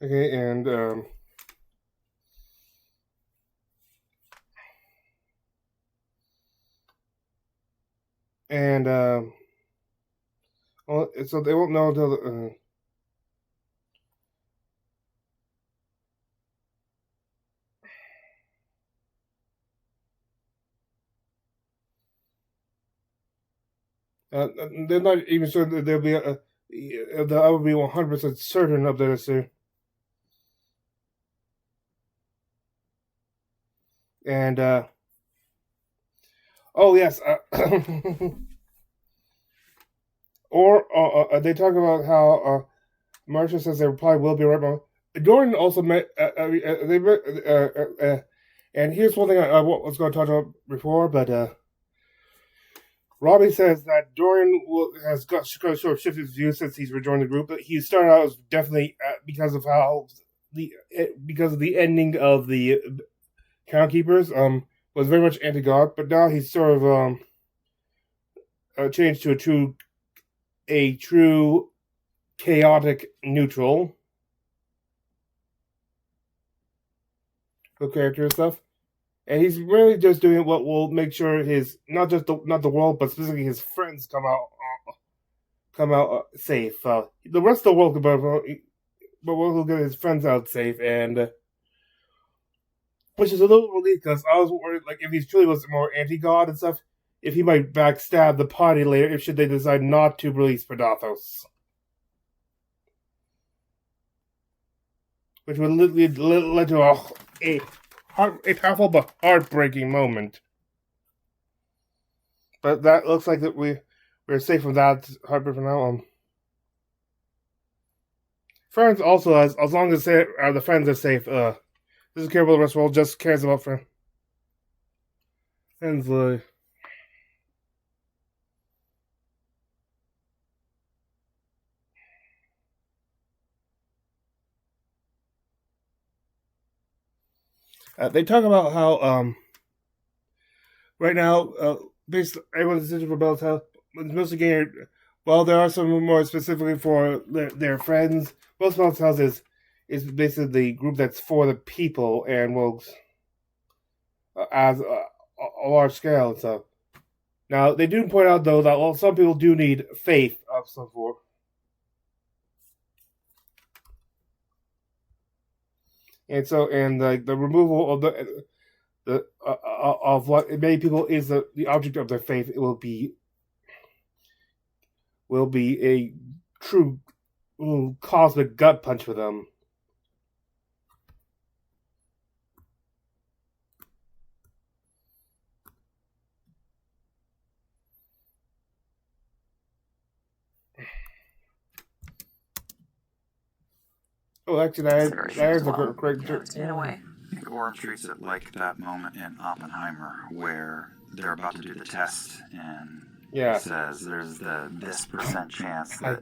[SPEAKER 1] Okay, and well, so they won't know until they're not even sure that there'll be that I would be 100% certain of this. And oh yes, or they talk about how Marcia says there probably will be right now. Dorian also met. They met, and here's one thing I was going to talk about before, but Robbie says that Dorian has sort of shifted his views since he's rejoined the group. But he started out as definitely because of the ending of the Count Keepers was very much anti-God, but now he's sort of changed to a true chaotic neutral character and stuff, and he's really just doing what will make sure his not the world, but specifically his friends come out safe. The rest of the world but we'll get his friends out safe, and which is a little relief because I was worried, like, if he truly was more anti-God and stuff, if he might backstab the party later if should they decide not to release Pedathos. Which would lead to a powerful but heartbreaking moment. But that looks like that we're safe from that heartbreak for now. Friends also, as long as the friends are safe, doesn't care about the rest of the world, just cares about friends. They talk about how right now basically everyone's decision for Bell's House is mostly geared. Well, there are some more specifically for their friends. Most Bell's House is basically the group that's for the people and will as a large scale and stuff. Now they do point out though that some people do need faith of some sort. And so, and the removal of the of what many people is the object of their faith, it will be a true cosmic gut punch for them. Oh, actually, that is a great.
[SPEAKER 5] In a way.
[SPEAKER 3] I think Orm treats it like that moment in Oppenheimer where they're about to do the test and
[SPEAKER 1] Yeah.
[SPEAKER 3] says there's this % chance that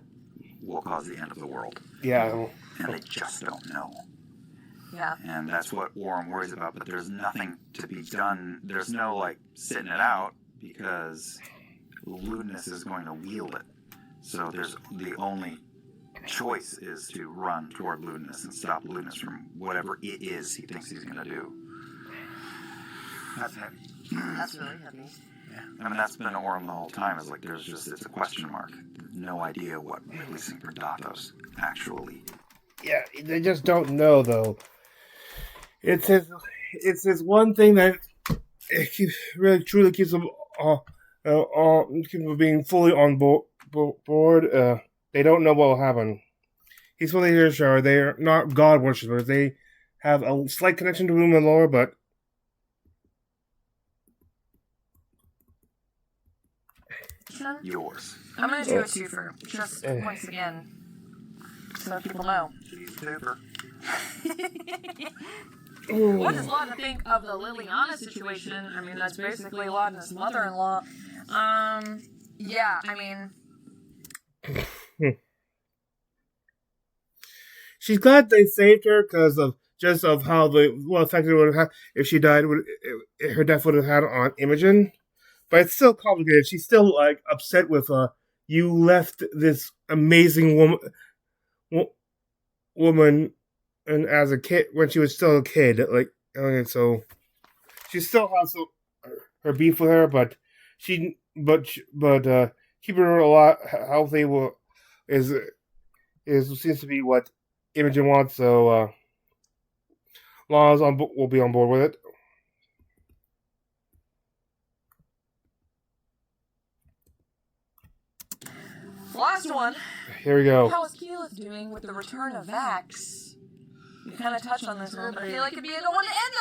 [SPEAKER 3] will cause the end of the world.
[SPEAKER 1] Yeah.
[SPEAKER 3] And they just don't know.
[SPEAKER 5] Yeah.
[SPEAKER 3] And that's what Orm worries about, but there's nothing to be done. There's no, like, sitting it out because Ludinus is going to wield it. So there's the only choice is to run toward Ludinus and stop Ludinus from whatever it is he thinks he's going to do. That's heavy.
[SPEAKER 5] That's really heavy.
[SPEAKER 3] Yeah. I mean, that's been Orm the whole time. Is like it's a question mark. No idea what releasing Predatos actually.
[SPEAKER 1] Yeah, they just don't know though. It's his one thing that really truly keeps them being fully on board. They don't know what will happen. He's fully here, sure. They're not God worshippers. They have a slight connection to Room and lore, but
[SPEAKER 3] Yours.
[SPEAKER 5] I'm gonna do a twofer, just once again, so people know.
[SPEAKER 3] Cheese paper.
[SPEAKER 5] What does Lana think of the Liliana situation? I mean, that's basically Lana's mother-in-law. Yeah, I mean...
[SPEAKER 1] She's glad they saved her because of how effect it would have had if she died. Her death would have had on Imogen, but it's still complicated. She's still like upset with you left this amazing woman, and as a kid when she was still a kid, like so she still has her beef with her, but keeping her a lot healthy is seems to be what Imogen wants, so Lana's will be on board with it.
[SPEAKER 5] Last one.
[SPEAKER 1] Here we go.
[SPEAKER 5] How is Keyleth doing with the return of Vax? We kind of touched on this a little bit. I feel like it'd be a good one to end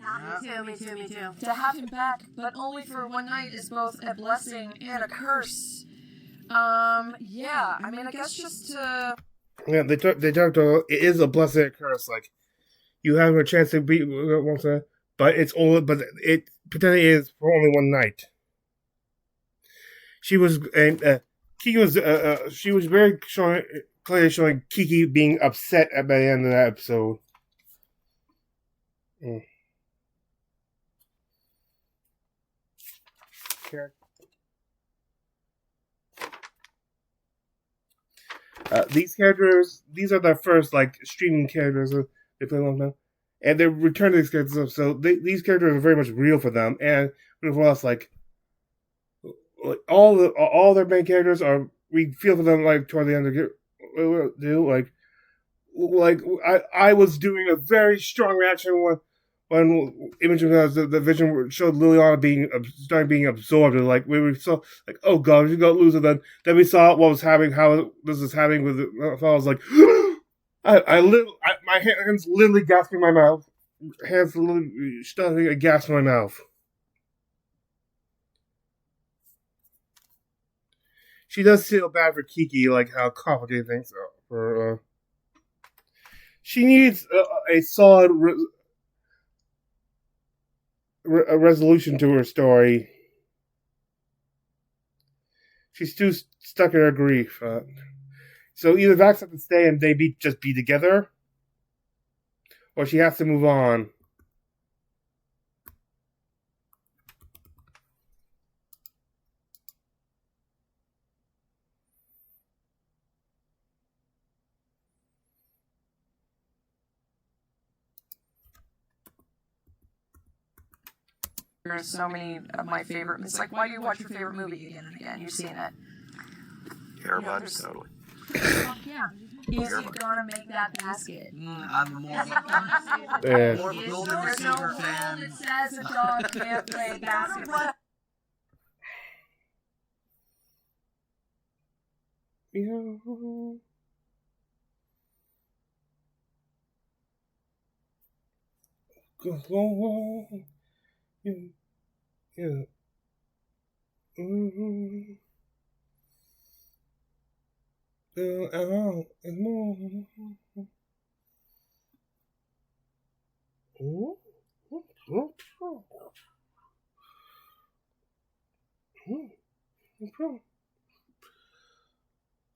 [SPEAKER 5] on. Yeah, me too. To have him back, but only for one night, is both a blessing and a curse. Yeah, I mean, I guess just to...
[SPEAKER 1] Yeah, they talked about it is a blessing and a curse. Like, you have a chance to beat once, but it potentially is for only one night. She was, and Kiki was, she was very clearly showing Kiki being upset at the end of that episode. These characters, these are their first like streaming characters they play a long time, and they return to these characters. So these characters are very much real for them, and for us, like all their main characters are. We feel for them like toward the end of the I was doing a very strong reaction when Imogen has the vision showed Liliana starting being absorbed, and like we were so like, oh god, she's gonna lose it. Then we saw what was happening, how this is happening with it. I was like, my hands literally gasping my mouth, hands literally starting a gasp in my mouth. She does feel bad for Kiki, like how complicated things are for her. She needs a solid a resolution to her story. She's too stuck in her grief. So either Vax has to stay and they just be together, or she has to move on.
[SPEAKER 6] There's so many of my favorite. It's like, why do you watch your favorite movie again and again? You've seen it.
[SPEAKER 3] Airbuds, totally.
[SPEAKER 6] Fuck yeah. Is he gonna make that basket?
[SPEAKER 4] I'm more of
[SPEAKER 1] Yeah.
[SPEAKER 4] a golden
[SPEAKER 6] There's no
[SPEAKER 4] receiver
[SPEAKER 6] rule
[SPEAKER 4] fan.
[SPEAKER 6] that says a dog can't play basketball.
[SPEAKER 1] Yeah. Yeah. Mm-hmm. And more.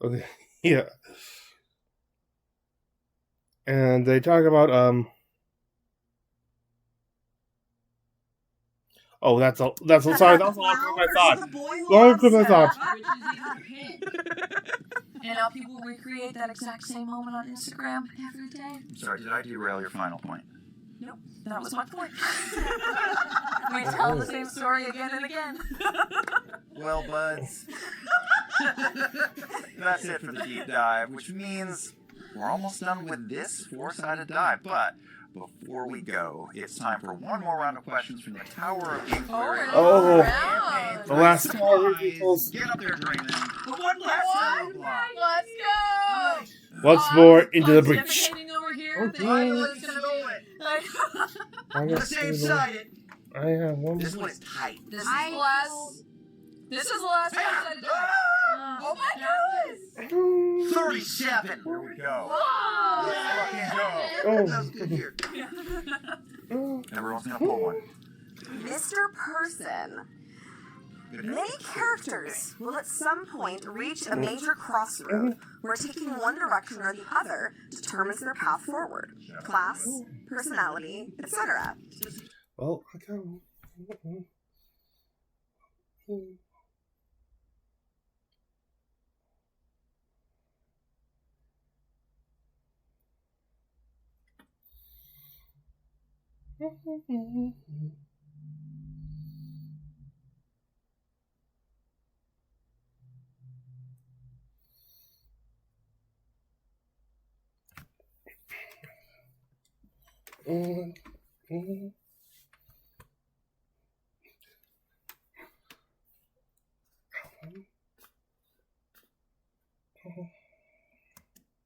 [SPEAKER 1] Okay, yeah. And they talk about oh, that's a sorry, that was a long clip I thought. Long clip I thought.
[SPEAKER 6] Which is even a hit. And now people recreate that exact same moment on Instagram every day.
[SPEAKER 3] I'm sorry, did I derail your final point?
[SPEAKER 6] Nope, that was my point. We tell the same story again and again.
[SPEAKER 3] Well, buds, that's it for the deep dive, which means we're almost done with this four-sided dive. But before we go, it's time for one more round of questions from the Tower of Inquiry.
[SPEAKER 1] Oh,
[SPEAKER 3] Campaign
[SPEAKER 1] the last
[SPEAKER 3] three.
[SPEAKER 1] Tower of
[SPEAKER 3] Guys,
[SPEAKER 1] Equals.
[SPEAKER 3] Get up there, Draymond. The one last block.
[SPEAKER 6] Let's go!
[SPEAKER 1] Once more into the
[SPEAKER 6] I'm
[SPEAKER 1] breach.
[SPEAKER 6] defecating over here.
[SPEAKER 1] Oh,
[SPEAKER 6] They-
[SPEAKER 1] yeah.
[SPEAKER 6] Let's go.
[SPEAKER 1] I got
[SPEAKER 4] Same side.
[SPEAKER 1] I have one.
[SPEAKER 4] This one is tight.
[SPEAKER 6] This is the last. This is the last one. Oh my goodness!
[SPEAKER 4] 37.
[SPEAKER 3] Here we go.
[SPEAKER 6] Whoa!
[SPEAKER 3] Let's fucking go.
[SPEAKER 4] That was good here.
[SPEAKER 3] Everyone's gonna pull one.
[SPEAKER 7] Mr. Person. Many characters will at some point reach a major crossroad where taking one direction or the other determines their path forward. Class, personality, etc.
[SPEAKER 1] Well, I got one.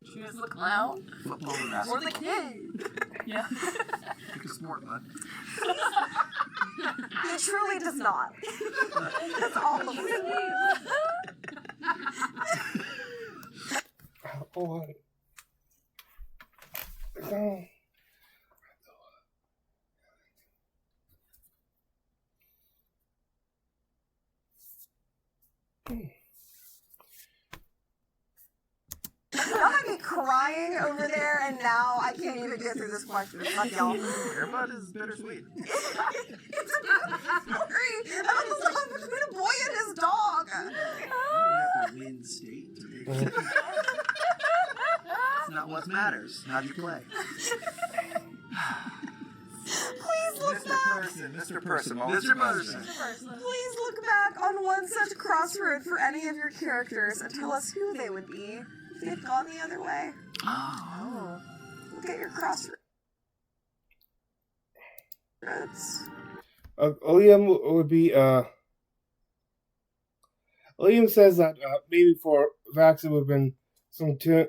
[SPEAKER 6] Choose the clown
[SPEAKER 4] Football
[SPEAKER 6] or the kid. Yeah.
[SPEAKER 4] Pick a sport, bud.
[SPEAKER 7] He truly does not. That's all of it.
[SPEAKER 1] Oh, I...
[SPEAKER 7] I might be crying over there, and now I can't even get through this question. Fuck y'all.
[SPEAKER 3] Airbud is bittersweet.
[SPEAKER 7] It's a story about the love between a boy and his dog.
[SPEAKER 4] You have to win state to make it. That's not what matters. How do you play?
[SPEAKER 7] Please look
[SPEAKER 3] Mr.
[SPEAKER 7] back.
[SPEAKER 3] Person, Mr. Person, what
[SPEAKER 4] Mr.
[SPEAKER 3] was your
[SPEAKER 4] Person.
[SPEAKER 3] question?
[SPEAKER 7] Please look back on one such crossroad for any of your characters and tell us who they would be if they'd gone the other way.
[SPEAKER 4] Oh.
[SPEAKER 7] Look at your crossroads.
[SPEAKER 1] Liam would be, Liam says that, maybe for Vax it would have been something to,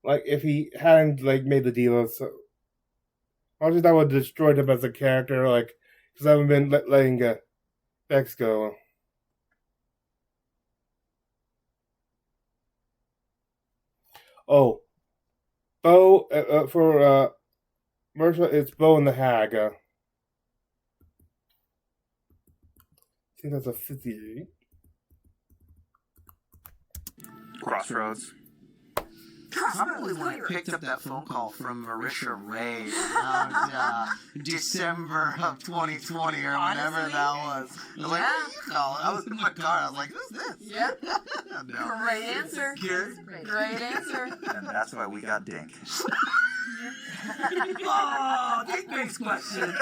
[SPEAKER 1] like, if he hadn't, like, made the deal, so, I think that would have destroyed him as a character, like, because I haven't been letting, Vex go. Oh. Bo, for, Mercia, it's Bo and the Hag, I think that's a 58.
[SPEAKER 3] Crossroads.
[SPEAKER 4] Probably when I picked up that phone call from Marisha Ray around December of 2020 or whenever that was. I was like, what do you call it? I was in my car. I was like, who's this?
[SPEAKER 6] Yeah.
[SPEAKER 4] No.
[SPEAKER 6] Great answer.
[SPEAKER 4] Good.
[SPEAKER 6] Great answer.
[SPEAKER 3] And that's why we got Dink.
[SPEAKER 4] Oh, dick-based question.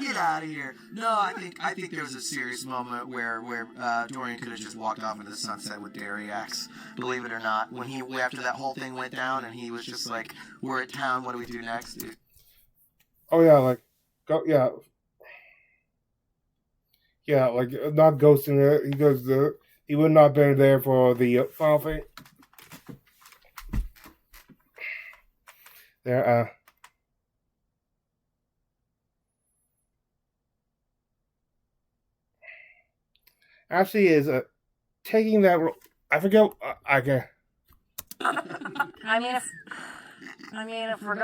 [SPEAKER 4] Get out of here. No, I think there was a serious moment where Dorian could have just walked off into the sunset with Dariax, believe it or not. When after that whole thing went down and he was just like, we're at town, what do we do next?
[SPEAKER 1] Oh yeah, like go yeah. Yeah, like not ghosting it. He would not have been there for the final thing. There, actually is taking that. I forget. I can.
[SPEAKER 5] I mean, if we're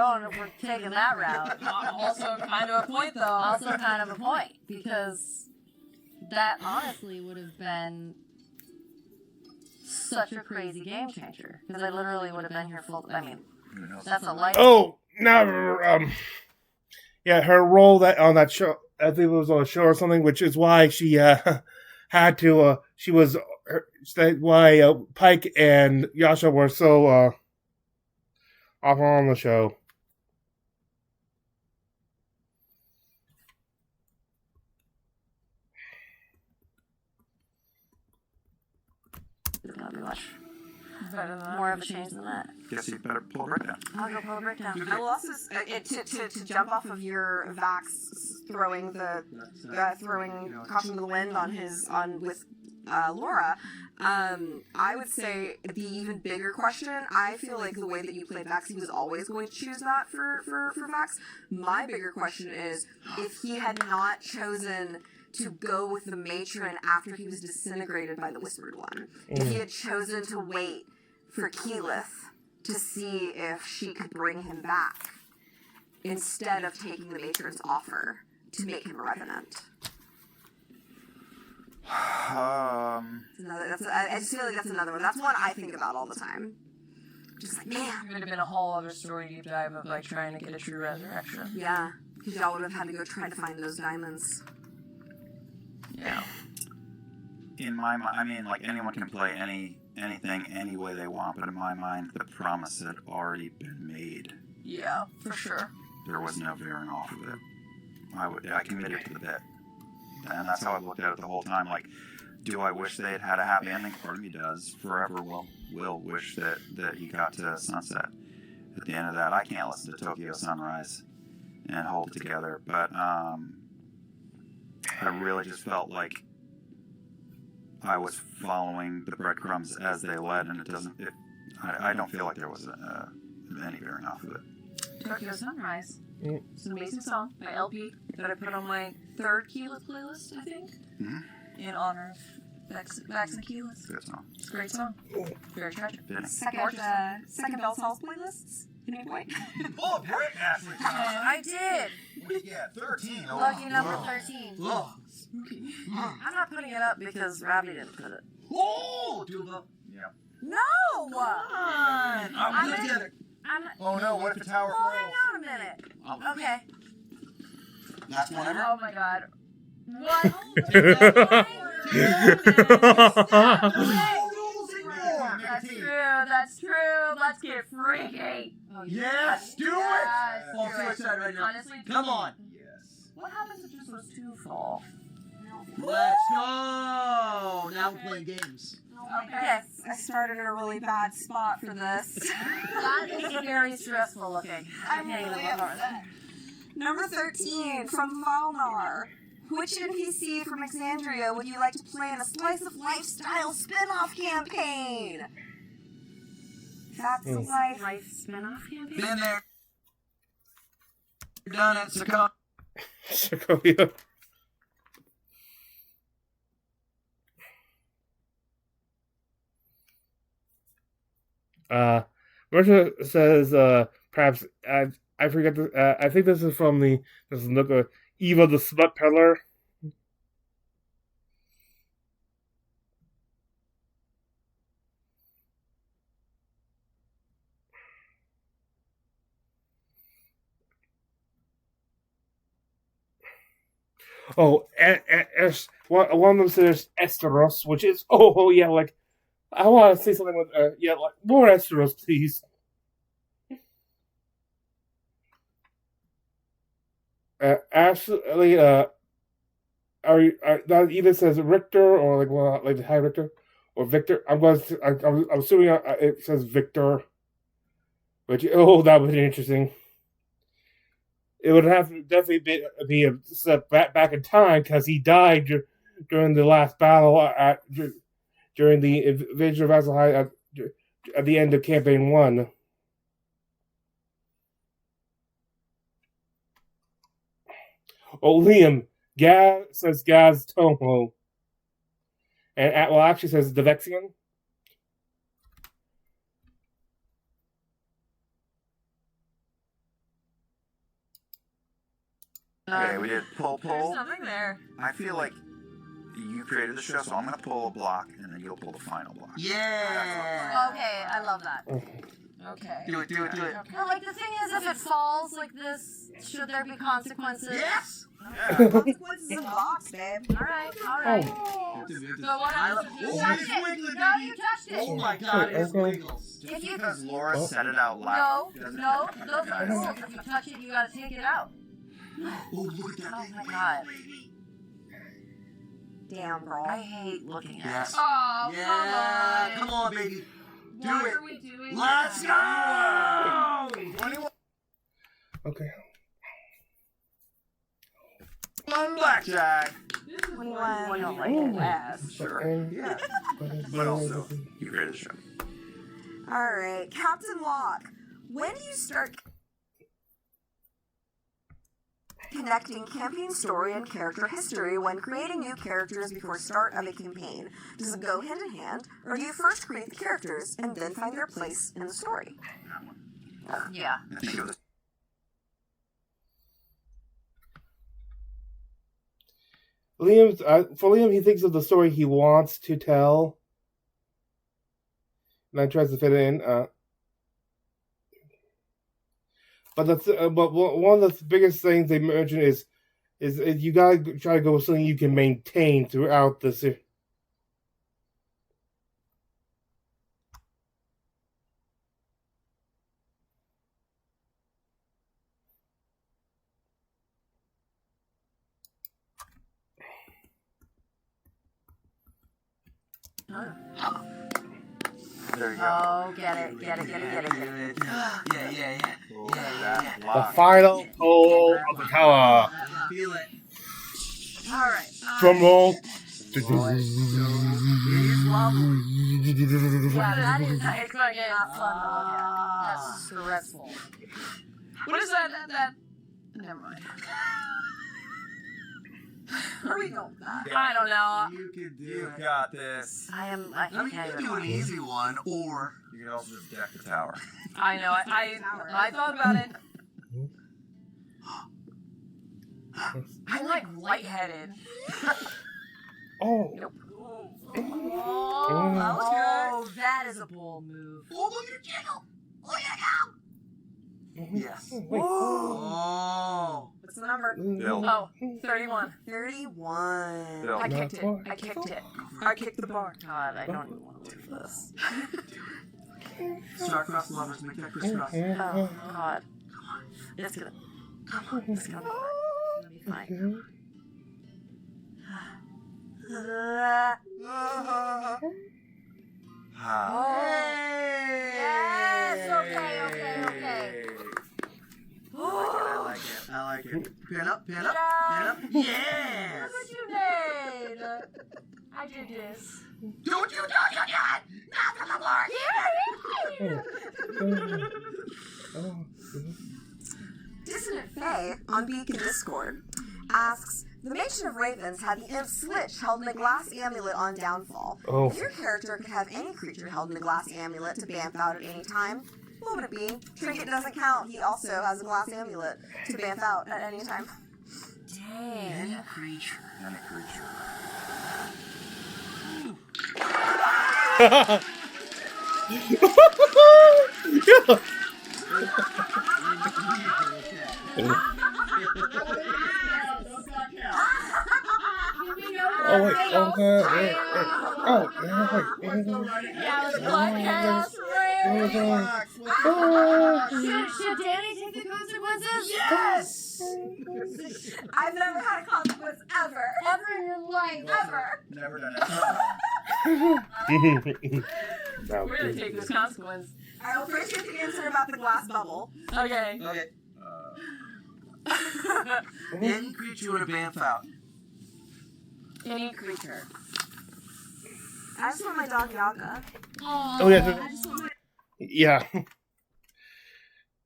[SPEAKER 5] taking that route,
[SPEAKER 6] Also, kind of a point though.
[SPEAKER 5] also kind of a point because that honestly would have been such a crazy game changer because I literally would have been here full. I mean, that's a life.
[SPEAKER 1] Oh no! Yeah, her role that on that show. I think it was on a show or something, which is why she had to. She was. Why Pike and Yasha were so off on the show.
[SPEAKER 5] It's gonna be much more of a change than that.
[SPEAKER 3] Guess you better pull a breakdown.
[SPEAKER 5] I'll go pull a breakdown.
[SPEAKER 7] I will also to jump off of your Vax throwing caution to the wind with Laura. I would say the even bigger question. I feel like the way that you played Vax, he was always going to choose that for Vax. My bigger question is if he had not chosen to go with the matron after he was disintegrated by the Whispered One. If he had chosen to wait for Keyleth to see if she could bring him back instead of taking the matron's offer to make him a revenant. I just feel like that's another one. That's one I think about all the time. Just like, man.
[SPEAKER 6] It would have been a whole other story deep dive of like trying to get a true resurrection.
[SPEAKER 7] Yeah, because y'all would have had to go try to find those diamonds.
[SPEAKER 6] Yeah.
[SPEAKER 3] In my mind, I mean, like anyone can play anything any way they want, but in my mind, the promise had already been made.
[SPEAKER 6] Yeah, for sure.
[SPEAKER 3] There was no veering off of it. I committed to the bit, and that's how I looked at it the whole time. Like, do I wish they had had a happy ending? Part of me does. Forever will wish that he got to sunset. At the end of that, I can't listen to Tokyo Sunrise and hold it together, but I really just felt like I was following the breadcrumbs as they led, and I don't feel like there was any veering off of it.
[SPEAKER 6] Tokyo Sunrise. It's an amazing song by LP that I put on my third Keyleth playlist, I think, in honor of Vax and Keyleth.
[SPEAKER 3] Good song.
[SPEAKER 6] It's a great song. Very tragic.
[SPEAKER 7] Second Bell Sal's playlists? Any point?
[SPEAKER 2] Pull a break, Ashley.
[SPEAKER 5] I did.
[SPEAKER 2] What do you get? 13. Oh,
[SPEAKER 5] Lucky number 13.
[SPEAKER 4] Oh, spooky.
[SPEAKER 5] I'm not putting it up because Robbie didn't put it.
[SPEAKER 4] Oh, do love.
[SPEAKER 3] Yeah.
[SPEAKER 5] No!
[SPEAKER 4] Come on.
[SPEAKER 5] I'm
[SPEAKER 4] We're
[SPEAKER 5] in-
[SPEAKER 4] together.
[SPEAKER 2] Oh no, what if the tower
[SPEAKER 5] Well, hang
[SPEAKER 2] falls?
[SPEAKER 5] on a minute.
[SPEAKER 4] Oh,
[SPEAKER 5] Okay.
[SPEAKER 4] last one ever.
[SPEAKER 6] Oh my god. What? That's true. Let's get freaky.
[SPEAKER 2] Yes, do it!
[SPEAKER 6] Yes,
[SPEAKER 4] Oh, I'm so
[SPEAKER 6] do it.
[SPEAKER 4] excited right now.
[SPEAKER 6] Honestly,
[SPEAKER 4] Come on.
[SPEAKER 2] Yes.
[SPEAKER 6] what happens if this was too fall?
[SPEAKER 4] Let's go. Now we're playing games.
[SPEAKER 5] Okay.
[SPEAKER 7] I started in a really bad spot for this.
[SPEAKER 5] That is very stressful looking.
[SPEAKER 7] I'm really upset. Number 13, from Valnar. Which NPC from Exandria would you like to play in a slice of lifestyle spin-off campaign? That's the life.
[SPEAKER 5] Life spin-off campaign?
[SPEAKER 4] Been there. Done it. Succumb.
[SPEAKER 1] Sequoia. Russia says, perhaps, I forget, I think this is from this is look Eva the Smut Peddler. Oh, one of them says Esteros, which is, yeah, like, I want to say something with, yeah, like, more Esteros, please. Ashley, that either says Richter or like the High Richter or Victor. I'm assuming it says Victor. Which that would be interesting. It would have to definitely be a step back in time because he died during the last battle during the invasion of Azalai at the end of campaign 1. Oh, Liam, Gaz says Gaz Tomo. And actually says Devexian.
[SPEAKER 3] Okay, we did pull.
[SPEAKER 6] There's nothing there.
[SPEAKER 3] I feel like you created the show, so I'm going to pull a block, and then you'll pull the final block.
[SPEAKER 4] Yeah.
[SPEAKER 5] Okay, I love that.
[SPEAKER 6] Okay.
[SPEAKER 4] Do it.
[SPEAKER 5] Well, like the thing is, if it falls like this, should there be consequences?
[SPEAKER 4] Yes.
[SPEAKER 7] Consequences in the box, babe.
[SPEAKER 5] All right.
[SPEAKER 6] So what happens if you touch it?
[SPEAKER 5] No, you touched it.
[SPEAKER 4] Oh my God, it's wiggles.
[SPEAKER 3] Just because Laura said it out loud.
[SPEAKER 5] No, those are rules. If you touch it, you gotta take it out.
[SPEAKER 4] Oh, look at that.
[SPEAKER 5] Oh my god.
[SPEAKER 7] Damn, bro.
[SPEAKER 5] I hate looking at
[SPEAKER 4] Yes.
[SPEAKER 6] Oh,
[SPEAKER 4] Yeah. Come on, baby. Do
[SPEAKER 6] What
[SPEAKER 4] it.
[SPEAKER 6] are we doing?
[SPEAKER 4] Let's go.
[SPEAKER 1] Okay.
[SPEAKER 3] One blackjack.
[SPEAKER 7] 21.
[SPEAKER 5] We don't like it last.
[SPEAKER 3] Sure. Yeah. But also, you created the show.
[SPEAKER 7] All right, Captain Locke. When do you start connecting campaign story and character history when creating new characters before start of a campaign? Does it go hand in hand, or do you first create the characters and then find their place in the story?
[SPEAKER 5] Yeah.
[SPEAKER 3] I think it was
[SPEAKER 1] For Liam, he thinks of the story he wants to tell, and then tries to fit it in. But one of the biggest things they mention is you gotta try to go with something you can maintain throughout the series.
[SPEAKER 3] There you go.
[SPEAKER 5] Oh, get it.
[SPEAKER 4] Yeah.
[SPEAKER 1] The final pull of the tower.
[SPEAKER 4] Feel it.
[SPEAKER 5] All right.
[SPEAKER 1] Drum roll.
[SPEAKER 5] Yeah, that is not fun to look at. That's stressful.
[SPEAKER 6] What is that? Never mind.
[SPEAKER 7] Where are we going?
[SPEAKER 6] I don't know.
[SPEAKER 4] You can do
[SPEAKER 3] You
[SPEAKER 4] it.
[SPEAKER 3] got this.
[SPEAKER 4] I mean, you can do an easy one, or
[SPEAKER 3] You can also just deck the tower.
[SPEAKER 6] I know. I thought about it. I'm like lightheaded.
[SPEAKER 1] Oh.
[SPEAKER 5] Oh, that is a bold move.
[SPEAKER 4] yes.
[SPEAKER 1] Wait.
[SPEAKER 4] Oh.
[SPEAKER 7] What's the number?
[SPEAKER 3] Bill.
[SPEAKER 6] Oh, 31.
[SPEAKER 7] 31.
[SPEAKER 3] Bill.
[SPEAKER 6] I kicked it.
[SPEAKER 1] Not
[SPEAKER 6] I kicked it. I kicked the bar.
[SPEAKER 5] God, I don't even want to do this.
[SPEAKER 4] Star-crossed lovers, make that crisscross.
[SPEAKER 5] Oh, God. It's gonna... It's gonna be fine. It's gonna be fine. Yes, okay.
[SPEAKER 4] I like it. Pin up. Yes.
[SPEAKER 5] Look what you made! I did this.
[SPEAKER 4] Don't you touch it yet! Not from the board!
[SPEAKER 7] Dissonant Fae on Beacon Discord asks, the Matron of Ravens had the imp Slitch held in a glass amulet on downfall.
[SPEAKER 1] Oh.
[SPEAKER 7] If your character could have any creature held in a glass amulet to bamf out at any time, what would it be? Trinket doesn't count. He also has a glass amulet to bamf out at any time.
[SPEAKER 5] Dang.
[SPEAKER 4] Any creature.
[SPEAKER 3] Any creature.
[SPEAKER 1] Oh wait.
[SPEAKER 6] Yeah, it was Black Chaos.
[SPEAKER 5] Should Danny take the consequences? consequences?
[SPEAKER 6] Yes!
[SPEAKER 7] I've never had a consequence ever.
[SPEAKER 5] Ever in your life.
[SPEAKER 7] Ever.
[SPEAKER 3] Never done it.
[SPEAKER 1] No.
[SPEAKER 6] We're gonna take this consequence.
[SPEAKER 7] I'll first get the answer about the glass bubble.
[SPEAKER 6] Okay.
[SPEAKER 4] Okay.
[SPEAKER 3] Uh,
[SPEAKER 4] Any creature with a bamf out.
[SPEAKER 6] Any creature.
[SPEAKER 7] I just want my dog Yaga.
[SPEAKER 1] Oh yeah. Yeah.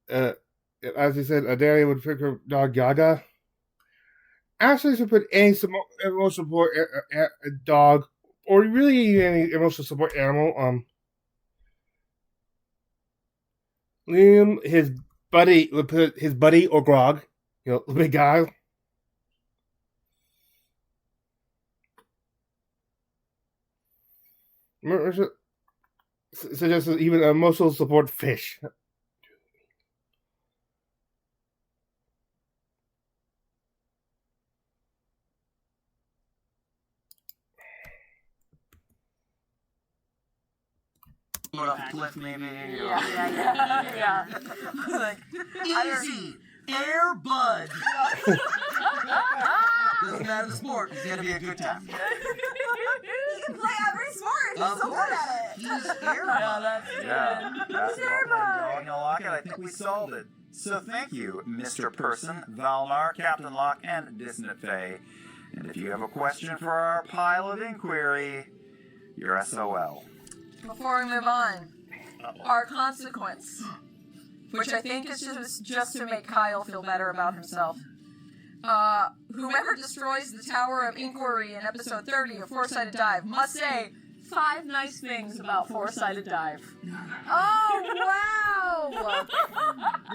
[SPEAKER 1] As you said, Danny would pick her dog Gaga. Ashley should put any emotional support dog, or really any emotional support animal. Liam, his buddy, would put his buddy or Grog, the big guy. Suggest even emotional support fish.
[SPEAKER 4] Going off a cliff, maybe.
[SPEAKER 6] Yeah.
[SPEAKER 7] Like,
[SPEAKER 4] Easy. Air Bud. Doesn't matter the sport. It's gonna be a good time.
[SPEAKER 7] you can play every sport. He's
[SPEAKER 4] Of
[SPEAKER 7] so good
[SPEAKER 4] course.
[SPEAKER 7] at it.
[SPEAKER 4] He's Air
[SPEAKER 6] Yeah,
[SPEAKER 4] Bud.
[SPEAKER 6] that's good.
[SPEAKER 3] Yeah, that's dog and lock, and I think we solved it. So thank you, Mr. Person, Valnar, Captain Locke, and Dissonant Fae. And if you have a question for our pile of inquiry, you're SOL.
[SPEAKER 6] Before we move on, our consequence, which I think is just to make Kyle feel better about himself. Whoever destroys the Tower of Inquiry in episode 30 of Four-Sided Dive must say 5 nice things about Four-Sided Dive.
[SPEAKER 5] Oh, wow!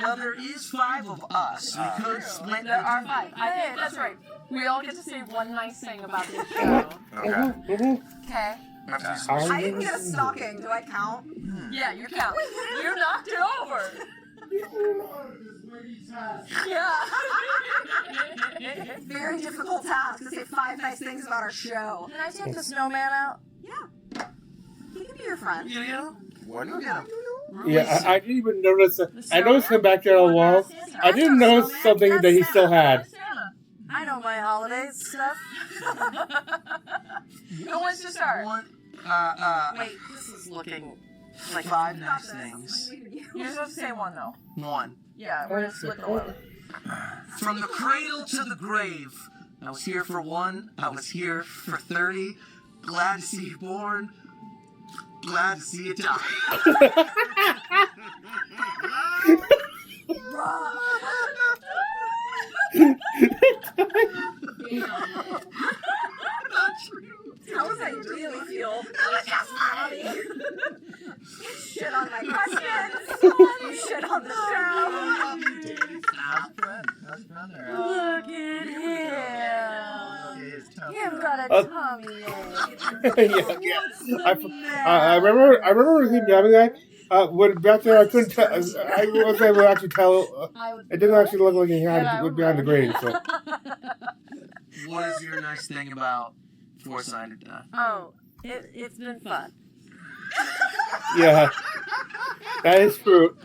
[SPEAKER 4] Well, there is 5 of us. We could split
[SPEAKER 6] There are
[SPEAKER 4] the
[SPEAKER 6] 5. I think that's right. We all get to say one nice thing about this show.
[SPEAKER 3] Okay.
[SPEAKER 7] Okay. I didn't get a stocking. Do I count?
[SPEAKER 6] Yeah, you count. You knocked it over. Yeah.
[SPEAKER 7] Very difficult task to say 5 nice things about our show.
[SPEAKER 5] Can I take the snowman out?
[SPEAKER 7] Yeah. He can be your friend.
[SPEAKER 4] You know?
[SPEAKER 3] What do you get?
[SPEAKER 1] Yeah, I didn't even notice that. I noticed him back there on the wall. I didn't notice something that he still had.
[SPEAKER 5] I know my holidays stuff.
[SPEAKER 6] Who wants to start?
[SPEAKER 5] Wait, this is looking like
[SPEAKER 4] 5 nice things.
[SPEAKER 6] You're supposed to say one, though.
[SPEAKER 4] 1.
[SPEAKER 6] Yeah, we're going to split the load.
[SPEAKER 4] From the cradle to the grave. I was here for 1. I was here for 30. Glad to see you born. Glad to see you die.
[SPEAKER 7] How does that really feel? You shit on my questions. You shit on the show.
[SPEAKER 5] Look at him. You've got a tummy ache.
[SPEAKER 1] yeah. I remember him having that. When back there, I couldn't tell. I wasn't able to actually tell. It didn't actually look like he had it behind the grave. So.
[SPEAKER 4] What is your nice thing about Four-Sided Dive?
[SPEAKER 5] Oh, it's been fun.
[SPEAKER 1] Yeah, that is true.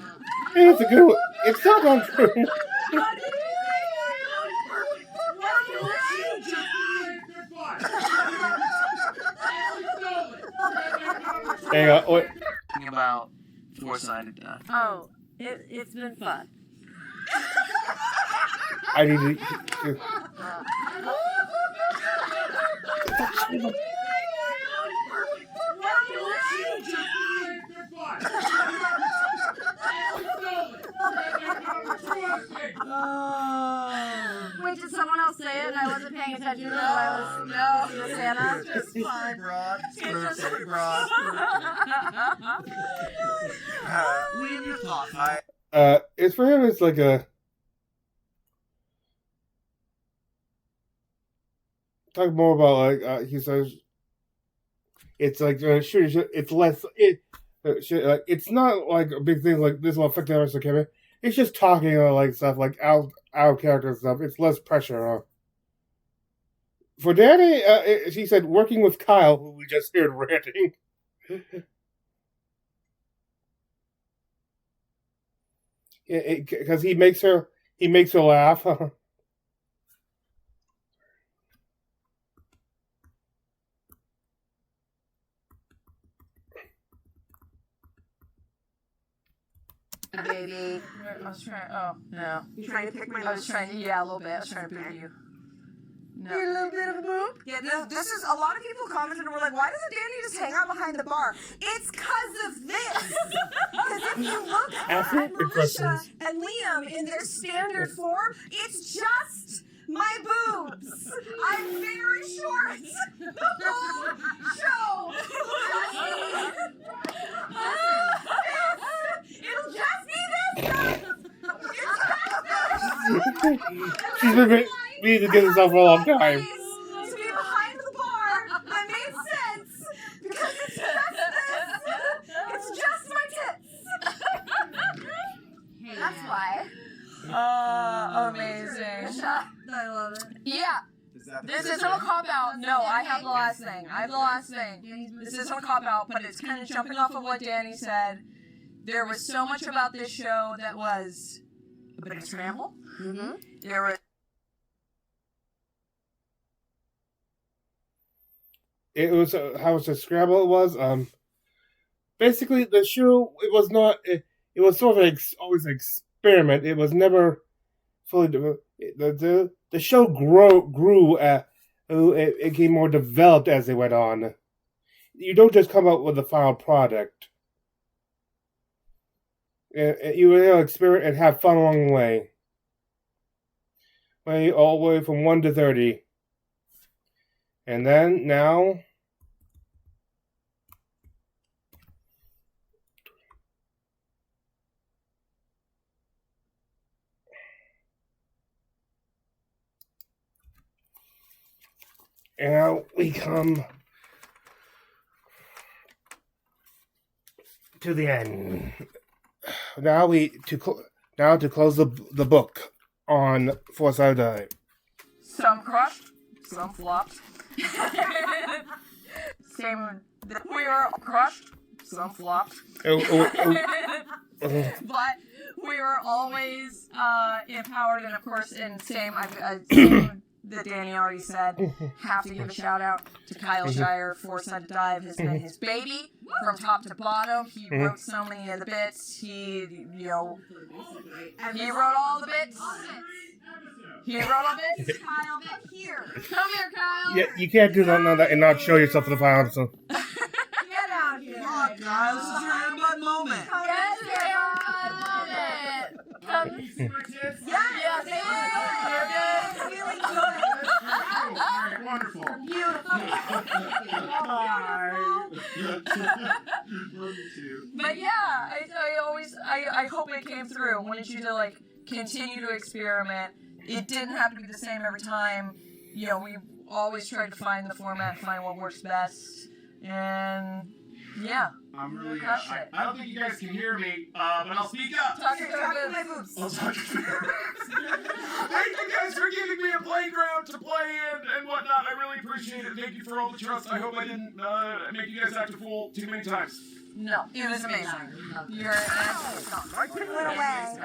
[SPEAKER 1] It's a good one. It's not untrue. Hang on, wait.
[SPEAKER 4] Thing about Four-Sided Dive.
[SPEAKER 5] Oh, it's been fun.
[SPEAKER 1] I need to.
[SPEAKER 5] Wait, did someone else say it and I wasn't paying attention while I was listening to Santa?
[SPEAKER 3] It's pretty broad. It's pretty broad.
[SPEAKER 4] Leave your thoughts.
[SPEAKER 1] It's for him. It's like a. Talk more about like he says. It's like sure. It's less. It's not like a big thing like this will affect the rest of the campaign. It's just talking like stuff like out of character and stuff. It's less pressure. For Danny, she said working with Kyle, who we just heard ranting. Because he makes her He makes her laugh.
[SPEAKER 7] Baby.
[SPEAKER 6] I was trying. Oh no.
[SPEAKER 7] You trying to pick my
[SPEAKER 6] I was trying to. Yeah, a little bit. I was trying to beat you. No.
[SPEAKER 7] You're a little bit of a boob? Yeah, this is, a lot of people commented and were like, why doesn't Danny just hang out behind the bar? It's because of this! Because if you look at Alicia and Liam in their standard form, it's just my boobs! I'm very short! The whole show! It'll just be this, guys!
[SPEAKER 1] She's been needing to get herself for a long time.
[SPEAKER 7] To be behind the bar, that made sense because it's just this. It's just my tits. That's why.
[SPEAKER 6] Amazing.
[SPEAKER 5] I love it.
[SPEAKER 6] Yeah. This isn't a cop out. No, I have the last thing. This isn't a cop out, but it's kind of jumping off of what Danny said. There was so much about this show that was a bit of a scramble.
[SPEAKER 5] Mm-hmm.
[SPEAKER 6] There was.
[SPEAKER 1] It was how a scramble it was. Basically the show it was not. It was sort of always an experiment. It was never fully developed. The show grew. It became more developed as they went on. You don't just come out with a final product. You will experiment and have fun along the way. All the way from 1 to 30. And then, now... And now we come to the end. Now to close the book on Four-Sided Die.
[SPEAKER 6] Some crushed, some flopped. Same. We were crushed, some flopped. But we were always empowered, and of course, same that Danny already said. Have to give a shout out to Kyle Shire. Four-Sided Dive has been his baby from top to bottom. He wrote so many of the bits. He wrote all the bits. He wrote all the bits. Kyle, get here. Come here, Kyle.
[SPEAKER 1] Yeah, you can't do that and not show yourself for the final episode.
[SPEAKER 6] Get out here.
[SPEAKER 4] Come on, Kyle. This is your headbutt moment.
[SPEAKER 6] Yes, I love it. Yes, you're good.
[SPEAKER 7] Really good.
[SPEAKER 2] Wonderful.
[SPEAKER 6] But yeah, I hope it came through. Wanted you to continue to experiment. It didn't have to be the same every time. We always tried to find the format, find what works best, and yeah.
[SPEAKER 2] I'm really
[SPEAKER 6] Crush it.
[SPEAKER 2] I don't think you guys can hear me, but I'll speak up.
[SPEAKER 6] Talk to my boobs.
[SPEAKER 2] I'll talk to you. Thank you guys for giving me a playground to play in and whatnot. I really appreciate it. Thank you for all the trust. I hope I didn't make you guys act a fool too many times.
[SPEAKER 6] No, it was amazing. You're an absolute star.
[SPEAKER 7] I put it away.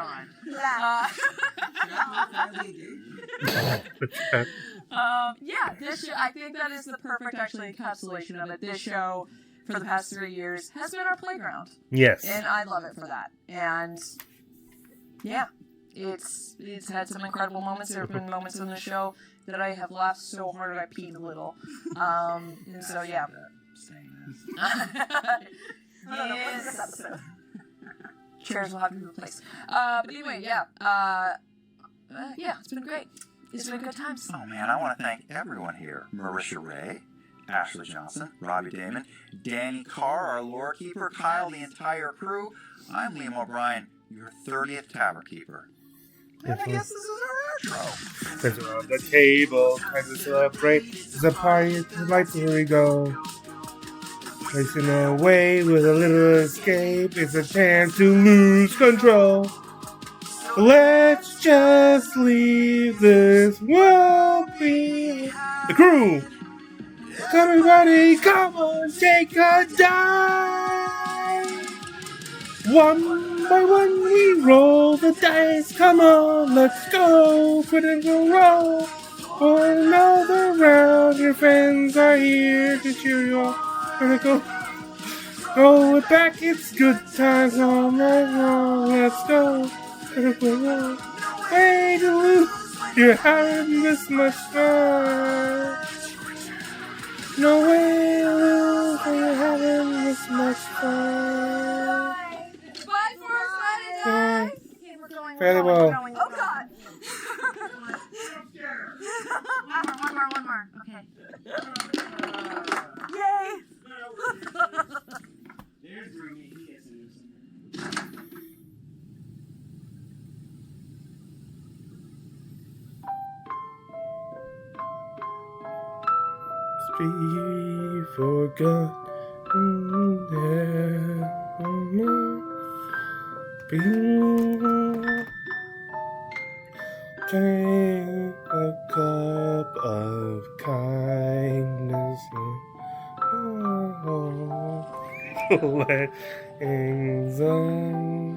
[SPEAKER 6] Yeah, this show, I think that is the perfect encapsulation of it. This show, for the past 3 years, has been our playground.
[SPEAKER 1] Yes.
[SPEAKER 6] And I love it for that. And yeah, it's had some incredible moments. There have been moments in the show that I have laughed so hard I peed a little. And so yeah. Chairs will have to be replaced. But anyway, yeah. Yeah, it's been great. It's been good times.
[SPEAKER 3] Oh man, I want to thank everyone here. Marisha Ray, Ashley Johnson, Robbie Damon, Danny Carr, our lore keeper, Kyle, the entire crew. I'm Liam O'Brien, your 30th tavern keeper. And I guess this is our outro.
[SPEAKER 1] There's around the table, time to celebrate. There's a party tonight, here we go. Racing away with a little escape. It's a chance to lose control. Let's just leave this world be. The crew! Come everybody, come on, take a dive! One But when we roll the dice, come on, let's go. Critical Role. For another round, your friends are here to cheer you on. Critical. Roll it back, it's good times all night long. Let's go. Critical Role. Way to lose. You're having this much fun. No way to lose when you're having this much fun.
[SPEAKER 6] Bye, Forrest.
[SPEAKER 1] Yeah.
[SPEAKER 5] Okay, we're going.
[SPEAKER 1] Fairly well.
[SPEAKER 5] Oh God. One more. Okay.
[SPEAKER 7] Yay!
[SPEAKER 1] Be forgotten. Be Take a cup of kindness. Lettings on.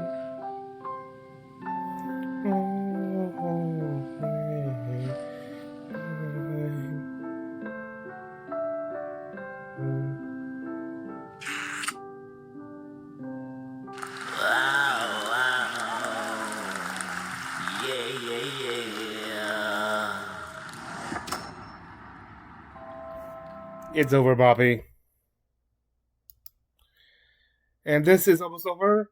[SPEAKER 1] It's over, Bobby. And this is almost over.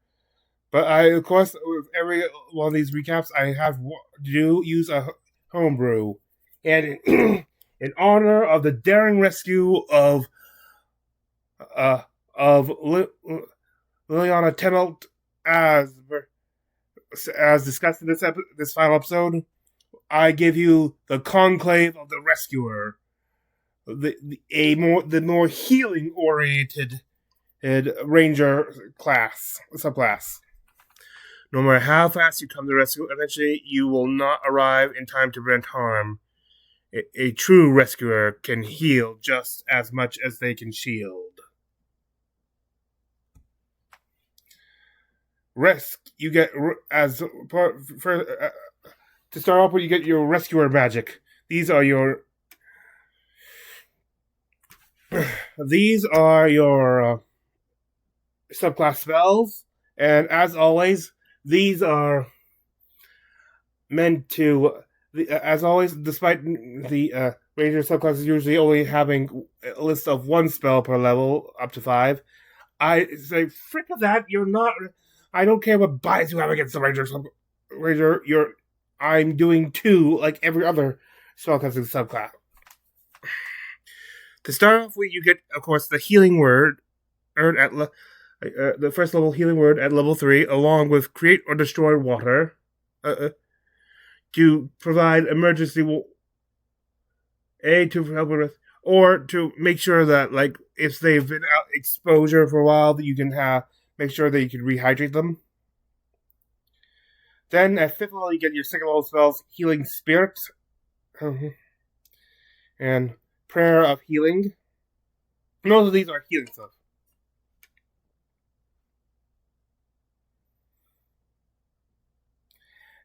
[SPEAKER 1] But I, of course, with every one of these recaps, I have do use a homebrew. And in honor of the daring rescue of Liliana Tennant, as discussed in this final episode, I give you the Conclave of the Rescuer, the more healing oriented ranger subclass. No matter how fast you come to rescue, eventually you will not arrive in time to prevent harm. A true rescuer can heal just as much as they can shield. You get as part to start off with. You get your rescuer magic. These are your subclass spells, and as always, these are meant to. As always, despite the ranger subclasses usually only having a list of one spell per level, up to 5, I say, frick of that, you're not. I don't care what bias you have against the ranger. I'm doing 2 like every other spellcasting subclass. To start off with, you get, of course, the healing word earned at the first level healing word at level 3, along with create or destroy water, to provide emergency aid to help with, or to make sure that, like, if they've been out exposure for a while, that you can make sure that you can rehydrate them. Then at 5th level, you get your 2nd level spells, Healing Spirit, and Prayer of Healing. Most of these are healing stuff.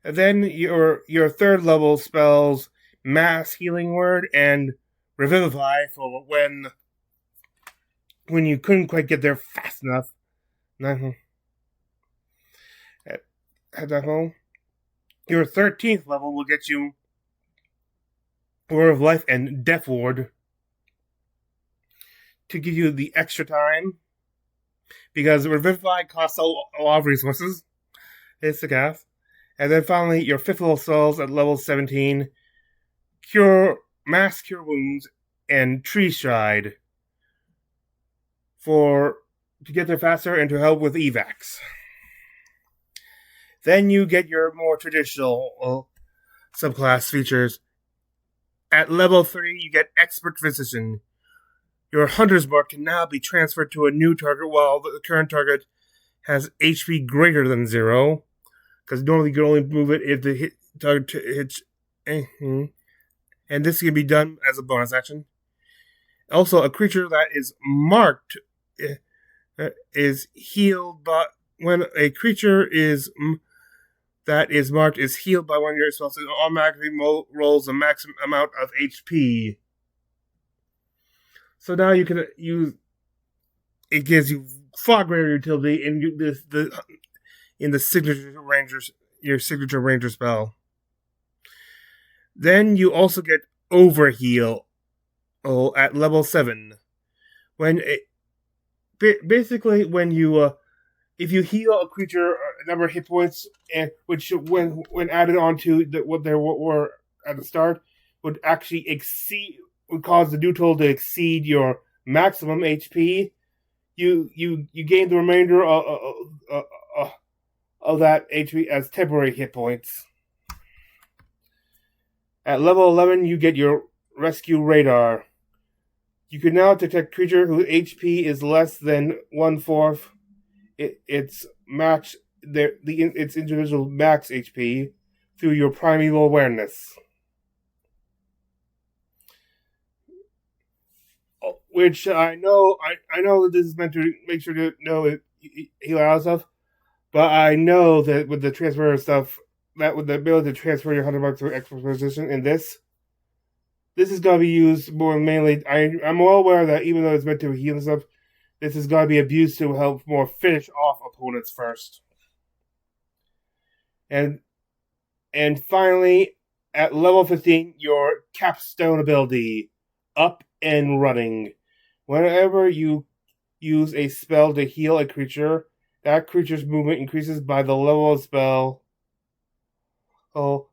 [SPEAKER 1] And then your 3rd level spells, Mass Healing Word and Revivify, for when you couldn't quite get there fast enough. At that home. Your 13th level will get you Word of Life and Death Ward to give you the extra time, because Revivify costs a lot of resources. It's the cast. And then finally, your 5th level spells at level 17, Mass Cure Wounds and Tree Stride to get there faster and to help with evacs. Then you get your more traditional subclass features. At level 3, you get Expert Physician. Your Hunter's Mark can now be transferred to a new target while the current target has HP greater than 0. Because normally you can only move it if the target hits. And this can be done as a bonus action. Also, a creature that is marked is healed when a creature that is marked is healed by one of your spells, it automatically rolls the maximum amount of HP. So now you can use. It gives you far greater utility in the signature rangers, your signature ranger spell. Then you also get overheal at level 7. Basically when you if you heal a creature a number of hit points, and which when added onto what they were at the start would cause the new total to exceed your maximum HP. You gain the remainder of that HP as temporary hit points. At level 11, you get your rescue radar. You can now detect creature whose HP is less than 1/4 its individual max HP through your primeval awareness, which I know that this is meant to make sure to know it heal out stuff, but I know that with the transfer stuff, that with the ability to transfer your 100 marks to expert position in this is going to be used more mainly. I'm well aware that even though it's meant to heal and stuff, this is going to be abused to help more finish off opponents first. And finally, at level 15, your capstone ability, Up and Running. Whenever you use a spell to heal a creature, that creature's movement increases by the level of spell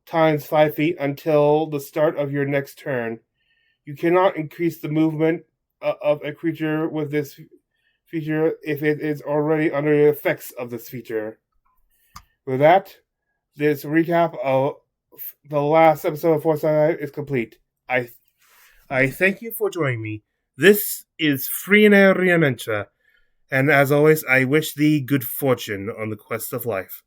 [SPEAKER 1] times 5 feet until the start of your next turn. You cannot increase the movement of a creature with this feature if it is already under the effects of this feature. With that, this recap of the last episode of Foresight is complete. I thank you for joining me. This is Free and Adventure, and as always, I wish thee good fortune on the quest of life.